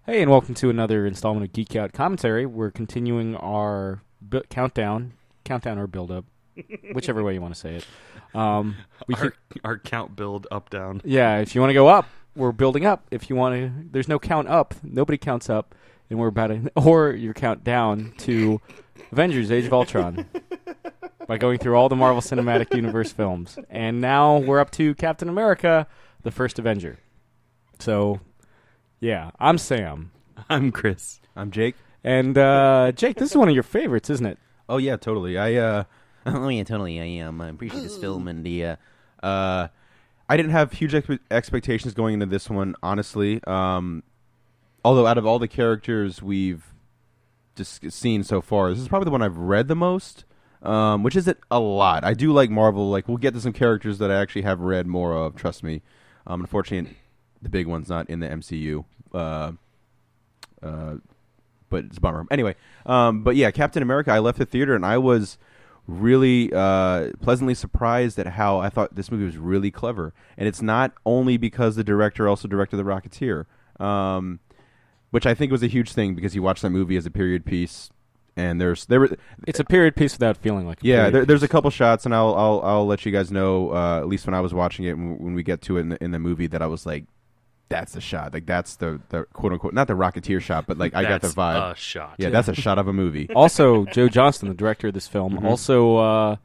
Hey, and welcome to another installment of Geek Out Commentary. We're continuing our countdown or build-up, whichever way you want to say it. Our count build up down. Yeah, if you want to go up, we're building up. If you want to, there's no count up. Nobody counts up, and we're about to, or your count down to Avengers: Age of Ultron by going through all the Marvel Cinematic Universe films, and now we're up to Captain America: The First Avenger. So. Yeah, I'm Sam. I'm Chris. I'm Jake. And Jake, this is one of your favorites, isn't it? Oh yeah, totally. Totally. I am. I appreciate this film, and I didn't have huge expectations going into this one, honestly. Although out of all the characters we've just seen so far, this is probably the one I've read the most, which isn't a lot. I do like Marvel. Like, we'll get to some characters that I actually have read more of. Trust me. Unfortunately, the big one's not in the MCU. But it's a bummer. Anyway, but yeah, Captain America, I left the theater and I was really pleasantly surprised at how I thought this movie was really clever. And it's not only because the director also directed The Rocketeer, which I think was a huge thing because you watch that movie as a period piece. And it's a period piece without feeling like a period piece. There's a couple shots, and I'll let you guys know, at least when I was watching it, when we get to it in the movie, that I was like, that's the shot. Like, that's the quote unquote, not the Rocketeer shot, but like I got the vibe. That's a shot. Yeah, that's a shot of a movie. Also, Joe Johnston, the director of this film, also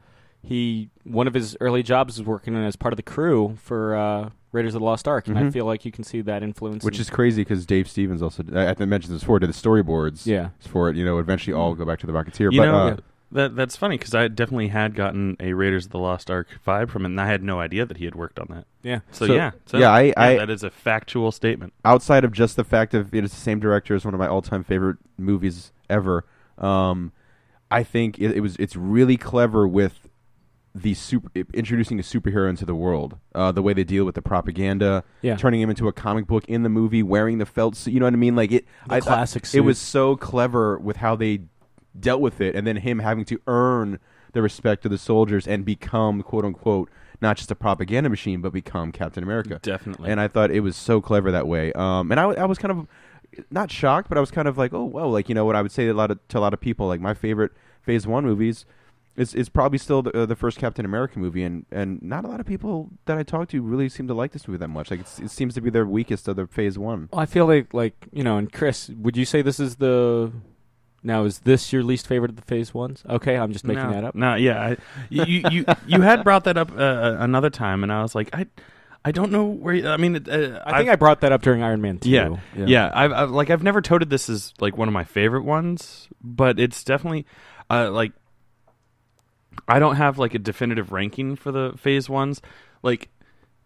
one of his early jobs was working as part of the crew for Raiders of the Lost Ark, and I feel like you can see that influence. Which is crazy because Dave Stevens also, I mentioned this before, did the storyboards. Yeah. For it, eventually all go back to the Rocketeer. That's funny because I definitely had gotten a Raiders of the Lost Ark vibe from it, and I had no idea that he had worked on that. Yeah. So that is a factual statement. Outside of just the fact of it's the same director as one of my all-time favorite movies ever, I think it's really clever with introducing a superhero into the world. The way they deal with the propaganda, turning him into a comic book in the movie, wearing the felt suit. You know what I mean? Like classic suit. It was so clever with how they dealt with it, and then him having to earn the respect of the soldiers and become, quote unquote, not just a propaganda machine, but become Captain America. Definitely. And I thought it was so clever that way. And I was kind of not shocked, but I was kind of like, oh well, like, what I would say to a lot of people, like, my favorite Phase 1 movies is probably still the first Captain America movie, and not a lot of people that I talk to really seem to like this movie that much. Like, it seems to be their weakest of the Phase 1. Well, I feel like and Chris, would you say this is now, is this your least favorite of the Phase 1s? Okay, I'm just making that up. No, yeah. You had brought that up another time, and I was like, I don't know where. I mean, I think I brought that up during Iron Man 2. Yeah. I've never toted this as like one of my favorite ones, but it's definitely like I don't have like a definitive ranking for the Phase 1s. Like,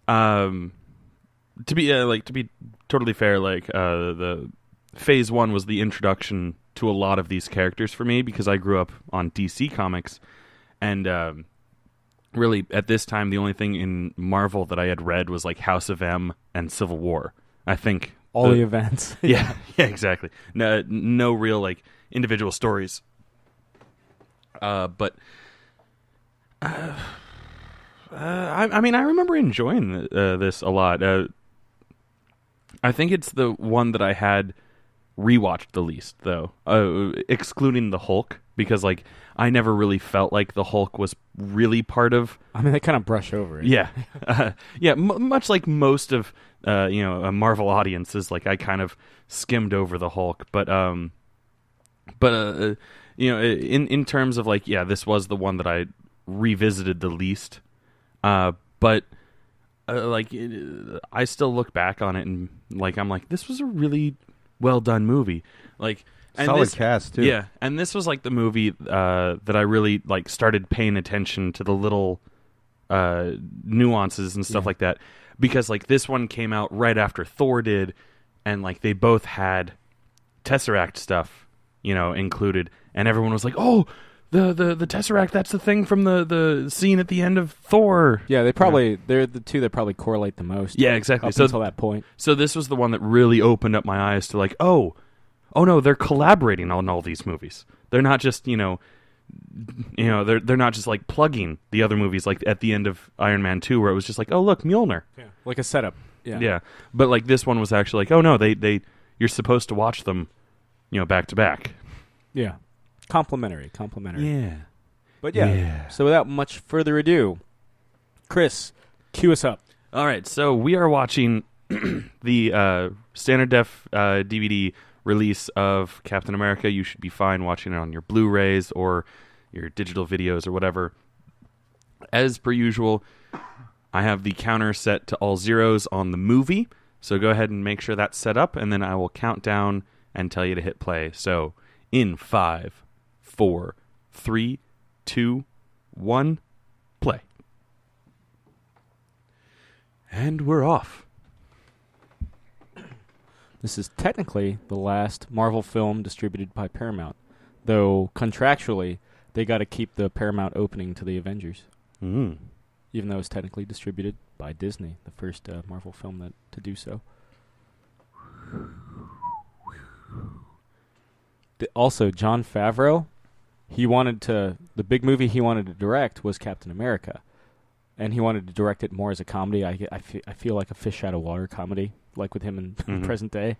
to be totally fair, like the Phase 1 was the introduction to a lot of these characters for me because I grew up on DC Comics, and really at this time the only thing in Marvel that I had read was like House of M and Civil War. I think all the events. yeah, exactly. No real like individual stories. But I mean, I remember enjoying this a lot. I think it's the one that I had rewatched the least, though, excluding the Hulk, because like I never really felt like the Hulk was really part of. I mean, they kind of brush over it. Yeah, much like most of Marvel audiences, like I kind of skimmed over the Hulk, but in terms of like, this was the one that I revisited the least, but. I still look back on it and like I'm like, this was a really well done movie. Like, and solid cast too. Yeah, and this was like the movie that I really like started paying attention to the little nuances and stuff like that, because like this one came out right after Thor did, and like they both had Tesseract stuff, included, and everyone was like, oh. The Tesseract, that's the thing from the scene at the end of Thor. Yeah, they're the two that probably correlate the most. Yeah, exactly. Up until that point. So this was the one that really opened up my eyes to like, oh no, they're collaborating on all these movies. They're not just, they're not just like plugging the other movies like at the end of Iron Man 2 where it was just like, oh look, Mjolnir. Yeah. Like a setup. Yeah. Yeah. But like this one was actually like, oh no, they you're supposed to watch them, back to back. Yeah. Complimentary. Yeah. But yeah. So without much further ado, Chris, cue us up. All right, so we are watching the standard def DVD release of Captain America. You should be fine watching it on your Blu-rays or your digital videos or whatever. As per usual, I have the counter set to all zeros on the movie, so go ahead and make sure that's set up, and then I will count down and tell you to hit play. So, in 5, 4, 3, 2, 1, play. And we're off. This is technically the last Marvel film distributed by Paramount, though contractually they got to keep the Paramount opening to the Avengers, even though it's technically distributed by Disney, the first Marvel film to do so. Also, Jon Favreau, the big movie he wanted to direct was Captain America, and he wanted to direct it more as a comedy. I feel like a fish out of water comedy, like with him in present day.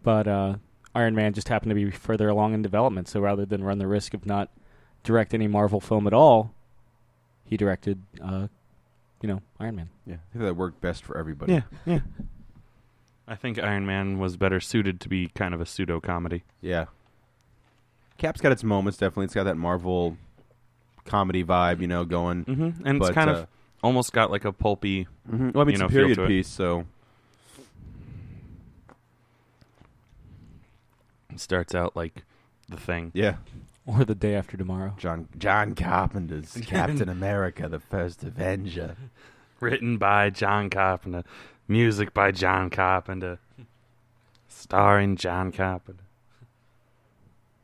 But Iron Man just happened to be further along in development, so rather than run the risk of not direct any Marvel film at all, he directed, Iron Man. Yeah, I think that worked best for everybody. Yeah. I think Iron Man was better suited to be kind of a pseudo-comedy. Yeah. Cap's got its moments, definitely. It's got that Marvel comedy vibe, going. Mm-hmm. And it's kind of almost got like a pulpy, Well, I mean, it's a period piece, so... It starts out like The Thing. Yeah. Or The Day After Tomorrow. John Carpenter's Captain America, the First Avenger. Written by John Carpenter. Music by John Carpenter. Starring John Carpenter.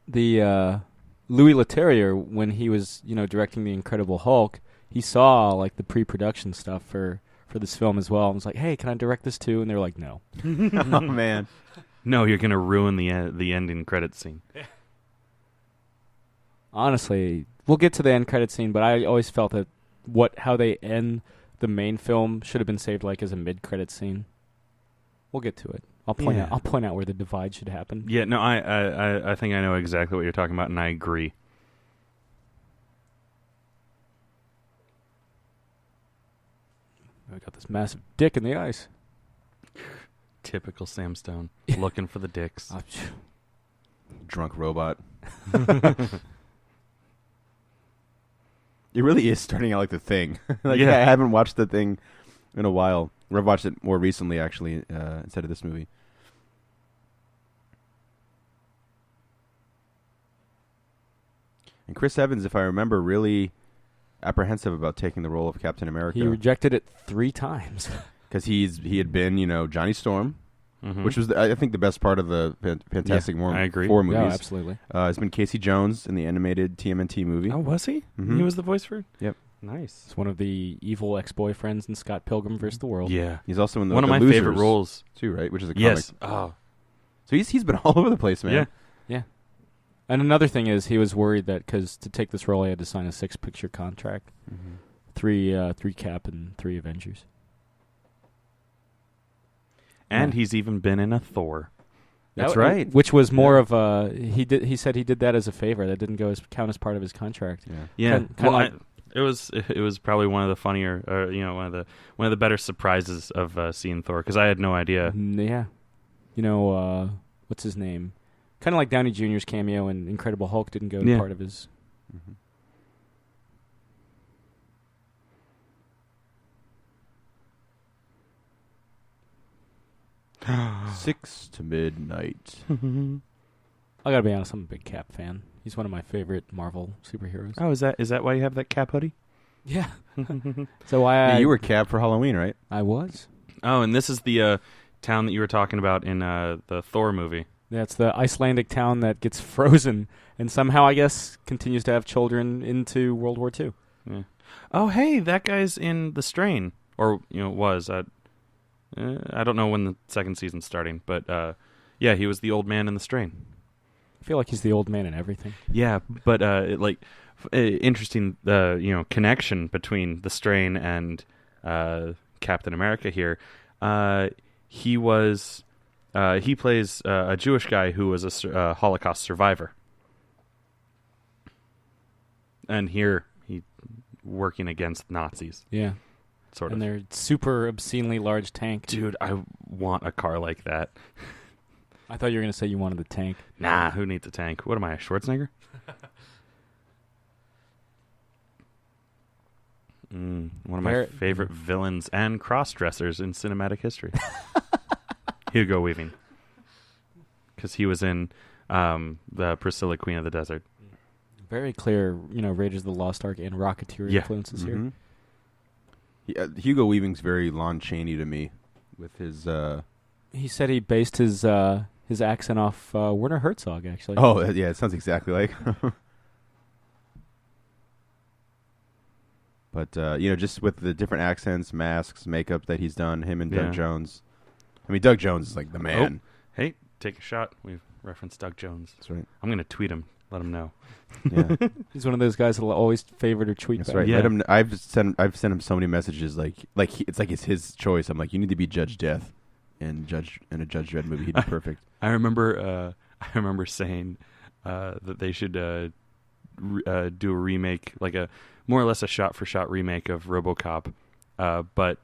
The Louis Leterrier, when he was, directing The Incredible Hulk, he saw like the pre-production stuff for this film as well, and was like, "Hey, can I direct this too?" And they were like, "No." Oh man, no, you're gonna ruin the ending credit scene. Honestly, we'll get to the end credit scene, but I always felt that how they end the main film should have been saved like as a mid-credit scene. We'll get to it. I'll point out where the divide should happen. Yeah, no, I think I know exactly what you're talking about, and I agree. I got this massive dick in the ice. Typical Sam Stone, looking for the dicks. Drunk robot. It really is starting out like The Thing. I haven't watched The Thing in a while. I've watched it more recently, actually, instead of this movie. And Chris Evans, if I remember, really apprehensive about taking the role of Captain America. He rejected it 3 times. Because he had been, Johnny Storm, which was, I think, the best part of the Fantastic Four movies. Yeah, absolutely. It's been Casey Jones in the animated TMNT movie. Oh, was he? Mm-hmm. He was the voice for it? Yep. Nice. It's one of the evil ex-boyfriends in Scott Pilgrim vs. the World. Yeah. He's also in one of my Losers favorite roles too, right? Which is a comic. Yes. Oh. So he's been all over the place, man. Yeah. Yeah. And another thing is he was worried that because to take this role he had to sign a 6-picture contract. Mm-hmm. 3 Cap and 3 Avengers. And he's even been in a Thor. That's right. Which was more of a he said he did that as a favor. That didn't count as part of his contract. Yeah. It was probably one of the funnier, one of the better surprises of seeing Thor, because I had no idea. Yeah. What's his name? Kind of like Downey Jr.'s cameo in Incredible Hulk didn't go to part of his. Mm-hmm. 6 to midnight. I gotta be honest, I'm a big Cap fan. He's one of my favorite Marvel superheroes. Oh, is that why you have that Cap hoodie? Yeah. So why you were Cap for Halloween, right? I was. Oh, and this is the town that you were talking about in the Thor movie. That's the Icelandic town that gets frozen and somehow, I guess, continues to have children into World War II. Yeah. Oh, hey, that guy's in The Strain, or was. I don't know when the second season's starting, but he was the old man in The Strain. I feel like he's the old man in everything. Yeah, but interesting, connection between The Strain and Captain America here. He was He plays a Jewish guy who was a Holocaust survivor. And here, he working against Nazis. Yeah. Sort and of. their super obscenely large tank. Dude, I want a car like that. I thought you were going to say you wanted the tank. Nah, who needs a tank? What am I, a Schwarzenegger? One of my favorite villains and cross-dressers in cinematic history. Hugo Weaving. Because he was in the Priscilla, Queen of the Desert. Very clear, Raiders of the Lost Ark and Rocketeer influences here. Yeah, Hugo Weaving's very Lon Chaney to me with his... He said he based his accent off Werner Herzog, actually. Oh, yeah, it sounds exactly like... But, just with the different accents, masks, makeup that he's done, him and Doug Jones. I mean, Doug Jones is like the man. Oh, hey, take a shot. We've referenced Doug Jones. That's right. I'm going to tweet him. Let him know. Yeah. He's one of those guys that'll always favorite or tweet That's back. right. Yeah. Let him, I've sent him so many messages it's his choice. I'm like, you need to be Judge Death in a Judge Dredd movie. He'd be perfect. I remember saying that they should do a remake, like a more or less a shot-for-shot remake of RoboCop, but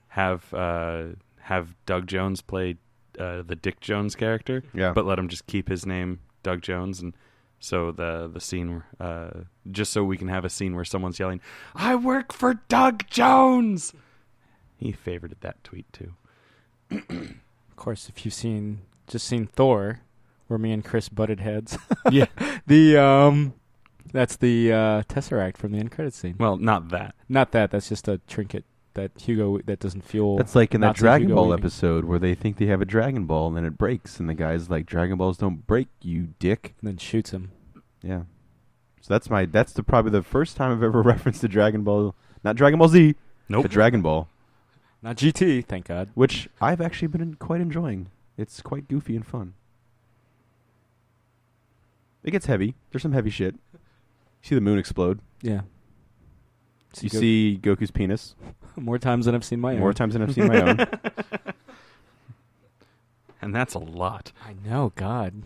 have Doug Jones play the Dick Jones character, but let him just keep his name Doug Jones, and so the scene, just so we can have a scene where someone's yelling, "I work for Doug Jones." He favorited that tweet too. Of course, if you've seen Thor, where me and Chris butted heads, Yeah. That's the Tesseract from the end credits scene. Well, not that. Not that. That's just a trinket that doesn't fuel. That's like in that Nazi Dragon Hugo Ball Weaving. episode where they think they have a Dragon Ball and then it breaks, and the guy's like, "Dragon Balls don't break, you dick." And then shoots him. Yeah. So that's probably the first time I've ever referenced to Dragon Ball, not Dragon Ball Z, Nope. but Dragon Ball, Not GT, thank God. which I've actually been quite enjoying. It's quite goofy and fun. It gets heavy. There's some heavy shit. You see the moon explode. Yeah. You see Goku's penis more times than I've seen my own. more times than I've seen my own. And that's a lot. I know, God.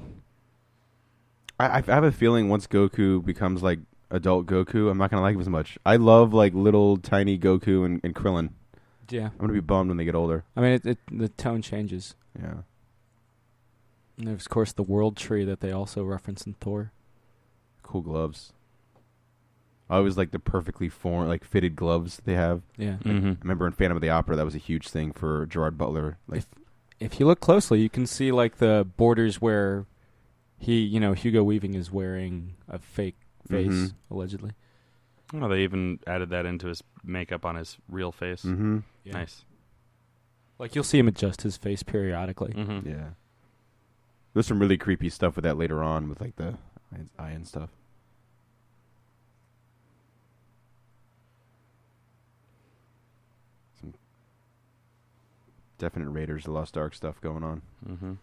I have a feeling once Goku becomes like adult Goku, I'm not gonna like him as much. I love like little tiny Goku and Krillin. Yeah. I'm gonna be bummed when they get older. I mean, the tone changes. Yeah. And there's, of course, the world tree that they also reference in Thor. Cool gloves. I always like the perfectly fitted gloves they have. Yeah. Mm-hmm. I remember in Phantom of the Opera that was a huge thing for Gerard Butler. Like, If you look closely, you can see like the borders where Hugo Weaving is wearing a fake face, allegedly. Oh, they even added that into his makeup on his real face. mm-hmm. Yeah. Nice. Like you'll see him adjust his face periodically. Mm-hmm. Yeah. There's some really creepy stuff with that later on with like the eye and stuff. Some definite Raiders of the Lost Ark stuff going on. Mm-hmm.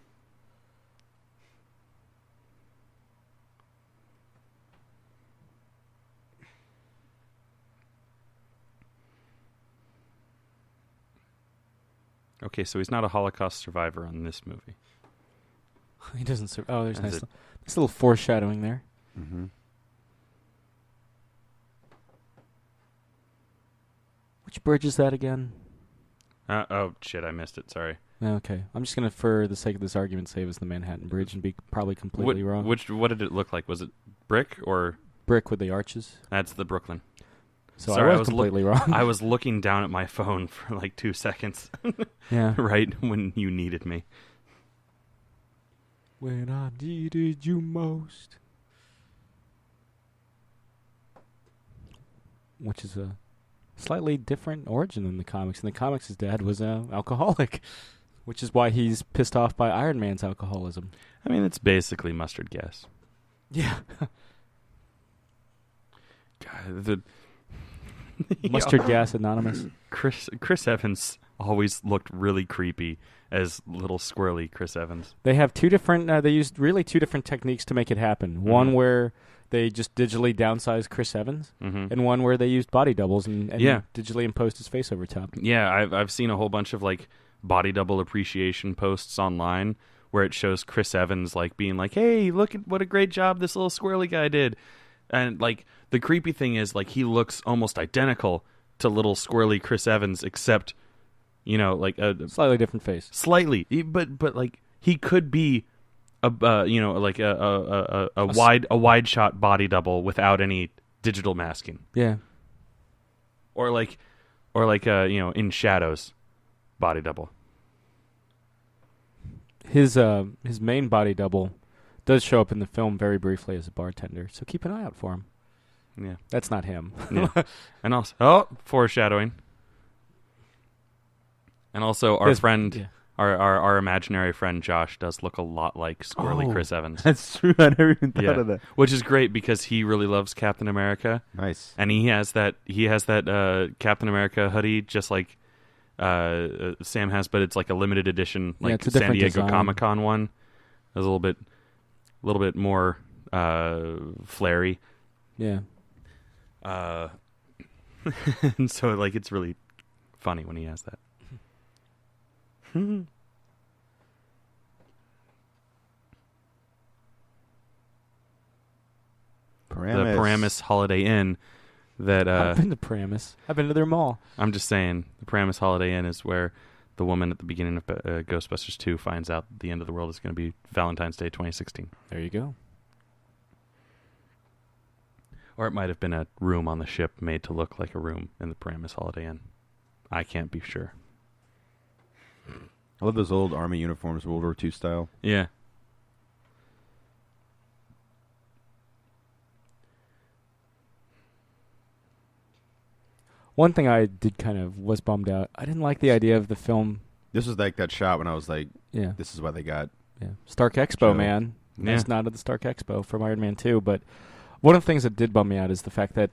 Okay, so he's not a Holocaust survivor in this movie. He doesn't. There's That's nice little foreshadowing there. Mm-hmm. Which bridge is that again? Oh, shit, I missed it. Sorry. Okay, I'm just gonna, for the sake of this argument, say it was the Manhattan Bridge and be probably completely wrong. What did it look like? Was it brick or... Brick with the arches. That's the Brooklyn. So Sorry, I was completely wrong. I was looking down at my phone for like 2 seconds. Yeah. Right when you needed me. When I needed you most. Which is a slightly different origin than the comics. In the comics, his dad was an alcoholic, which is why he's pissed off by Iron Man's alcoholism. I mean, it's basically mustard gas. Yeah. God, the Mustard Gas Anonymous. Chris Evans always looked really creepy as little squirrely Chris Evans. They have two different. They used really two different techniques to make it happen. One where they just digitally downsized Chris Evans, and one where they used body doubles and digitally imposed his face over top. Yeah, I've seen a whole bunch of like body double appreciation posts online where it shows Chris Evans like being like, "Hey, look at what a great job this little squirrely guy did," and like the creepy thing is like he looks almost identical to little squirrely Chris Evans, except like a Slightly different face. slightly, but like he could be a like a wide shot body double without any digital masking, Yeah. or like in Shadows body double. His main body double does show up in the film very briefly as a bartender, so keep an eye out for him. Yeah, That's not him. yeah. And also foreshadowing. And also our friend, yeah. our imaginary friend Josh does look a lot like squirrely Chris Evans. That's true. I never even thought of that. Which is great because he really loves Captain America. Nice. And he has that Captain America hoodie just like Sam has, but it's like a limited edition, like it's a San different Diego design. Comic-Con one. It was a little bit more flary. Yeah. And so like it's really funny when he has that. Paramus. The Paramus Holiday Inn that I've been to Paramus. I've been to their mall. I'm just saying the Paramus Holiday Inn is where the woman at the beginning of Ghostbusters 2 finds out the end of the world is going to be Valentine's Day 2016. There you go. Or it might have been a room on the ship made to look like a room in the Paramus Holiday Inn. I can't be sure. I love those old army uniforms, World War II style. Yeah. One thing I did kind of was bummed out. I didn't like the idea of the film. This was like that shot when I was like, Yeah. this is why they got. Yeah. Stark Expo, Joe. man. Yeah. Nice nod to the Stark Expo from Iron Man 2. But one of the things that did bum me out is the fact that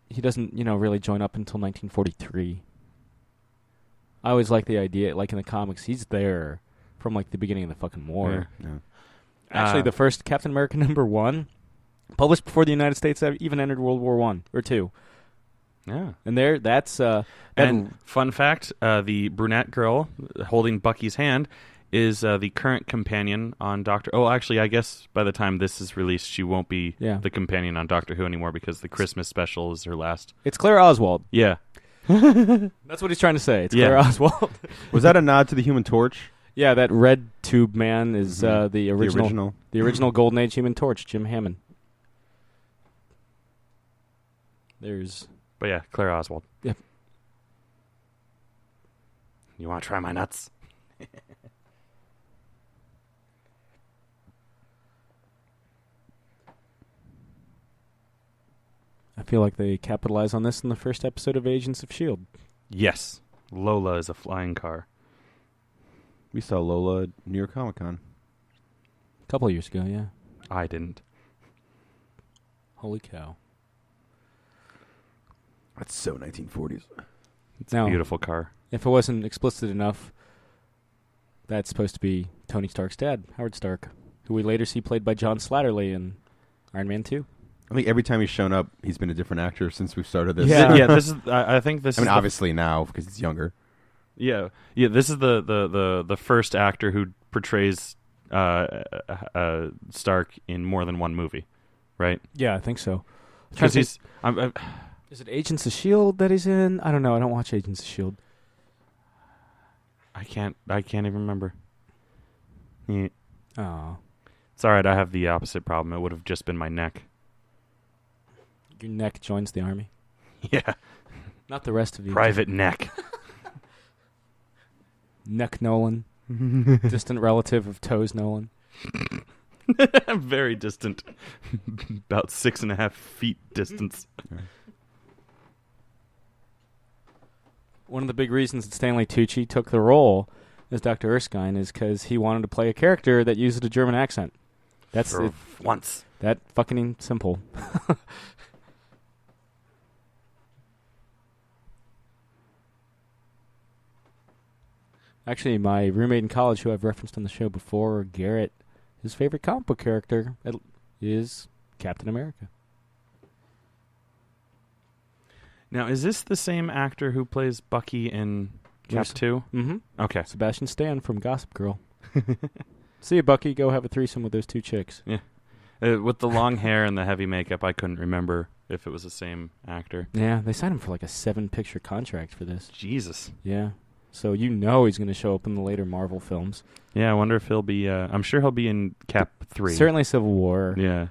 he doesn't, really join up until 1943. I always like the idea, like in the comics, he's there from like the beginning of the fucking war. Yeah. Yeah. Actually, the first Captain America #1, published before the United States even entered World War I or II. Yeah. And that's And fun fact, the brunette girl holding Bucky's hand is the current companion on Doctor... Oh, actually, I guess by the time this is released, she won't be the companion on Doctor Who anymore because the Christmas special is her last... it's Claire Oswald. Yeah. That's what he's trying to say. It's Claire Oswald. Was that a nod to the Human Torch? Yeah, that red tube man is the original Golden Age Human Torch, Jim Hammond. There's... But yeah, Claire Oswald. Yep. You want to try my nuts? I feel like they capitalize on this in the first episode of Agents of S.H.I.E.L.D. Yes. Lola is a flying car. We saw Lola at New York Comic Con. A couple of years ago, yeah. I didn't. Holy cow. That's so 1940s. It's Now, a beautiful car. if it wasn't explicit enough, that's supposed to be Tony Stark's dad, Howard Stark, who we later see played by John Slattery in Iron Man 2. I think every time he's shown up, he's been a different actor since we've started this. Yeah. Yeah, this is... I think this I is... mean, obviously now, because he's younger. Yeah. This is the first actor who portrays Stark in more than one movie, right? Yeah, I think so. Because he's... Is it Agents of S.H.I.E.L.D. that he's in? I don't know. I don't watch Agents of S.H.I.E.L.D. I can't even remember. Yeah. Oh. It's all right. I have the opposite problem. It would have just been my neck. Your neck joins the army. Yeah. Not the rest of you. Private neck. Neck Nolan. Distant relative of Toes Nolan. Very distant. About 6.5 feet distance. One of the big reasons that Stanley Tucci took the role as Dr. Erskine is because he wanted to play a character that used a German accent. That's For once. That fucking simple. Actually, my roommate in college, who I've referenced on the show before, Garrett, his favorite comic book character is Captain America. Now, is this the same actor who plays Bucky in Cap 2? Mm-hmm. Okay. Sebastian Stan from Gossip Girl. See you, Bucky. Go have a threesome with those 2 chicks. Yeah. With the long hair and the heavy makeup, I couldn't remember if it was the same actor. Yeah, they signed him for like a 7-picture contract for this. Jesus. Yeah. So he's going to show up in the later Marvel films. Yeah, I wonder if he'll be... I'm sure he'll be in Cap 3. Certainly Civil War. Yeah.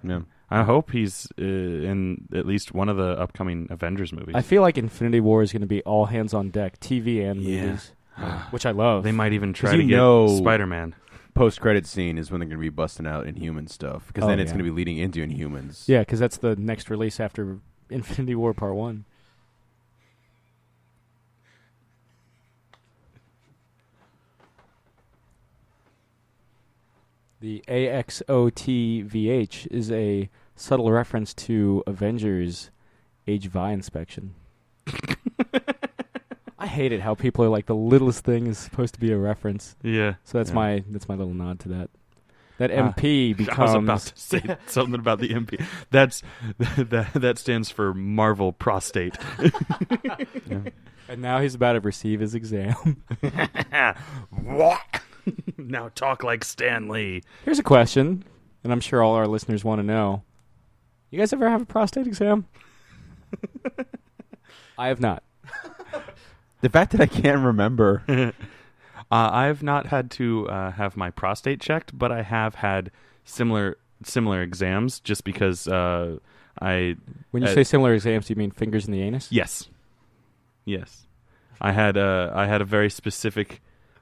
I hope he's in at least one of the upcoming Avengers movies. I feel like Infinity War is going to be all hands on deck, TV and movies, which I love. They might even try to get Spider-Man. Post-credit scene is when they're going to be busting out Inhuman stuff, because then it's going to be leading into Inhumans. Yeah, because that's the next release after Infinity War Part 1. The AXOTVH is a subtle reference to Avengers Age of Eye inspection. I hate it how people are like the littlest thing is supposed to be a reference. Yeah. So that's my little nod to that. That MP becomes... I was about to say something about the MP. That stands for Marvel Prostate. And now he's about to receive his exam. What? Now talk like Stan Lee. Here's a question, and I'm sure all our listeners want to know. You guys ever have a prostate exam? I have not. The fact that I can't remember... I've not had to have my prostate checked, but I have had similar exams just because When you say similar exams, do you mean fingers in the anus? Yes. I had a very specific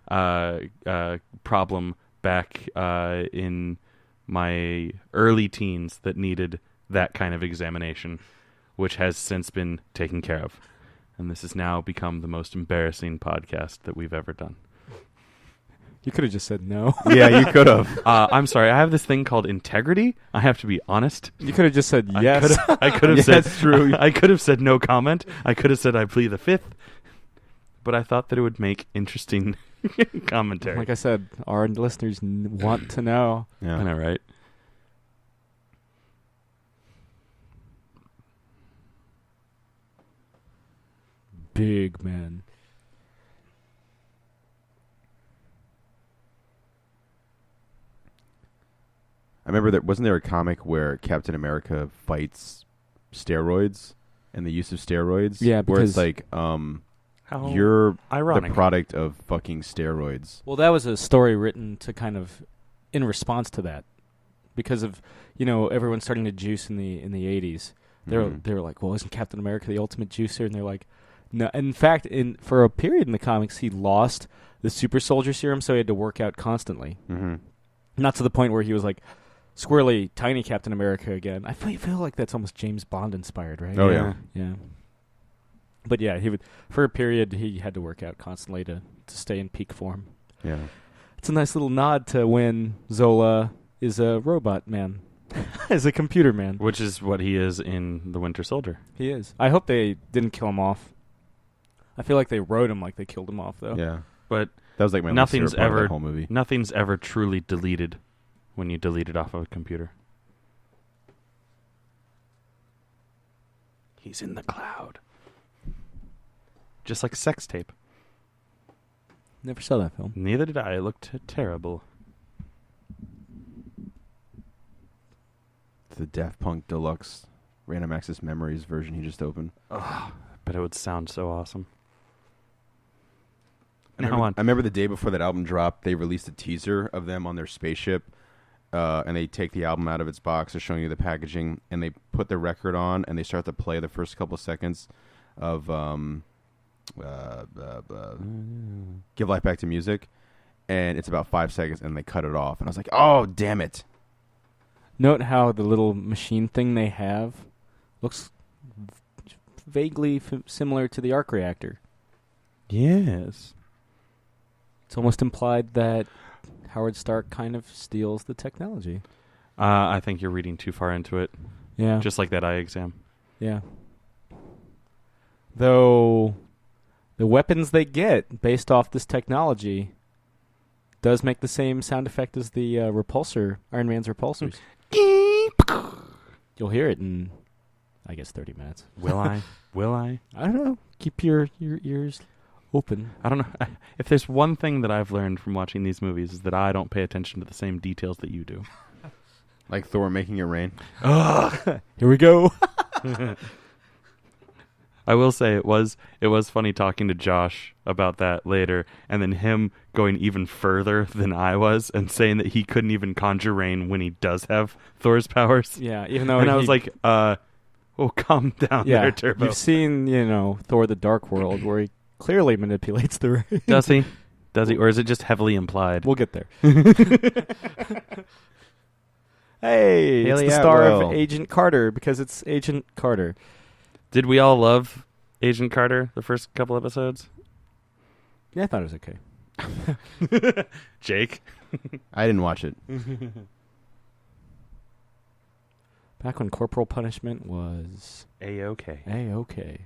problem back in my early teens that needed that kind of examination, which has since been taken care of. And this has now become the most embarrassing podcast that we've ever done. You could have just said no. Yeah, you could have. I'm sorry. I have this thing called integrity. I have to be honest. You could have just said yes. I could have Yeah, said that's true. I could have said no comment. I could have said I plead the fifth. But I thought that it would make interesting commentary. Like I said, our listeners want to know. Yeah. I know, right? Big man. I remember wasn't there a comic where Captain America fights steroids and the use of steroids? Yeah, where it's because- like, How you're ironic. the product of fucking steroids. Well, that was a story written to kind of in response to that, because of everyone starting to juice in the 80s. They were like, well, isn't Captain America the ultimate juicer? And they're like, no. In fact, for a period in the comics, he lost the super soldier serum, so he had to work out constantly. Mm-hmm. Not to the point where he was like squirrely, tiny Captain America again. I feel like that's almost James Bond inspired, right? Oh, yeah. Yeah. But yeah, for a period he had to work out constantly to stay in peak form. Yeah. It's a nice little nod to when Zola is a robot man, is a computer man. Which is what he is in The Winter Soldier. He is. I hope they didn't kill him off. I feel like they wrote him like they killed him off, though. Yeah. But That was like my nothing's least favorite part of ever that whole movie. Nothing's ever truly deleted when you delete it off of a computer. He's in the cloud. Just like a sex tape. Never saw that film. Neither did I. It looked terrible. The Daft Punk Deluxe Random Access Memories version he just opened. But it would sound so awesome. I remember the day before that album dropped, they released a teaser of them on their spaceship, and they take the album out of its box, they're showing you the packaging, and they put the record on, and they start to play the first couple seconds of Give Life Back to Music, and it's about 5 seconds, and they cut it off, and I was like, oh, damn it. Note how the little machine thing they have looks vaguely similar to the arc reactor. Yes. It's almost implied that Howard Stark kind of steals the technology. I think you're reading too far into it. Yeah. Just like that eye exam. Yeah. Though the weapons they get based off this technology does make the same sound effect as the repulsor, Iron Man's repulsors. You'll hear it in, I guess, 30 minutes. Will I? Will I? I don't know. Keep your ears open. I don't know. If there's one thing that I've learned from watching these movies is that I don't pay attention to the same details that you do. Like Thor making it rain. Here we go. I will say it was funny talking to Josh about that later, and then him going even further than I was and saying that he couldn't even conjure rain when he does have Thor's powers. Yeah, even though And I was like, oh, calm down there, Turbo. You've seen, Thor: The Dark World, where he clearly manipulates the rain. Does he? Does he? Or is it just heavily implied? We'll get there. Hey, Haley it's the star Atwell. of Agent Carter because it's Agent Carter. Did we all love Agent Carter the first couple episodes? Yeah, I thought it was okay. Jake? I didn't watch it. Back when corporal punishment was A-okay. A-okay.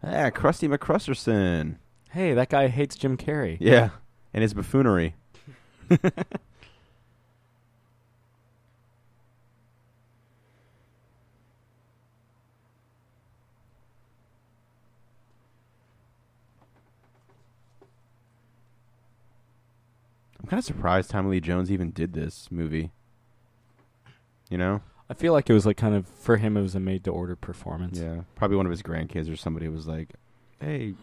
Ah, Krusty McCrusterson. Hey, that guy hates Jim Carrey. Yeah, and his buffoonery. I'm kind of surprised Tommy Lee Jones even did this movie. You know? I feel like it was like kind of, for him, it was a made-to-order performance. Yeah. Probably one of his grandkids or somebody was like, hey,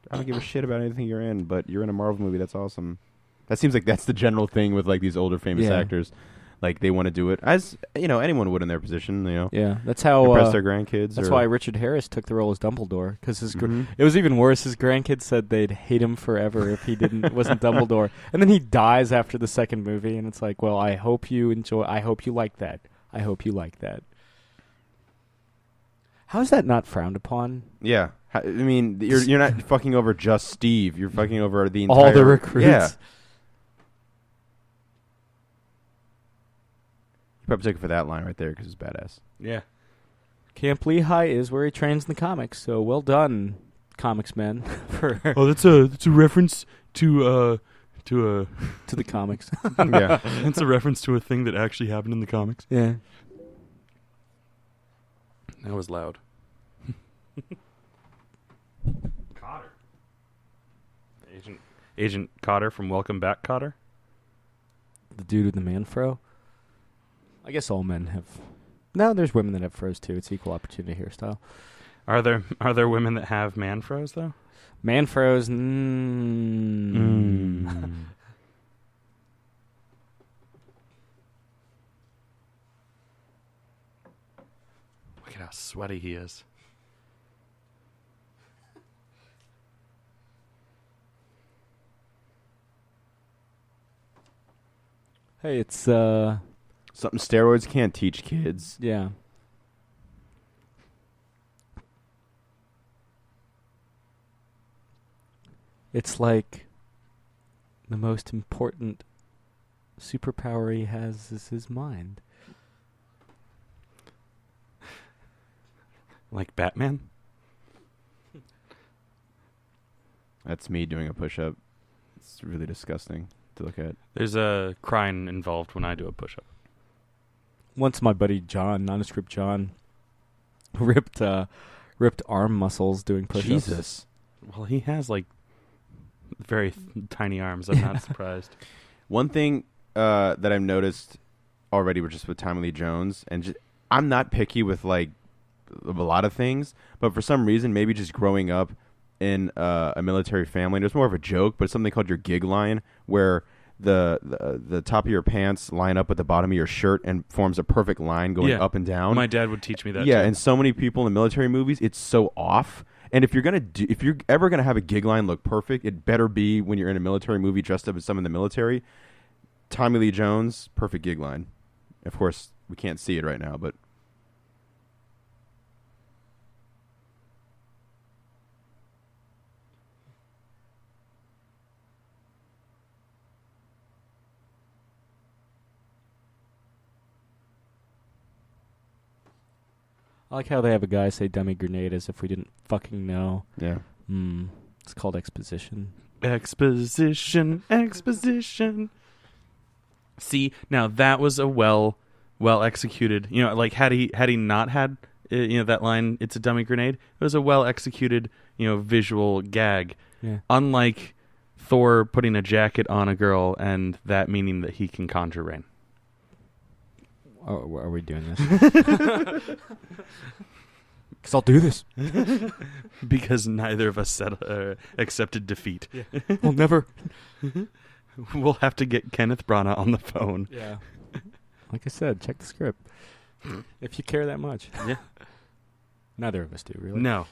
I don't give a shit about anything you're in, but you're in a Marvel movie. That's awesome. That seems like that's the general thing with like these older famous actors. Like they want to do it as, anyone would in their position, Yeah, that's how... impress their grandkids. That's why Richard Harris took the role as Dumbledore, because it was even worse. His grandkids said they'd hate him forever if he wasn't Dumbledore. And then he dies after the second movie, and it's like, well, I hope you like that. I hope you like that. How is that not frowned upon? Yeah. I mean, you're not fucking over just Steve. You're fucking over the entire... All the recruits. Yeah. You probably took it for that line right there because it's badass. Yeah. Camp Lehigh is where he trains in the comics, so well done, comics men. Oh, that's a reference to the comics. Yeah. That's a reference to a thing that actually happened in the comics. Yeah. That was loud. Cotter. Agent Cotter from Welcome Back, Cotter. The dude with the man-fro. I guess all men have... No, there's women that have fros too. It's equal opportunity hairstyle. Are there women that have man-fros, though? Man-fros... Look at how sweaty he is. Hey, it's... Something steroids can't teach kids. Yeah. It's like the most important superpower he has is his mind. Like Batman? That's me doing a push-up. It's really disgusting to look at. There's a crying involved when I do a push-up. Once my buddy John, nondescript John, ripped arm muscles doing push-ups. Jesus. Well, he has like very tiny arms. I'm not surprised. One thing that I've noticed already, just with Tommy Lee Jones, and I'm not picky with like a lot of things, but for some reason, maybe just growing up in a military family, there's more of a joke, but it's something called your gig line, where the top of your pants line up with the bottom of your shirt and forms a perfect line going up and down. My dad would teach me that. Yeah, too. and so many people in military movies, it's so off. And if you're ever gonna have a gig line look perfect, it better be when you're in a military movie dressed up as someone in the military. Tommy Lee Jones, perfect gig line. Of course, we can't see it right now, but I like how they have a guy say dummy grenade as if we didn't fucking know. yeah. It's called exposition. Exposition. See, now that was a well executed. Like had he not had that line, "It's a dummy grenade," it was a well executed visual gag. Yeah. Unlike Thor putting a jacket on a girl and that meaning that he can conjure rain. Oh, are we doing this? Because I'll do this. Because neither of us accepted defeat. Yeah. We'll never. We'll have to get Kenneth Branagh on the phone. Yeah. Like I said, check the script. If you care that much. Yeah. Neither of us do, really. No.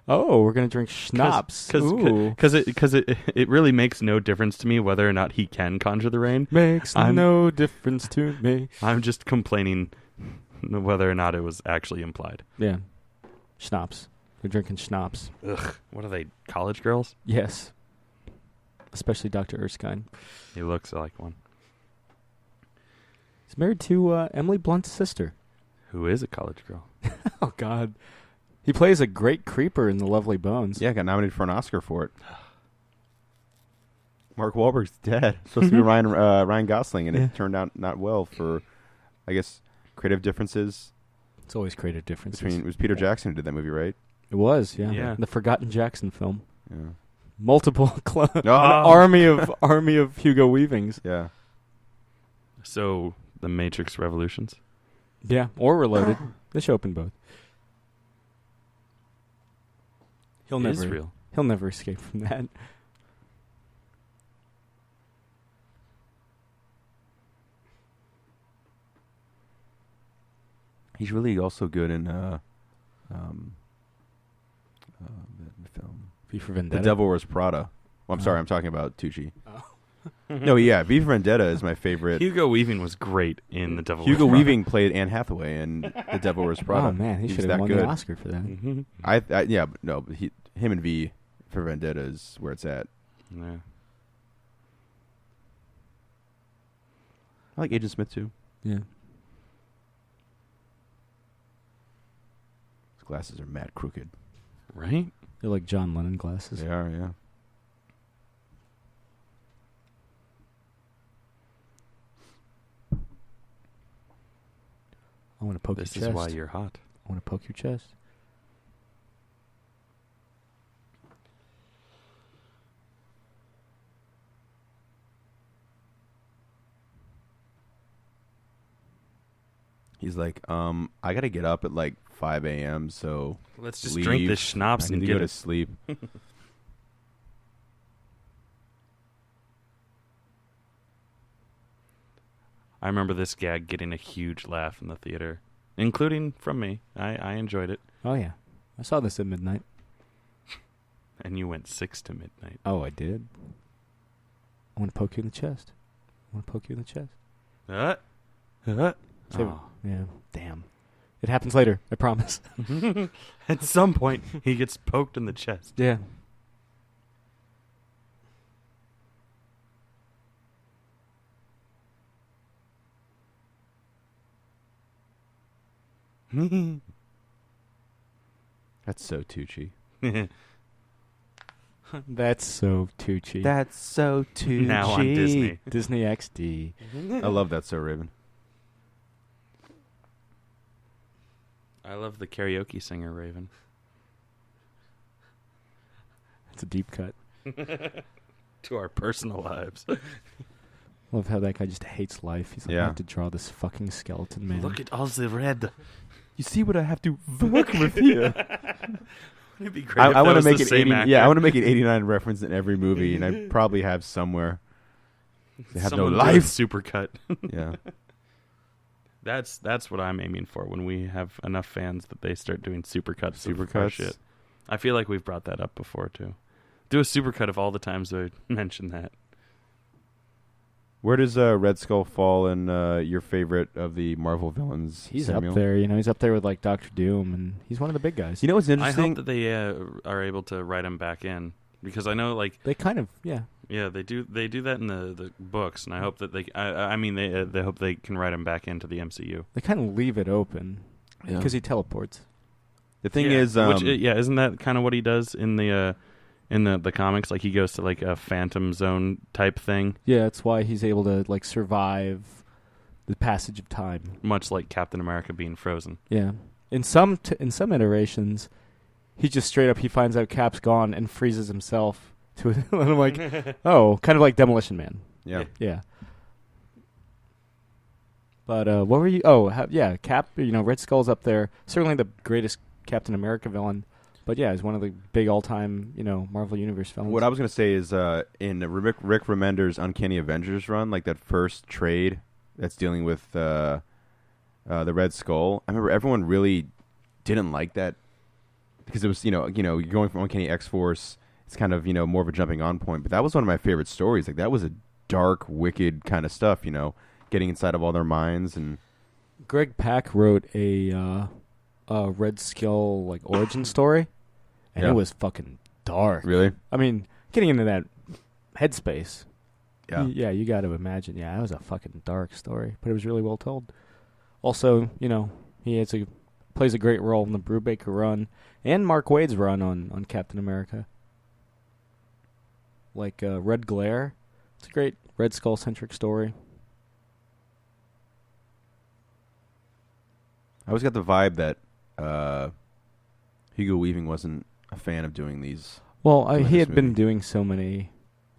Oh, we're going to drink schnapps. Because it really makes no difference to me whether or not he can conjure the rain. Makes no difference to me. I'm just complaining whether or not it was actually implied. Yeah. Schnapps. We're drinking schnapps. Ugh. What are they, college girls? Yes. Especially Dr. Erskine. He looks like one. He's married to Emily Blunt's sister. Who is a college girl? Oh, God. He plays a great creeper in The Lovely Bones. Yeah, got nominated for an Oscar for it. Mark Wahlberg's dead. Supposed to be Ryan Gosling, and it turned out not well for, I guess, creative differences. It's always creative differences. It was Peter Jackson who did that movie, right? It was, yeah. Yeah. The Forgotten Jackson film. Yeah. Multiple an army of Hugo Weavings. Yeah. So, The Matrix Revolutions? Yeah, or Reloaded. They show up in both. He'll never escape from that. He's really also good in the film V for Vendetta. The Devil Wears Prada. Well, I'm sorry, I'm talking about Tucci. Oh. No, yeah, V for Vendetta is my favorite. Hugo Weaving was great in The Devil Hugo Wears Prada. Weaving played Anne Hathaway in The Devil Wears Prada. Oh man, he should have won the Oscar for that. Mm-hmm. Him and V for Vendetta is where it's at. Yeah. I like Agent Smith too. Yeah. His glasses are mad crooked. Right? They're like John Lennon glasses. They are, yeah. I want to poke your chest. This is why you're hot. I want to poke your chest. He's like, I got to get up at like 5 a.m., so let's just drink this schnapps and go to sleep. I remember this gag getting a huge laugh in the theater, including from me. I enjoyed it. Oh, yeah. I saw this at midnight. And you went 6 to midnight. Oh, I did? I want to poke you in the chest. Oh. Yeah, damn. It happens later, I promise. At some point, he gets poked in the chest. Yeah. That's so Tucci. That's so Tucci. That's so Tucci. Now on Disney. Disney XD. I love that so Raven. I love the karaoke singer Raven. It's a deep cut. To our personal lives. Love how that guy just hates life. He's like, I have to draw this fucking skeleton man. Look at all the red. You see what I have to work with here. It'd be great. I want to make it. I want to make an 89 reference in every movie, and I probably have somewhere. They have Someone no life. Supercut. Yeah. That's what I'm aiming for when we have enough fans that they start doing supercuts. Supercuts. Shit. I feel like we've brought that up before too. Do a supercut of all the times I mention that. Where does Red Skull fall in your favorite of the Marvel villains? He's Samuel? up there. He's up there with like Doctor Doom, and he's one of the big guys. You know what's I interesting? hope that they are able to write him back in, because I know like they kind of yeah they do that in the books, and I hope that they hope they can write him back into the MCU. They kind of leave it open because he teleports. The thing is, isn't that kind of what he does in the in the comics. Like he goes to like a Phantom Zone type thing, Yeah, that's why he's able to like survive the passage of time. much like Captain America being frozen. Yeah. In some iterations, he just straight up he finds out Cap's gone and freezes himself to it. And I'm like, oh, kind of like Demolition Man. Yeah. Yeah. But what were you? Oh, yeah, Cap. Red Skull's up there. Certainly the greatest Captain America villain. But yeah, he's one of the big all-time, Marvel Universe villains. What I was going to say is in Rick Remender's Uncanny Avengers run, like that first trade that's dealing with the Red Skull, I remember everyone really didn't like that because it was, you're going from Uncanny X-Force. It's kind of, more of a jumping on point. But that was one of my favorite stories. Like that was a dark, wicked kind of stuff, getting inside of all their minds. And Greg Pak wrote a Red Skull like origin story, and Yeah. it was fucking dark. Really? I mean, getting into that headspace. Yeah. Yeah, you got to imagine. Yeah, that was a fucking dark story, but it was really well told. Also, he plays a great role in the Brubaker run and Mark Waid's run on Captain America. Like Red Glare, it's a great Red Skull centric story. I always got the vibe that Hugo Weaving wasn't a fan of doing these. Well, doing he this had been movie. doing so many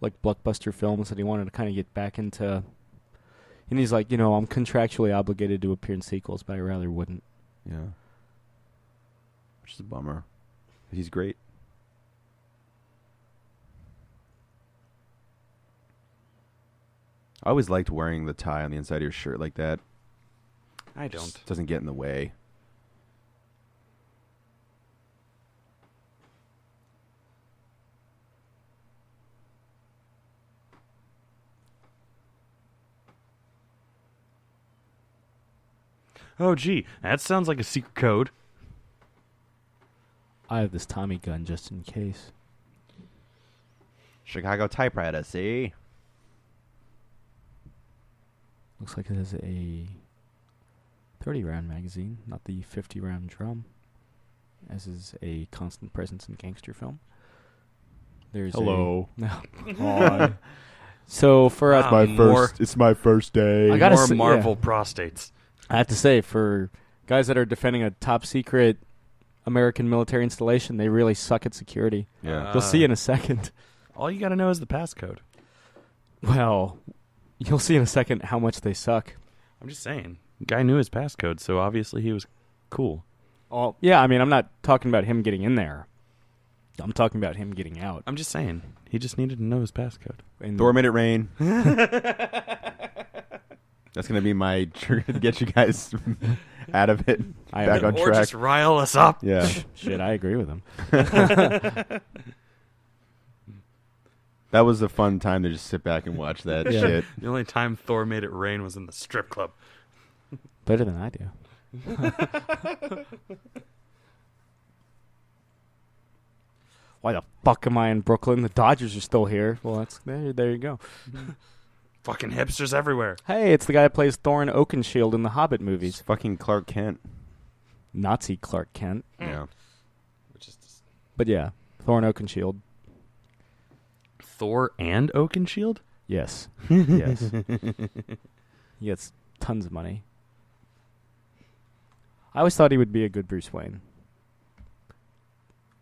like blockbuster films that he wanted to kind of get back into. And he's like, I'm contractually obligated to appear in sequels, but I rather wouldn't. Yeah. Which is a bummer. He's great. I always liked wearing the tie on the inside of your shirt like that. I don't. Just doesn't get in the way. Oh, gee, that sounds like a secret code. I have this Tommy gun just in case. Chicago typewriter, see? Looks like it has a 30-round magazine, not the 50-round drum, as is a constant presence in gangster film. There's Hello. No. Hi. So for It's my first day. I gotta More say- yeah. Marvel prostates. I have to say, for guys that are defending a top-secret American military installation, they really suck at security. Yeah. You'll see in a second. All you got to know is the passcode. Well, you'll see in a second how much they suck. I'm just saying. Guy knew his passcode, so obviously he was cool. Oh, yeah, I mean, I'm not talking about him getting in there. I'm talking about him getting out. I'm just saying. He just needed to know his passcode. And Thor made it rain. That's going to be my trigger to get you guys out of it. I Back haven't- on Or track. just rile us up. Yeah. Shit, I agree with him. That was a fun time to just sit back and watch that Yeah. shit. The only time Thor made it rain was in the strip club. Better than I do. Why the fuck am I in Brooklyn? The Dodgers are still here. Well, that's there you go. Fucking hipsters everywhere. Hey, it's the guy that plays Thorin Oakenshield in the Hobbit It's movies. fucking Clark Kent. Nazi Clark Kent. Yeah. Which is just But yeah, Thorin Oakenshield. Thor and Oakenshield? Yes. Yes. He gets tons of money. I always thought he would be a good Bruce Wayne.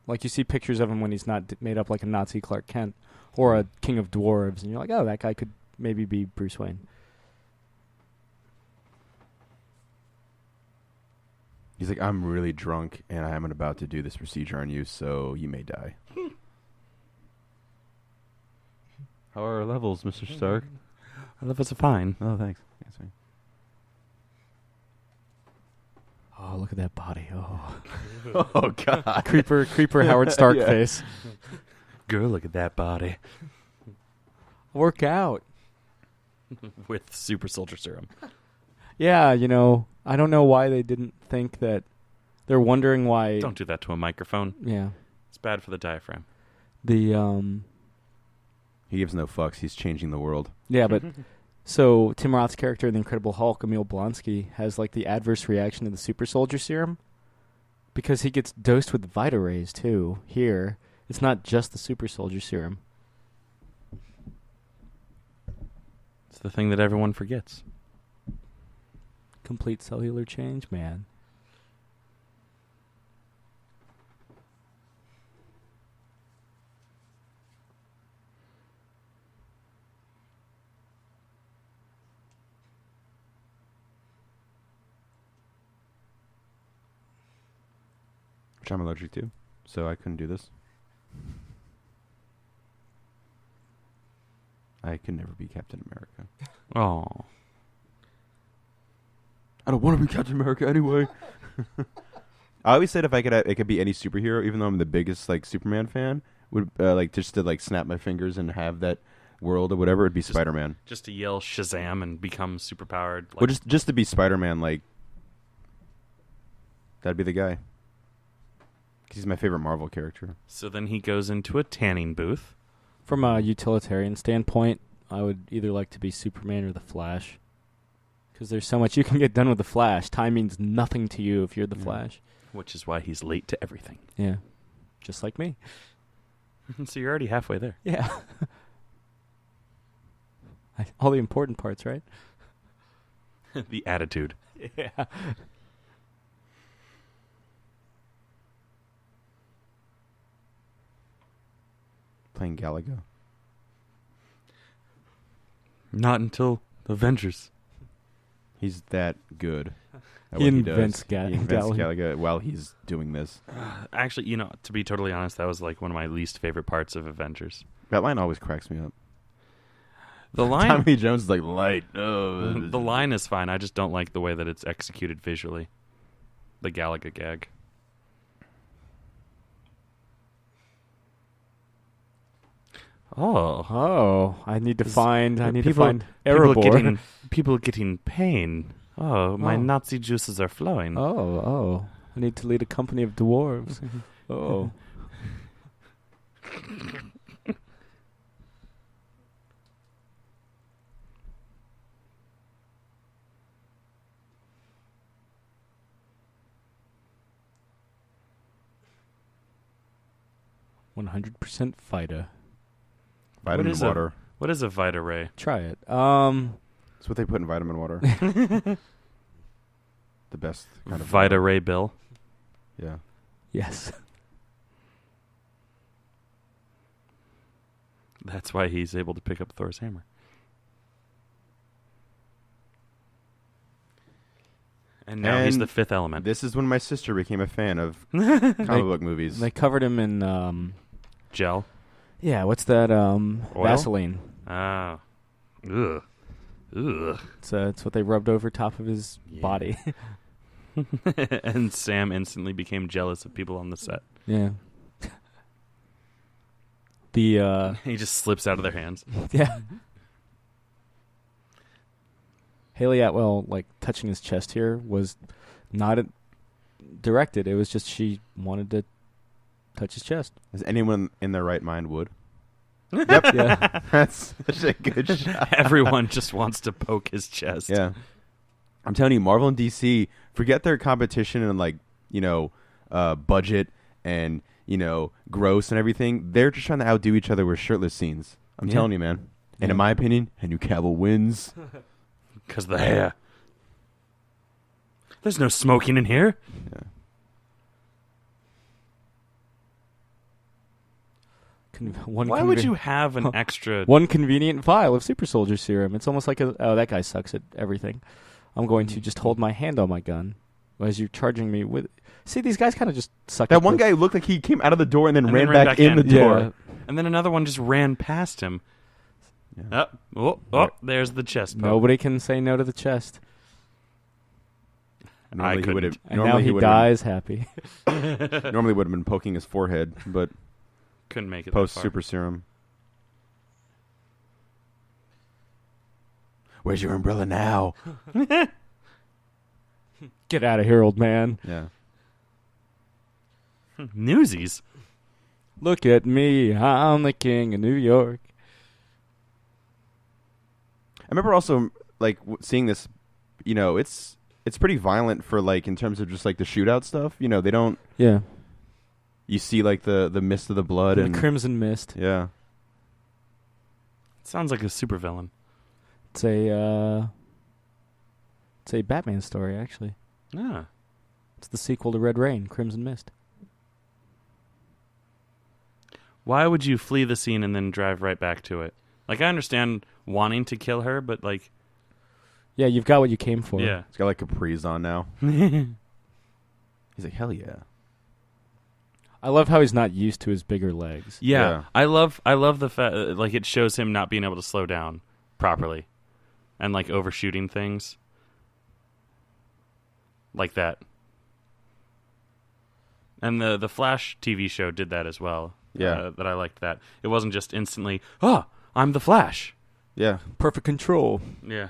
Like, you see pictures of him when he's not made up like a Nazi Clark Kent or a King of Dwarves, and you're like, oh, that guy could maybe be Bruce Wayne. He's like, I'm really drunk, and I'm about to do this procedure on you, so you may die. How are our levels, Mr. Stark? I love it's a fine. Oh, thanks. Yes, sir. Oh, look at that body. Oh. Oh, God. Creeper Howard Stark Yeah. face. Girl, look at that body. Work out. With super soldier serum. Yeah, I don't know why they didn't think that. They're wondering why. Don't do that to a microphone. Yeah. It's bad for the diaphragm. The, He gives no fucks. He's changing the world. yeah, but so Tim Roth's character in The Incredible Hulk, Emil Blonsky, has like the adverse reaction to the super soldier serum because he gets dosed with Vita Rays too here, It's not just the super soldier serum. It's the thing that everyone forgets. Complete cellular change, man. Which I'm allergic to, so I couldn't do this. I could never be Captain America. Oh. I don't want to be Captain America anyway. I always said if I could, it could be any superhero, even though I'm the biggest like Superman fan. Would like just to like snap my fingers and have that world or whatever. It'd be Spider-Man. Just to yell Shazam and become superpowered. Like, Well, just to be Spider-Man, like that'd be the guy. 'Cause he's my favorite Marvel character. so then he goes into a tanning booth. From a utilitarian standpoint, I would either like to be Superman or the Flash. Because there's so much you can get done with the Flash. Time means nothing to you if you're the Flash. Which is why he's late to everything. Yeah. Just like me. So you're already halfway there. Yeah. All the important parts, right? The attitude. Yeah. Playing Galaga. Not until Avengers. He's that good. At He what invents does. He invents Galaga. Galaga while he's doing this. Actually, to be totally honest, that was like one of my least favorite parts of Avengers. That line always cracks me up. The line, Tommy Jones is like light. Oh, the line is fine. I just don't like the way that it's executed visually. The Galaga gag. Oh, Oh, I need to find people Erebor. people getting pain. Oh, my Oh. Nazi juices are flowing. Oh. I need to lead a company of dwarves. Oh. %, Vita. vitamin is water. What is a Vita Ray? Try it. That's what they put in vitamin water. The best kind of Vita water. Ray Bill. Yeah. Yes. That's why he's able to pick up Thor's hammer. And now he's And the fifth element. This is when my sister became a fan of comic book movies. They covered him in Gel. yeah, what's that Vaseline. Ah. Ugh. Ugh. It's what they rubbed over top of his body. And Sam instantly became jealous of people on the set. Yeah. The He just slips out of their hands. yeah. Haley Atwell like touching his chest here was not directed. It was just she wanted to touch his chest. As anyone in their right mind would. Yep. Yeah. That's such a good shot. Everyone just wants to poke his chest. Yeah. I'm telling you, Marvel and DC, forget their competition and like, budget and, gross and everything. They're just trying to outdo each other with shirtless scenes. I'm telling you, man. And in my opinion, Henry Cavill wins. Because the hair. There's no smoking in here. Yeah. Why would you have an extra... one convenient vial of super soldier serum? It's almost like that guy sucks at everything. I'm going to just hold my hand on my gun as you're charging me with. See, these guys kind of just suck. That at one the- guy looked like he came out of the door and then And ran then back in the Yeah. door. And then another one just ran past him. Yeah. There's the chest poke. Nobody can say no to the chest. Normally he couldn't. would've- And now normally he would've been- dies happy. Normally would have been poking his forehead, but Couldn't make it post that far. super serum. Where's your umbrella now? Get out of here, old man. Yeah. Newsies. Look at me. I'm the king of New York. I remember also like seeing this. It's pretty violent for like in terms of just like the shootout stuff. They don't. Yeah. you see like the mist of the blood and the crimson mist. Yeah. Sounds like a supervillain. It's a Batman story, actually. Ah. It's the sequel to Red Rain, Crimson Mist. Why would you flee the scene and then drive right back to it? Like, I understand wanting to kill her, but like... Yeah, you've got what you came for. Yeah. He's got like capris on now. He's like, hell yeah. I love how he's not used to his bigger legs. Yeah. I love the fact, like, it shows him not being able to slow down properly. And, like, overshooting things. Like that. And the Flash TV show did that as well. Yeah. That I liked that. It wasn't just instantly, oh, I'm the Flash. Yeah. Perfect control. Yeah.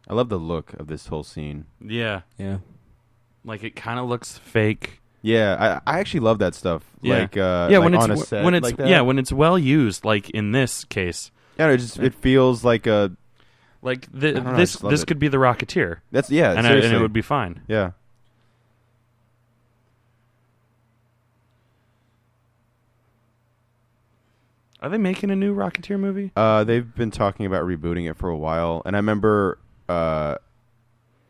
I love the look of this whole scene. Yeah. Yeah. Like, it kind of looks fake. Yeah, I actually love that stuff. Yeah. Like, when on a it's set when it's like that. yeah, when it's well used, like in this case. Yeah, it feels like a Like I don't know, I this just love it. could be the Rocketeer. and seriously. it would be fine. Yeah. Are they making a new Rocketeer movie? They've been talking about rebooting it for a while, and I remember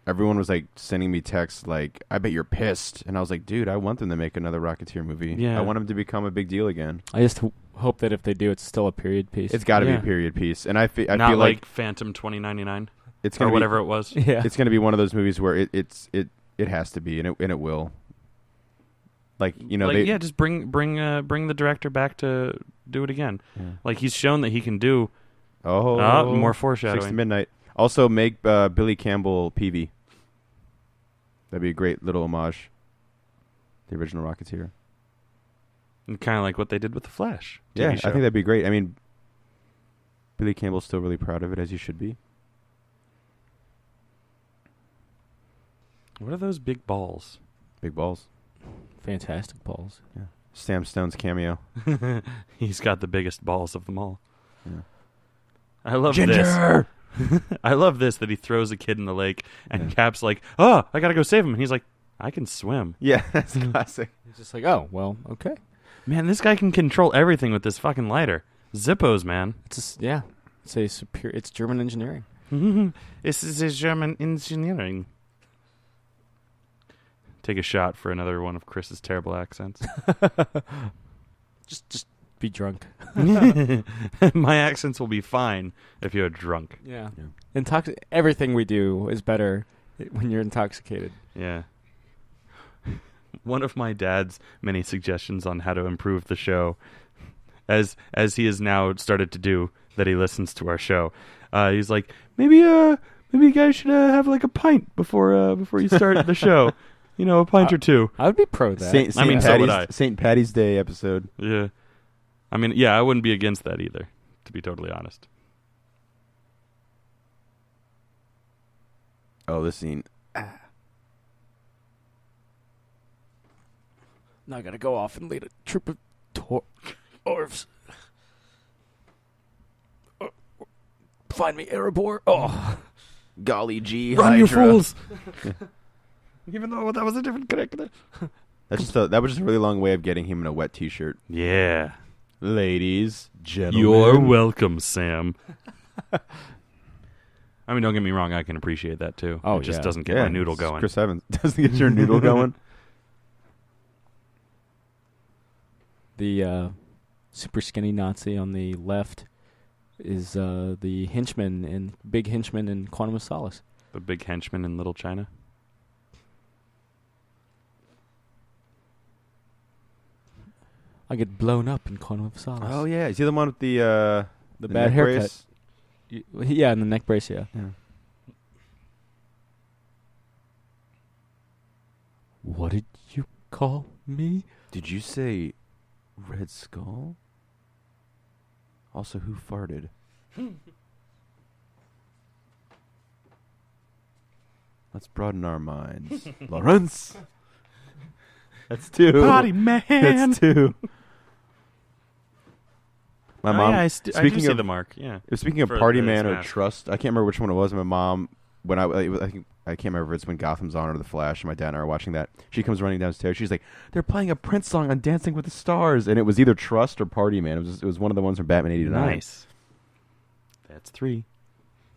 everyone was like sending me texts like, "I bet you're pissed," and I was like, "Dude, I want them to make another Rocketeer movie. Yeah. I want him to become a big deal again. I just hope that if they do, it's still a period piece. It's got to Yeah. be a period piece." And I Not feel like Phantom 2099 it's or gonna whatever it was. yeah. It's going to be one of those movies where it has to be, and it will. Like, you know, Like, just bring the director back to do it again. Yeah. Like, he's shown that he can do. Oh, More 6 foreshadowing. to Midnight. Also, make Billy Campbell Peavy. That'd be a great little homage. The original Rocketeer. Kind of like what they did with the Flash. TV Yeah, show. I think that'd be great. I mean, Billy Campbell's still really proud of it, as you should be. What are those big balls? Big balls. Fantastic balls. Yeah. Sam Stone's cameo. He's got the biggest balls of them all. Yeah. I love Ginger! this. I love this that he throws a kid in the lake and Yeah. Cap's like, "Oh, I gotta go save him." And he's like, "I can swim." Yeah, that's classic. It's just like, oh, well, okay. Man, this guy can control everything with this fucking lighter. Zippos, man. It's a superior. It's German engineering. This is his German engineering. Take a shot for another one of Chris's terrible accents. Just be drunk. My accents will be fine if you're drunk. Yeah. Yeah. Everything we do is better when you're intoxicated. Yeah. One of my dad's many suggestions on how to improve the show, as he has now started to do, that he listens to our show. He's like, maybe you guys should have like a pint before you start the show. You know, a pint or two. I would be pro that. So would I. St. Patty's Day episode. Yeah. I mean, yeah, I wouldn't be against that either, to be totally honest. Oh, this scene. Now I gotta go off and lead a troop of dwarves. Find me, Erebor. Oh, Golly gee, Run, you Hydra. fools! Even though that was a different character. That was just a really long way of getting him in a wet T-shirt. Yeah. Ladies, gentlemen. You're welcome, Sam. I mean, don't get me wrong, I can appreciate that too. Oh, it just yeah. doesn't get my noodle it's going. Chris Evans doesn't get your noodle going. the super skinny Nazi on the left is the big henchman in Quantum of Solace. The big henchman in Little China. I get blown up in Quantum of Solace. Oh yeah, is he the one with the bad neck haircut. brace? Yeah, and the neck brace. Yeah. Yeah. What did you call me? Did you say Red Skull? Also, who farted? Let's broaden our minds. Lawrence. That's two. Body man. That's two. My mom. I do speaking see of the mark. Yeah. speaking of For party his man or mask. trust, I can't remember which one it was. My mom when I think I can't remember if it's when Gotham's on or The Flash. And my dad and I are watching that. She comes running downstairs. She's like, "They're playing a Prince song on Dancing with the Stars," and it was either Trust or Party Man. It was one of the ones from Batman '89. Nice. That's 3.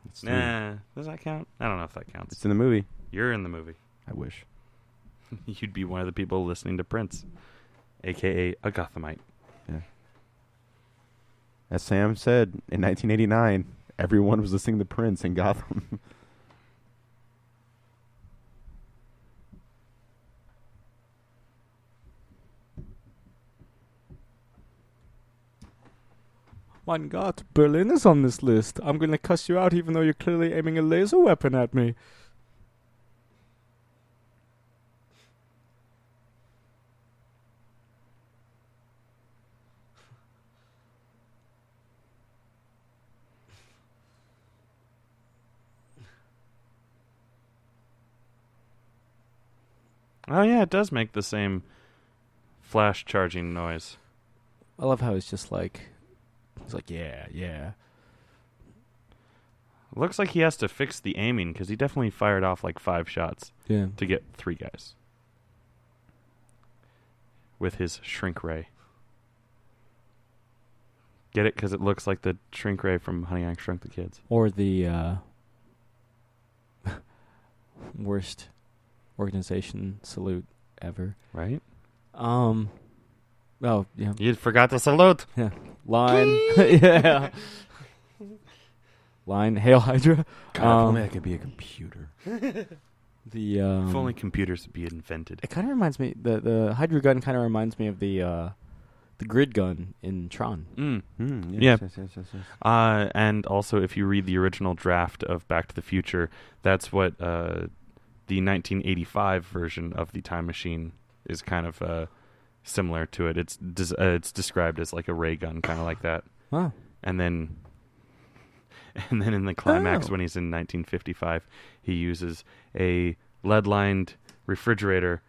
It's 3. Nah, does that count? I don't know if that counts. It's in the movie. You're in the movie. I wish. You'd be one of the people listening to Prince, a.k.a. a Gothamite. Yeah. As Sam said, in 1989, everyone was listening to Prince in Gotham. Mein Gott, Berlin is on this list. I'm gonna cuss you out even though you're clearly aiming a laser weapon at me. Oh, yeah, it does make the same flash charging noise. I love how it's just like, he's like, yeah. Looks like he has to fix the aiming because he definitely fired off like 5 shots Yeah. to get 3 guys with his shrink ray. Get it? Because it looks like the shrink ray from Honey, I Shrunk the Kids. Or the worst organization salute ever. Right? Oh, yeah. You forgot to salute. Yeah. Line. Yeah. Line. Hail Hydra. God, if only I could be a computer. The If only computers would be invented. it kind of reminds me, the Hydra gun kind of reminds me of the grid gun in Tron. Yeah. Yes. And also, if you read the original draft of Back to the Future, that's what the 1985 version of the Time Machine is kind of similar to it. It's described as like a ray gun, kind of like that. Wow. And then in the climax, when he's in 1955, he uses a lead-lined refrigerator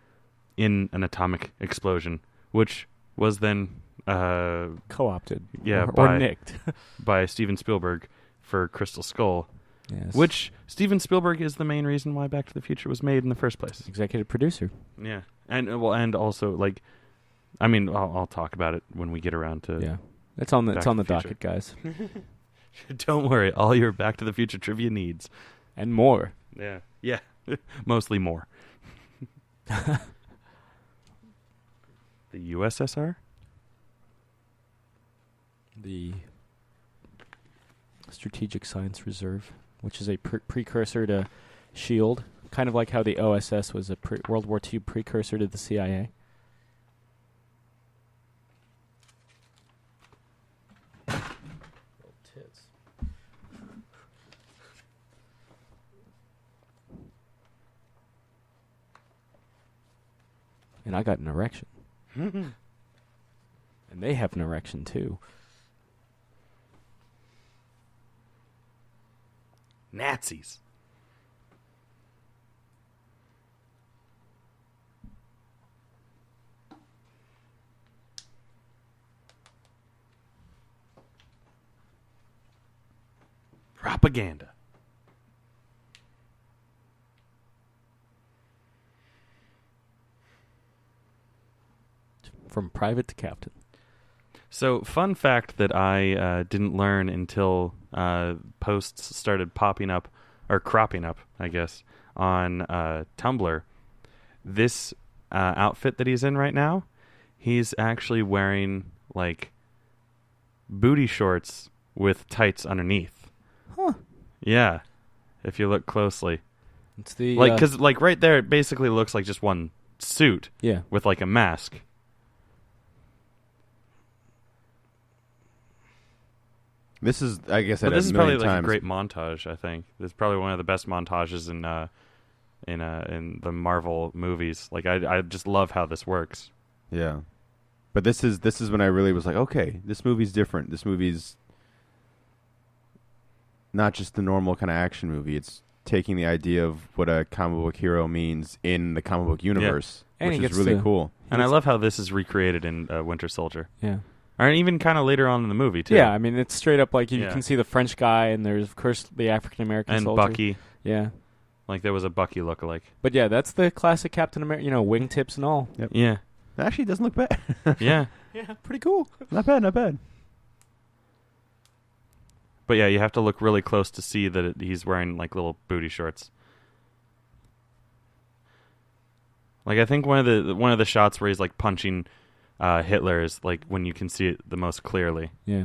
in an atomic explosion, which was then Co-opted. Yeah, or nicked. by Steven Spielberg for Crystal Skull. Yes. Which Steven Spielberg is the main reason why Back to the Future was made in the first place. Executive producer. Yeah, and also like, I mean, I'll talk about it when we get around to. Yeah. It's on the Back to the docket, guys. Don't worry, all your Back to the Future trivia needs And more. yeah, mostly more. The USSR. The Strategic Science Reserve, which is a precursor to SHIELD, kind of like how the OSS was a World War II precursor to the CIA. And I got an erection. And they have an erection, too. Nazis. Propaganda. From private to captain. So, fun fact that I didn't learn until posts started popping up, or cropping up, I guess, on Tumblr. This outfit that he's in right now, he's actually wearing, like, booty shorts with tights underneath. Huh. Yeah, if you look closely. It's the... Like, because, like, right there, it basically looks like just one suit yeah. with, like, a mask. This is, I guess, But this is probably like a great montage. I think this is probably one of the best montages in the Marvel movies. Like I just love how this works. Yeah, but this is when I really was like, okay, this movie's different. This movie's not just the normal kind of action movie. It's taking the idea of what a comic book hero means in the comic book universe, And which he is gets really to- cool. And I love how this is recreated in Winter Soldier, Yeah. or even kind of later on in the movie too. Yeah, I mean, it's straight up like you Yeah. can see the French guy, and there's, of course, the African-American and soldier. Bucky. Yeah. Like there was a Bucky lookalike. But yeah, that's the classic Captain America. You know, wingtips and all. Yep. Yeah. Actually, it doesn't look bad. Yeah. Yeah, pretty cool. Not bad, not bad. But yeah, you have to look really close to see that he's wearing like little booty shorts. Like I think one of the shots where he's like punching Hitler is like when you can see it the most clearly. Yeah.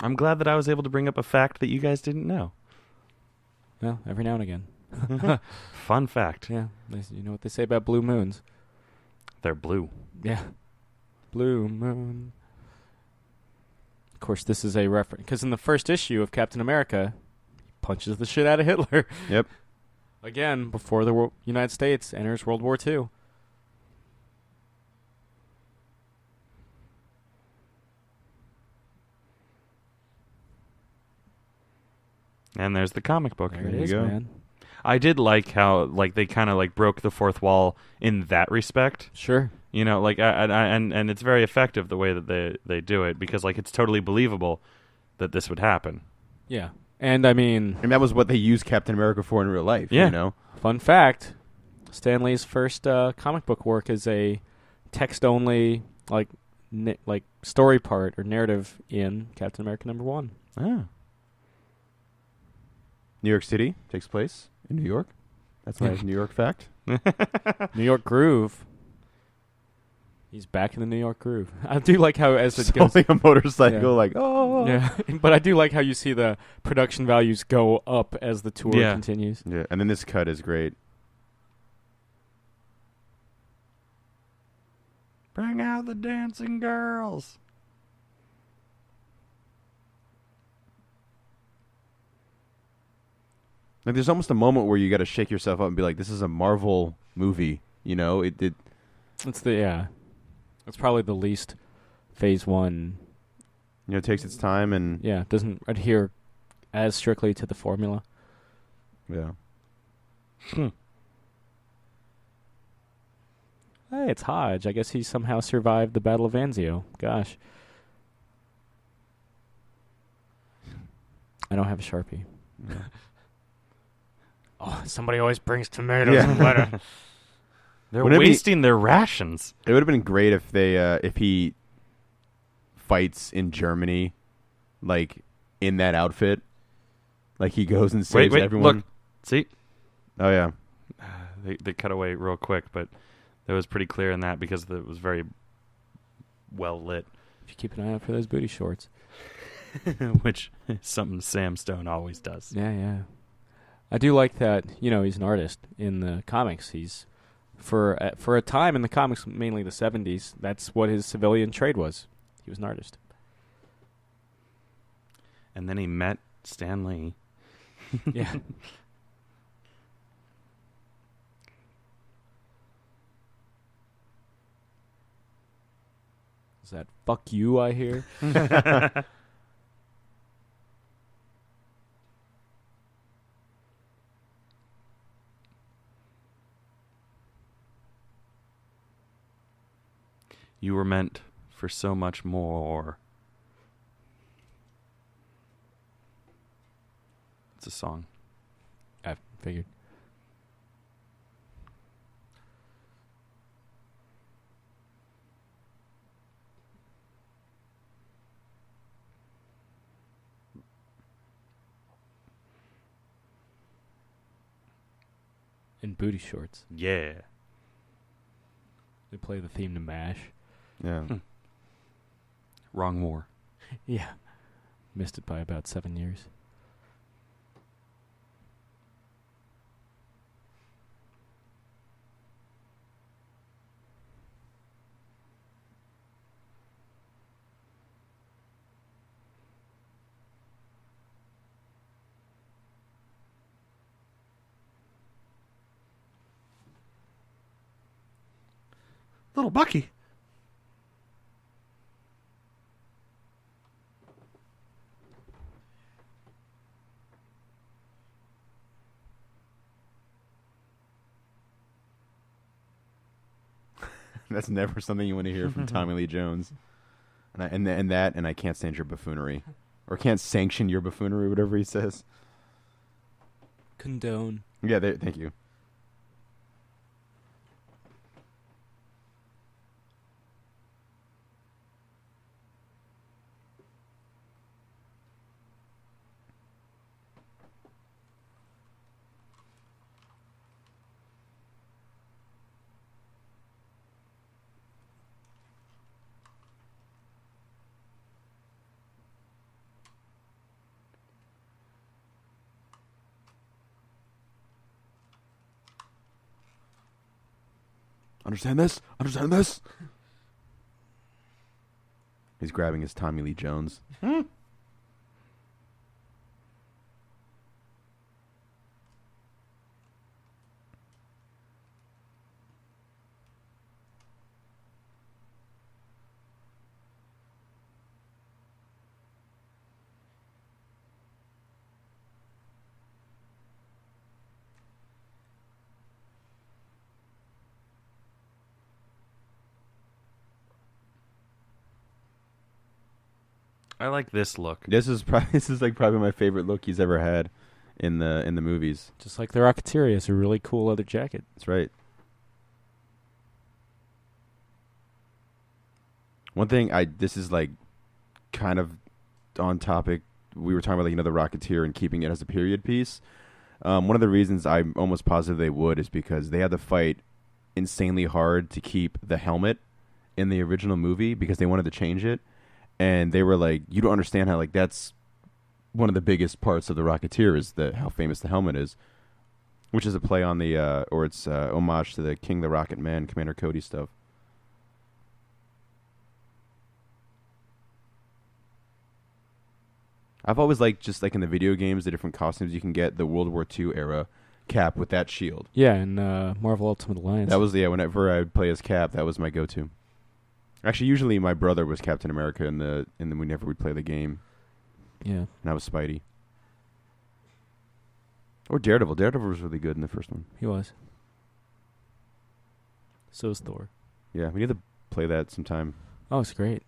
I'm glad that I was able to bring up a fact that you guys didn't know. Well, every now and again. Fun fact. Yeah. You know what they say about blue moons? They're blue. Yeah. Blue moon. Of course, this is a reference. Because in the first issue of Captain America, he punches the shit out of Hitler. Yep. Again, before the United States enters World War II. And there's the comic book. There it you is, go. man. I did like how like they kind of like broke the fourth wall in that respect. Sure. You know, like and it's very effective the way that they do it because like it's totally believable that this would happen. Yeah. And I mean, And that was what they used Captain America for in real life. Yeah. You know? fun fact, Stan Lee's first comic book work is a text-only like story part or narrative in Captain America #1. Ah. New York City takes place in New York. That's my New York fact. New York Groove. He's back in the New York Groove. I do like how as it Just goes. holding a motorcycle, Yeah. like, oh. Yeah, but I do like how you see the production values go up as the tour Yeah. continues. Yeah, and then this cut is great. Bring out the dancing girls. Like, there's almost a moment where you got to shake yourself up and be like, "This is a Marvel movie." You know, it did. It's it's probably the least Phase 1. You know, it takes its time and Yeah, doesn't adhere as strictly to the formula. yeah. Hey, it's Hodge. I guess he somehow survived the Battle of Anzio. Gosh. I don't have a Sharpie. Yeah. Oh, somebody always brings tomatoes Yeah. and butter. They're Wouldn't it be- wasting their rations. It would have been great if they if he fights in Germany, like in that outfit, like he goes and saves Wait, everyone. look. See? Oh yeah, They cut away real quick, but it was pretty clear in that because it was very well lit, If you keep an eye out for those booty shorts. which is something Sam Stone always does. Yeah, yeah. I do like that, he's an artist in the comics. He's for a time in the comics, mainly the 70s, that's what his civilian trade was. He was an artist. And then he met Stan Lee. Yeah. Is that fuck you I hear? You were meant for so much more. It's a song. I figured. In booty shorts. Yeah. They play the theme to MASH. yeah. Wrong war. Yeah. Missed it by about 7 years. Little Bucky. That's never something you want to hear from Tommy Lee Jones. And I can't stand your buffoonery, or can't sanction your buffoonery, whatever he says. Condone. Yeah, thank you. Understand this? Understand this? He's grabbing his Tommy Lee Jones. I like this look. This is probably my favorite look he's ever had in the movies. Just like the Rocketeer, he has a really cool leather jacket. That's right. One thing this is like kind of on topic. We were talking about the Rocketeer and keeping it as a period piece. One of the reasons I'm almost positive they would is because they had to fight insanely hard to keep the helmet in the original movie because they wanted to change it. And they were like, you don't understand how that's one of the biggest parts of the Rocketeer is how famous the helmet is, which is a play on the it's homage to the King the Rocket Man, Commander Cody stuff. I've always liked just like in the video games, the different costumes you can get, the World War II era Cap with that shield. Yeah, and Marvel Ultimate Alliance. That was whenever I would play as Cap, that was my go-to. Actually, usually my brother was Captain America whenever we'd play the game. Yeah. And I was Spidey. Or Daredevil. Daredevil was really good in the first one. He was. So is Thor. Yeah, we need to play that sometime. Oh, it's great.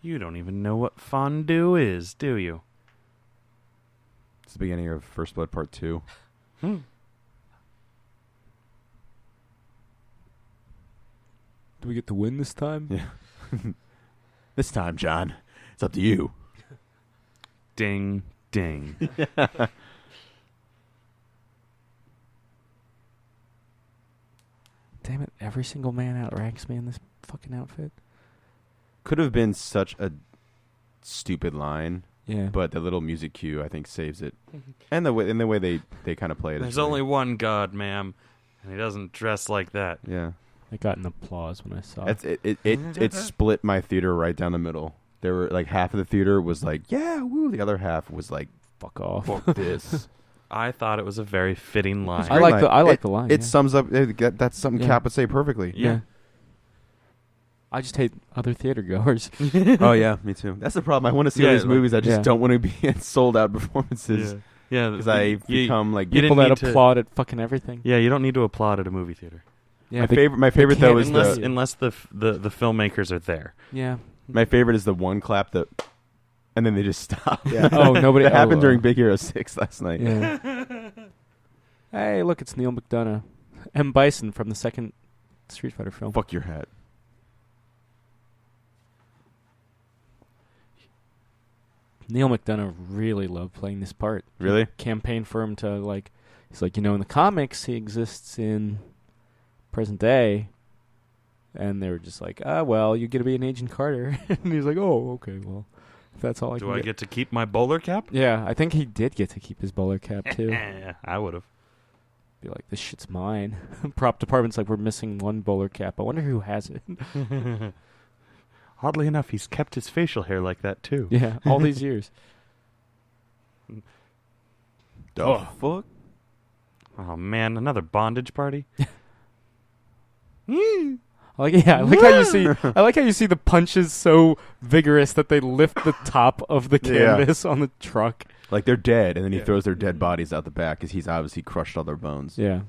You don't even know what fondue is, do you? It's the beginning of First Blood Part 2. Do we get to win this time? Yeah. This time, John, it's up to you. Ding, ding. Damn it, every single man outranks me in this fucking outfit. Could have been such a stupid line. Yeah. But the little music cue, I think, saves it. And the way they kind of play it. There's only one God, ma'am, and he doesn't dress like that. Yeah. I got an applause when I saw it. It split my theater right down the middle. There were like half of the theater was like, yeah, woo. The other half was like, fuck off. fuck this. I thought it was a very fitting line. I like the line. It sums up. That's something Cap would say perfectly. Yeah. I just hate other theater goers. Oh yeah, me too. That's the problem. I want to see all these movies. I just don't want to be in sold out performances. Yeah, because I've become like people that applaud at fucking everything. Yeah, you don't need to applaud at a movie theater. Yeah, my favorite though is unless the filmmakers are there. Yeah, my favorite is the one clap that, and then they just stop. Yeah. Oh, nobody. That happened during Big Hero 6 last night. Yeah. Hey, look, it's Neil McDonough, M. Bison from the second Street Fighter film. Fuck your hat. Neil McDonough really loved playing this part. Really? Campaigned for him to he's like, in the comics he exists in present day, and they were just like, well, you get to be an Agent Carter, and he's like, oh, okay, well, if that's all I can Do I get to keep my bowler cap? Yeah, I think he did get to keep his bowler cap too. Yeah, I would have. Be like, this shit's mine. Prop department's like, we're missing one bowler cap. I wonder who has it. Oddly enough, he's kept his facial hair like that too. Yeah, all these years. Fuck. Oh man, another bondage party. I like how you see the punches so vigorous that they lift the top of the canvas on the truck. Like they're dead, and then he throws their dead bodies out the back because he's obviously crushed all their bones. Yeah.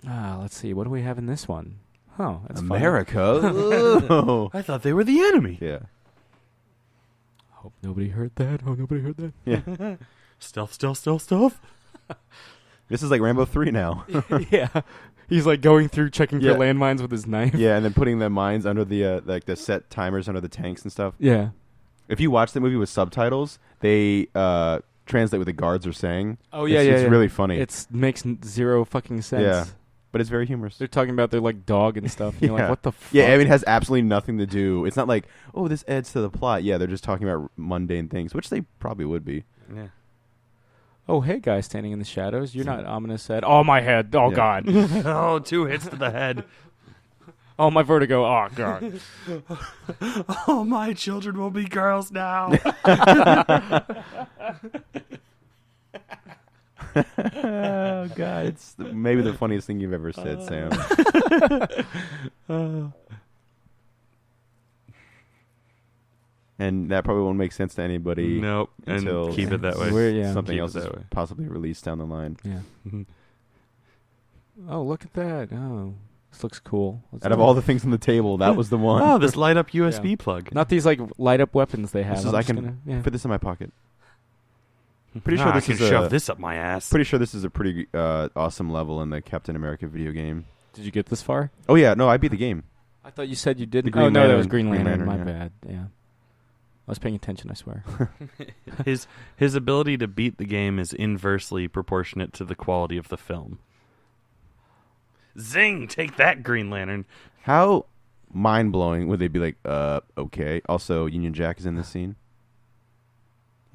Let's see. What do we have in this one? Oh, that's America. Oh. I thought they were the enemy. Yeah. Hope nobody heard that. Oh, nobody heard that. Yeah. Stealth. This is like Rambo 3 now. Yeah. He's like going through checking Yeah. for landmines with his knife. Yeah, and then putting the mines under the like the set timers under the tanks and stuff. Yeah. If you watch the movie with subtitles, they translate what the guards are saying. Oh, yeah, it's yeah. really funny. It makes zero fucking sense. Yeah. But it's very humorous. They're talking about their like dog and stuff. And You're like, what the fuck? Yeah, I mean, it has absolutely nothing to do. It's not like, oh, this adds to the plot. Yeah, they're just talking about mundane things, which they probably would be. Yeah. Oh, hey, guy standing in the shadows. You're not ominous head. Oh, my head. Oh, Yeah. God. Oh, 2 hits to the head. Oh, my vertigo. Oh, God. Oh, my children will be girls now. Oh, God. It's maybe the funniest thing you've ever said, Sam. And that probably won't make sense to anybody. Nope. Until And keep it that way. Something Keep else it is that way. possibly released down the line. Yeah. Oh, look at that. Oh, this looks cool. Out of all the things on the table, that was the one. Oh, this light up USB plug. Not these like light up weapons they have. This is, I can fit this in my pocket. Pretty sure I this can is shove this up my ass. Pretty sure this is a pretty awesome level in the Captain America video game. Did you get this far? Oh yeah, no, I beat the game. I thought you said you didn't. The Green Oh, no, that Lantern- was Green Green Lantern. Lantern, My yeah. bad. Yeah. I was paying attention, I swear. His ability to beat the game is inversely proportionate to the quality of the film. Zing! Take that, Green Lantern. How mind blowing would they be? Like, okay. Also, Union Jack is in this scene.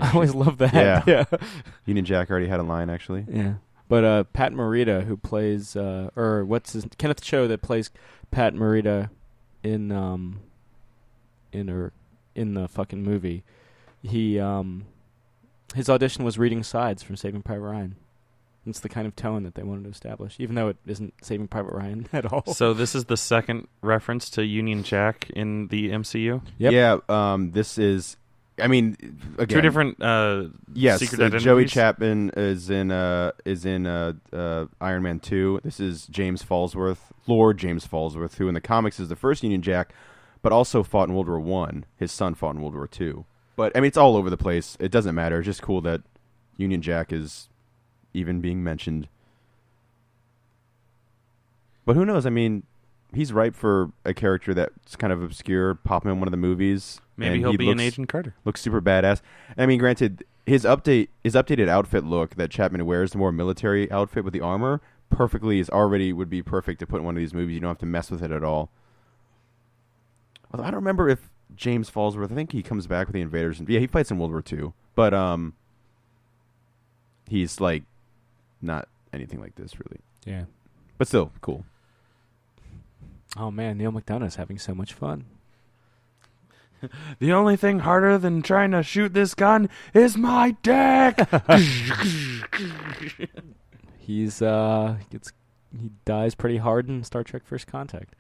I always love that. Yeah. Yeah. Union Jack already had a line actually. Yeah. But Pat Morita, who plays, Kenneth Cho that plays Pat Morita in the fucking movie, he his audition was reading sides from Saving Private Ryan. It's the kind of tone that they wanted to establish, even though it isn't Saving Private Ryan at all. So this is the second reference to Union Jack in the MCU? Yep. Yeah. This is. I mean, again, 2 different yes. secret Joey identities? Chapman is in Iron Man 2. This is James Fallsworth, Lord James Fallsworth, who in the comics is the first Union Jack, but also fought in World War One. His son fought in World War II. But I mean, it's all over the place. It doesn't matter. It's just cool that Union Jack is even being mentioned. But who knows? I mean, he's ripe for a character that's kind of obscure, pop him in one of the movies. Maybe and he'll be looks, an Agent Carter. Looks super badass. I mean, granted, his updated outfit look that Chapman wears, the more military outfit with the armor, would be perfect to put in one of these movies. You don't have to mess with it at all. Although I don't remember if James Fallsworth, I think he comes back with the Invaders. Yeah, he fights in World War II. But he's like not anything like this, really. Yeah. But still, cool. Oh, man, Neil McDonough's having so much fun. The only thing harder than trying to shoot this gun is my dick. He dies pretty hard in Star Trek First Contact.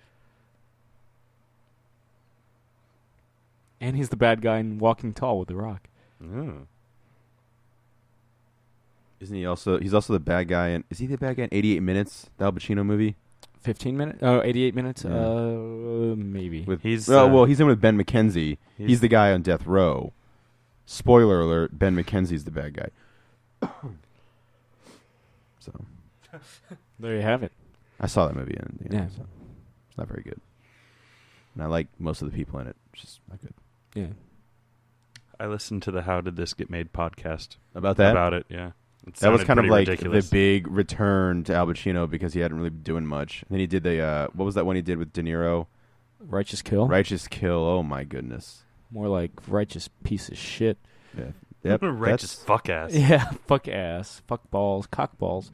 And he's the bad guy in Walking Tall with The Rock. Isn't he also? He's also the bad guy in. Is he the bad guy in 88 Minutes, the Al Pacino movie? 15 minutes? Oh, 88 minutes? Yeah. Maybe. He's in with Ben McKenzie. He's the guy on death row. Spoiler alert: Ben McKenzie's the bad guy. So There you have it. I saw that movie and Yeah. so it's not very good. And I like most of the people in it. It's just not good. Yeah. I listened to the How Did This Get Made podcast About that? About it, yeah. That was kind of like ridiculous. the big return to Al Pacino because he hadn't really been doing much. And then he did the what was that one he did with De Niro? Righteous Kill? Righteous Kill. Oh my goodness. More like righteous piece of shit. Yeah. Yep. Righteous fuck ass. Yeah, fuck ass. Fuck balls. Cock balls.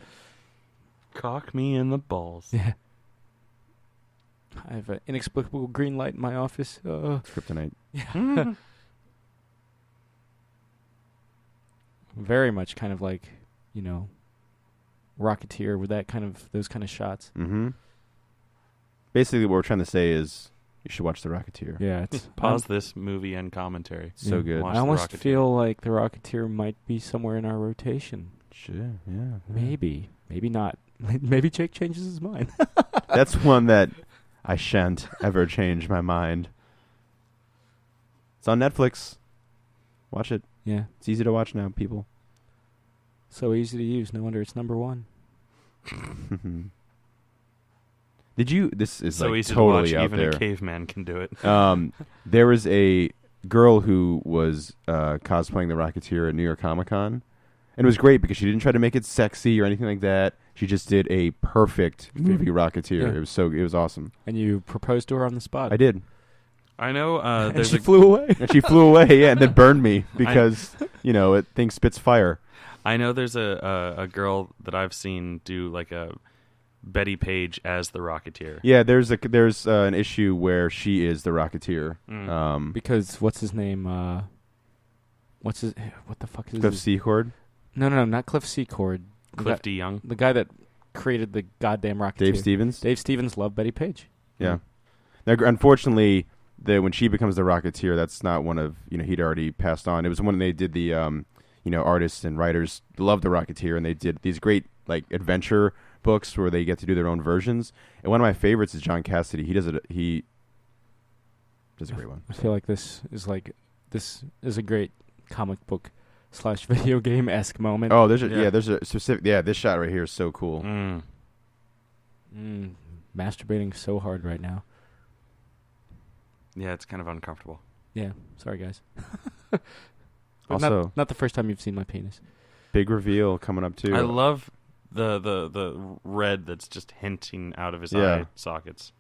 Cock me in the balls. Yeah. I have an inexplicable green light in my office. Kryptonite. Yeah. Very much kind of like, Rocketeer with those kind of shots. Mm-hmm. Basically, what we're trying to say is you should watch The Rocketeer. Yeah, it's Pause this movie and commentary. So good. Watch I The almost Rocketeer. feel like The Rocketeer might be somewhere in our rotation. Sure, yeah. Maybe. Maybe not. Maybe Jake changes his mind. That's one that I shan't ever change my mind. It's on Netflix. Watch it. Yeah. It's easy to watch now, people. So easy to use. No wonder it's number 1. Did you? This is so like easy totally to watch, out even there. a caveman can do it. There was a girl who was cosplaying the Rocketeer at New York Comic Con, and it was great because she didn't try to make it sexy or anything like that. She just did a perfect movie Rocketeer. Yeah. It was awesome. And you proposed to her on the spot. I did. I know. And There's she flew away. And she flew away, yeah, and then burned me because thing spits fire. I know there's a girl that I've seen do like a Betty Page as the Rocketeer. Yeah, there's an issue where she is the Rocketeer. Because what's his name? What the fuck is Cliff his? Secord, No, not Cliff Secord. Cliff D. Young. The guy that created the goddamn Rocketeer. Dave Stevens. Dave Stevens loved Betty Page. Yeah. Now, unfortunately, when she becomes the Rocketeer, that's not one of he'd already passed on. It was when they did the artists and writers loved the Rocketeer, and they did these great like adventure books where they get to do their own versions. And one of my favorites is John Cassidy. He does a great one. I feel like this is a great comic book / video game-esque moment. Oh, there's a specific this shot right here is so cool. Masturbating so hard right now. Yeah, it's kind of uncomfortable. Yeah, sorry guys. Also, not the first time you've seen my penis. Big reveal coming up too. I love the red that's just hinting out of his eye sockets.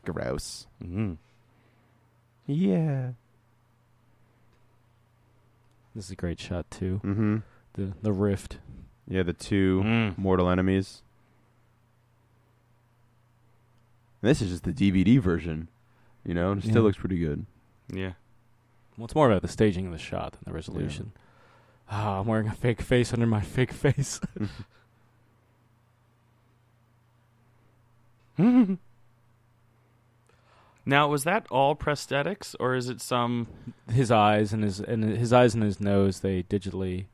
Gross. Mm-hmm. Yeah. This is a great shot too. Mm-hmm. The rift. Yeah, the two mortal enemies. And this is just the DVD version. It still looks pretty good. Yeah. Well, it's more about the staging of the shot than the resolution. I'm wearing a fake face under my fake face. Now, was that all prosthetics, or is it some His eyes and his nose, they digitally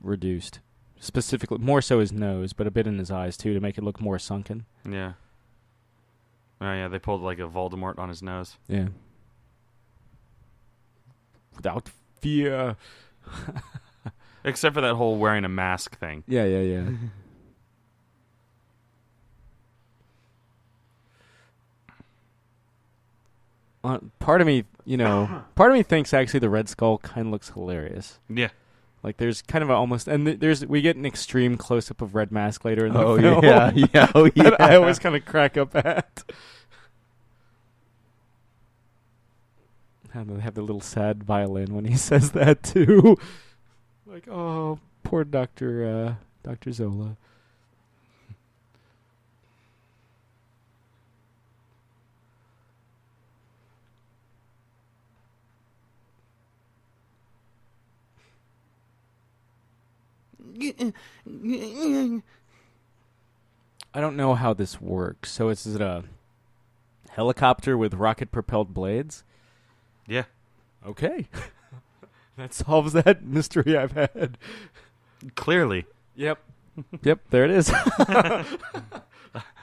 reduced. Specifically, more so his nose, but a bit in his eyes too, to make it look more sunken. Yeah. Oh yeah, they pulled like a Voldemort on his nose. Yeah. Without fear. Except for that whole wearing a mask thing. Yeah. Part of me thinks actually the Red Skull kind of looks hilarious. Yeah. Like there's kind of we get an extreme close up of Red Mask later in the film. Yeah. Oh yeah. That I always kind of crack up at. And they have the little sad violin when he says that too. Like, oh, poor Dr. Zola. I don't know how this works. So is it a helicopter with rocket-propelled blades? Yeah. Okay. That solves that mystery I've had. Clearly. Yep, there it is.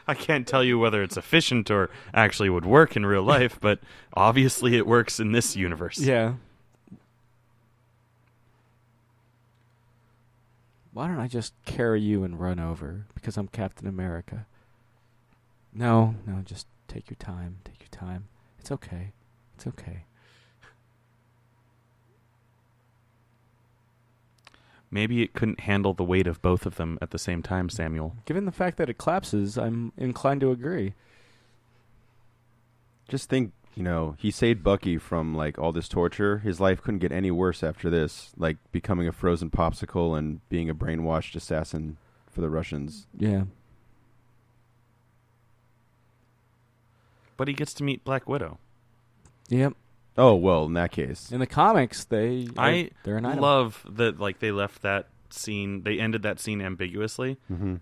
I can't tell you whether it's efficient or actually would work in real life, but obviously it works in this universe. Yeah. Why don't I just carry you and run over? Because I'm Captain America. No, just take your time. It's okay. Maybe it couldn't handle the weight of both of them at the same time, Samuel. Given the fact that it collapses, I'm inclined to agree. Just think, he saved Bucky from like all this torture. His life couldn't get any worse after this, like becoming a frozen popsicle and being a brainwashed assassin for the Russians. Yeah. But he gets to meet Black Widow. Yep. Oh, well, in that case. In the comics, they're an item. Love that they left that scene, they ended that scene ambiguously. Mm-hmm.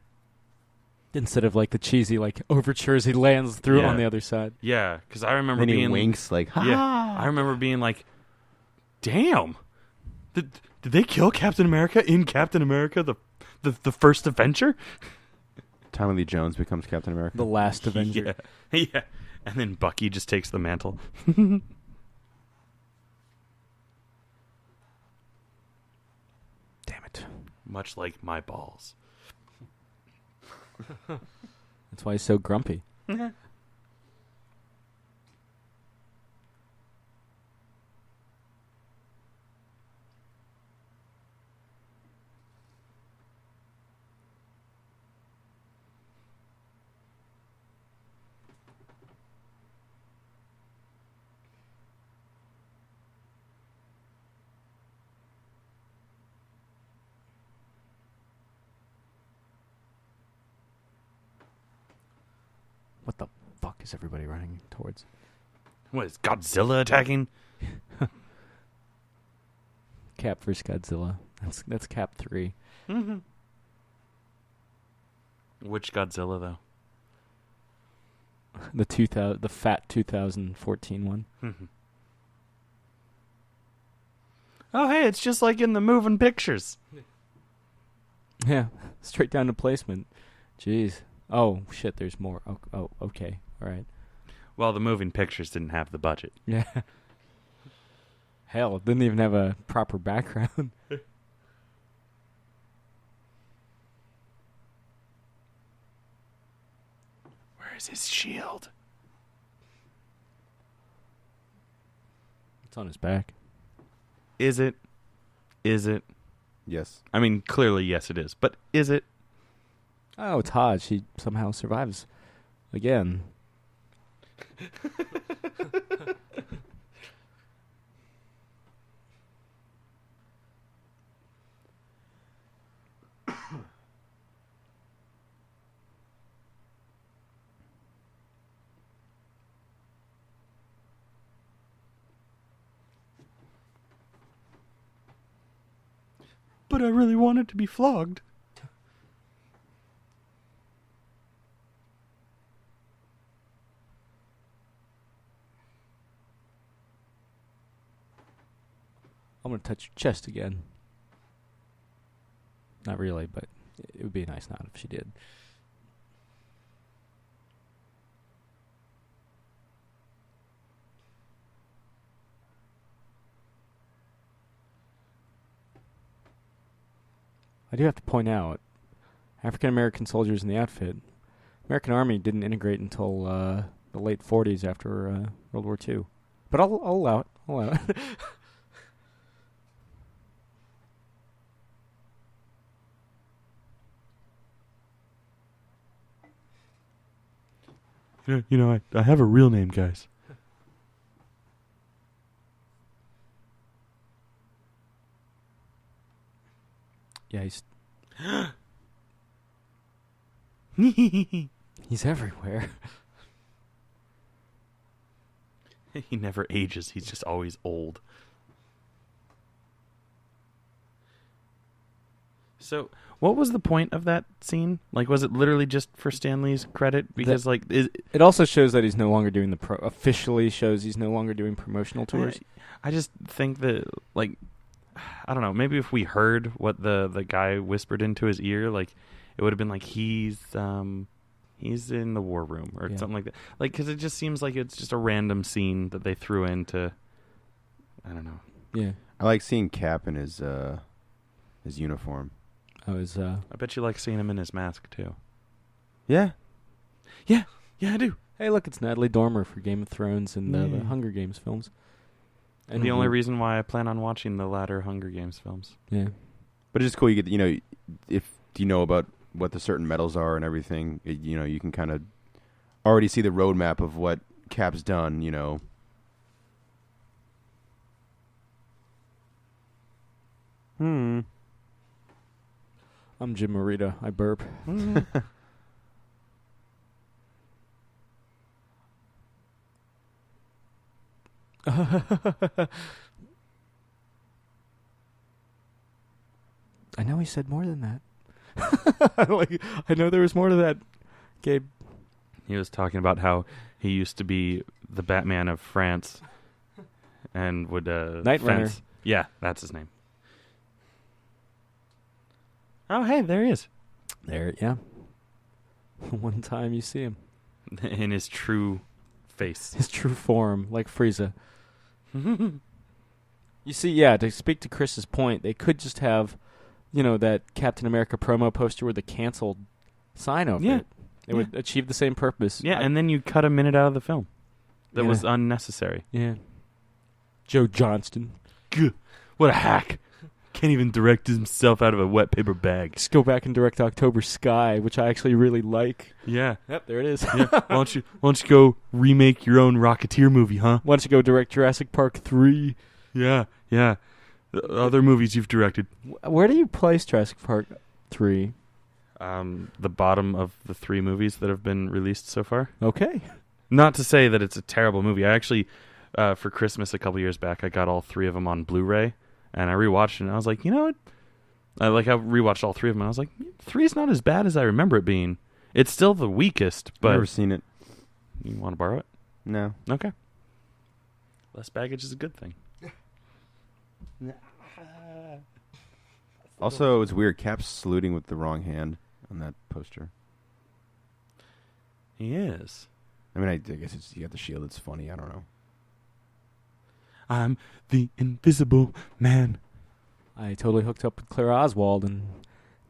Instead of like the cheesy like overtures he lands through on the other side. Yeah, because I remember then being... he winks like, ha! Yeah, I remember being like, damn! Did they kill Captain America in Captain America, the The First Avenger? Tommy Lee Jones becomes Captain America. The last Avenger. Yeah. Yeah. And then Bucky just takes the mantle. Damn it. Much like my balls. That's why he's so grumpy. What the fuck is everybody running towards? What, is Godzilla attacking? Cap vs. Godzilla. That's Cap 3. Mm-hmm. Which Godzilla, though? The fat 2014 one. Mm-hmm. Oh, hey, it's just like in the moving pictures. Yeah, straight down to placement. Jeez. Oh, shit, there's more. Oh, okay. All right. Well, the moving pictures didn't have the budget. Yeah. Hell, it didn't even have a proper background. Where's his shield? It's on his back. Is it? Is it? Yes. I mean, clearly, yes, it is. But is it? Oh, it's Hodge. He somehow survives again. But I really wanted to be flogged. I'm going to touch your chest again. Not really, but it would be a nice nod if she did. I do have to point out, African American soldiers in the outfit, American Army didn't integrate until the late 40s after World War II. But I'll allow it. I'll allow it. You know, I have a real name, guys. Yeah, he's everywhere. He never ages. He's just always old. So, what was the point of that scene? Like, was it literally just for Stan Lee's credit? Because, it also shows that he's no longer doing officially shows he's no longer doing promotional tours. I just think that, like, I don't know. Maybe if we heard what the guy whispered into his ear, like, it would have been like he's in the war room or something like that. Like, because it just seems like it's just a random scene that they threw into. I don't know. Yeah, I like seeing Cap in his uniform. I bet you like seeing him in his mask too. Yeah. Yeah, I do. Hey, look, it's Natalie Dormer for Game of Thrones and the Hunger Games films. And the only reason why I plan on watching the latter Hunger Games films. Yeah. But it's just cool. You get, if you know about what the certain medals are and everything, you can kind of already see the roadmap of what Cap's done, I'm Jim Morita. I burp. I know he said more than that. I know there was more to that, Gabe. He was talking about how he used to be the Batman of France and would Night Runner. Yeah, that's his name. Oh, hey, there he is. There, yeah. One time you see him. In his true face. His true form, like Frieza. You see, yeah, to speak to Chris's point, they could just have, that Captain America promo poster with the canceled sign over it. It would achieve the same purpose. Yeah, and then you cut a minute out of the film. That was unnecessary. Yeah. Joe Johnston. Gah, what a hack. Can't even direct himself out of a wet paper bag. Just go back and direct October Sky, which I actually really like. Yeah. Yep, there it is. Yeah. Why don't you go remake your own Rocketeer movie, huh? Why don't you go direct Jurassic Park 3? Yeah. The other movies you've directed. Where do you place Jurassic Park 3? The bottom of the 3 movies that have been released so far. Okay. Not to say that it's a terrible movie. I actually, for Christmas a couple years back, I got all 3 of them on Blu-ray, and I rewatched it, and I was like, you know what? I rewatched all 3 of them, and I was like, 3 is not as bad as I remember it being. It's still the weakest, but... I've never seen it. You want to borrow it? No. Okay. Less baggage is a good thing. Also, it's weird. Cap's saluting with the wrong hand on that poster. He is. I mean, I guess you got the shield. It's funny. I don't know. I'm the Invisible Man. I totally hooked up with Claire Oswald, and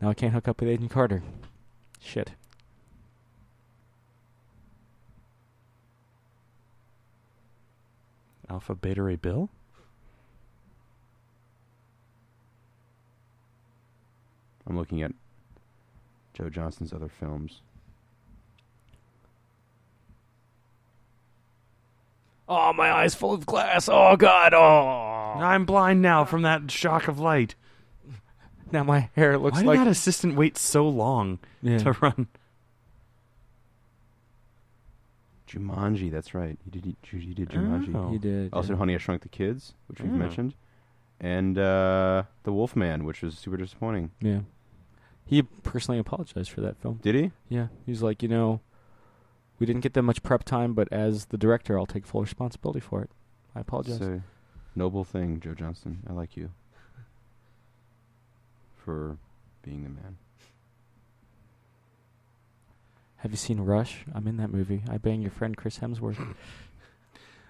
now I can't hook up with Agent Carter. Shit. Alpha Beta Ray Bill? I'm looking at Joe Johnston's other films. Oh, my eyes full of glass. Oh, God. Oh. I'm blind now from that shock of light. Now my hair looks Why like... did that assistant wait so long to run? Jumanji, that's right. He did Jumanji. Oh. He did. Also, Honey, I Shrunk the Kids, which we've mentioned. And The Wolfman, which was super disappointing. Yeah. He personally apologized for that film. Did he? Yeah. He was like, we didn't get that much prep time, but as the director, I'll take full responsibility for it. I apologize. It's a noble thing, Joe Johnston. I like you for being the man. Have you seen Rush? I'm in that movie. I bang your friend Chris Hemsworth.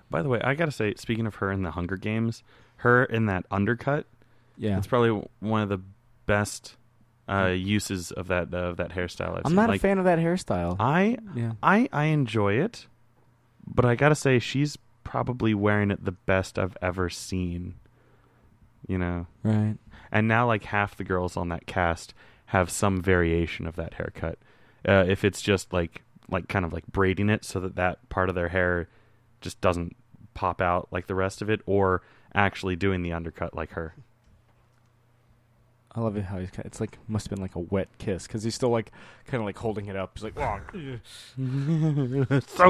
By the way, I gotta say, speaking of her in the Hunger Games, her in that undercut, Yeah. it's probably one of the best uses of that hairstyle. I'm not a fan of that hairstyle. I enjoy it, but I gotta say she's probably wearing it the best I've ever seen. Right. And now like half the girls on that cast have some variation of that haircut. If it's just like kind of like braiding it so that part of their hair just doesn't pop out like the rest of it, or actually doing the undercut like her. I love it how it's like must have been like a wet kiss because he's still like kind of like holding it up. He's like, oh,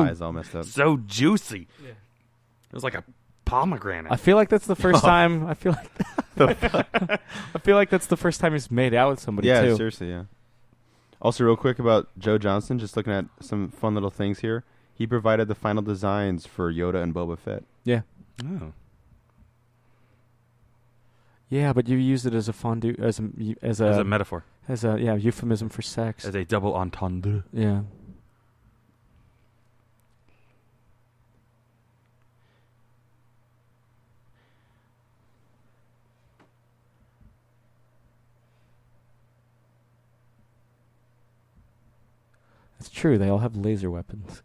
Eyes all messed up. So juicy. Yeah. It was like a pomegranate. I feel like that's the first time. I feel like that's the first time he's made out with somebody. Yeah, too. seriously, yeah. Also, real quick about Joe Johnston, just looking at some fun little things here. He provided the final designs for Yoda and Boba Fett. Yeah. Oh. Yeah, but you used it as a fondue, as a metaphor, as a euphemism for sex, as a double entendre. Yeah. It's true. They all have laser weapons.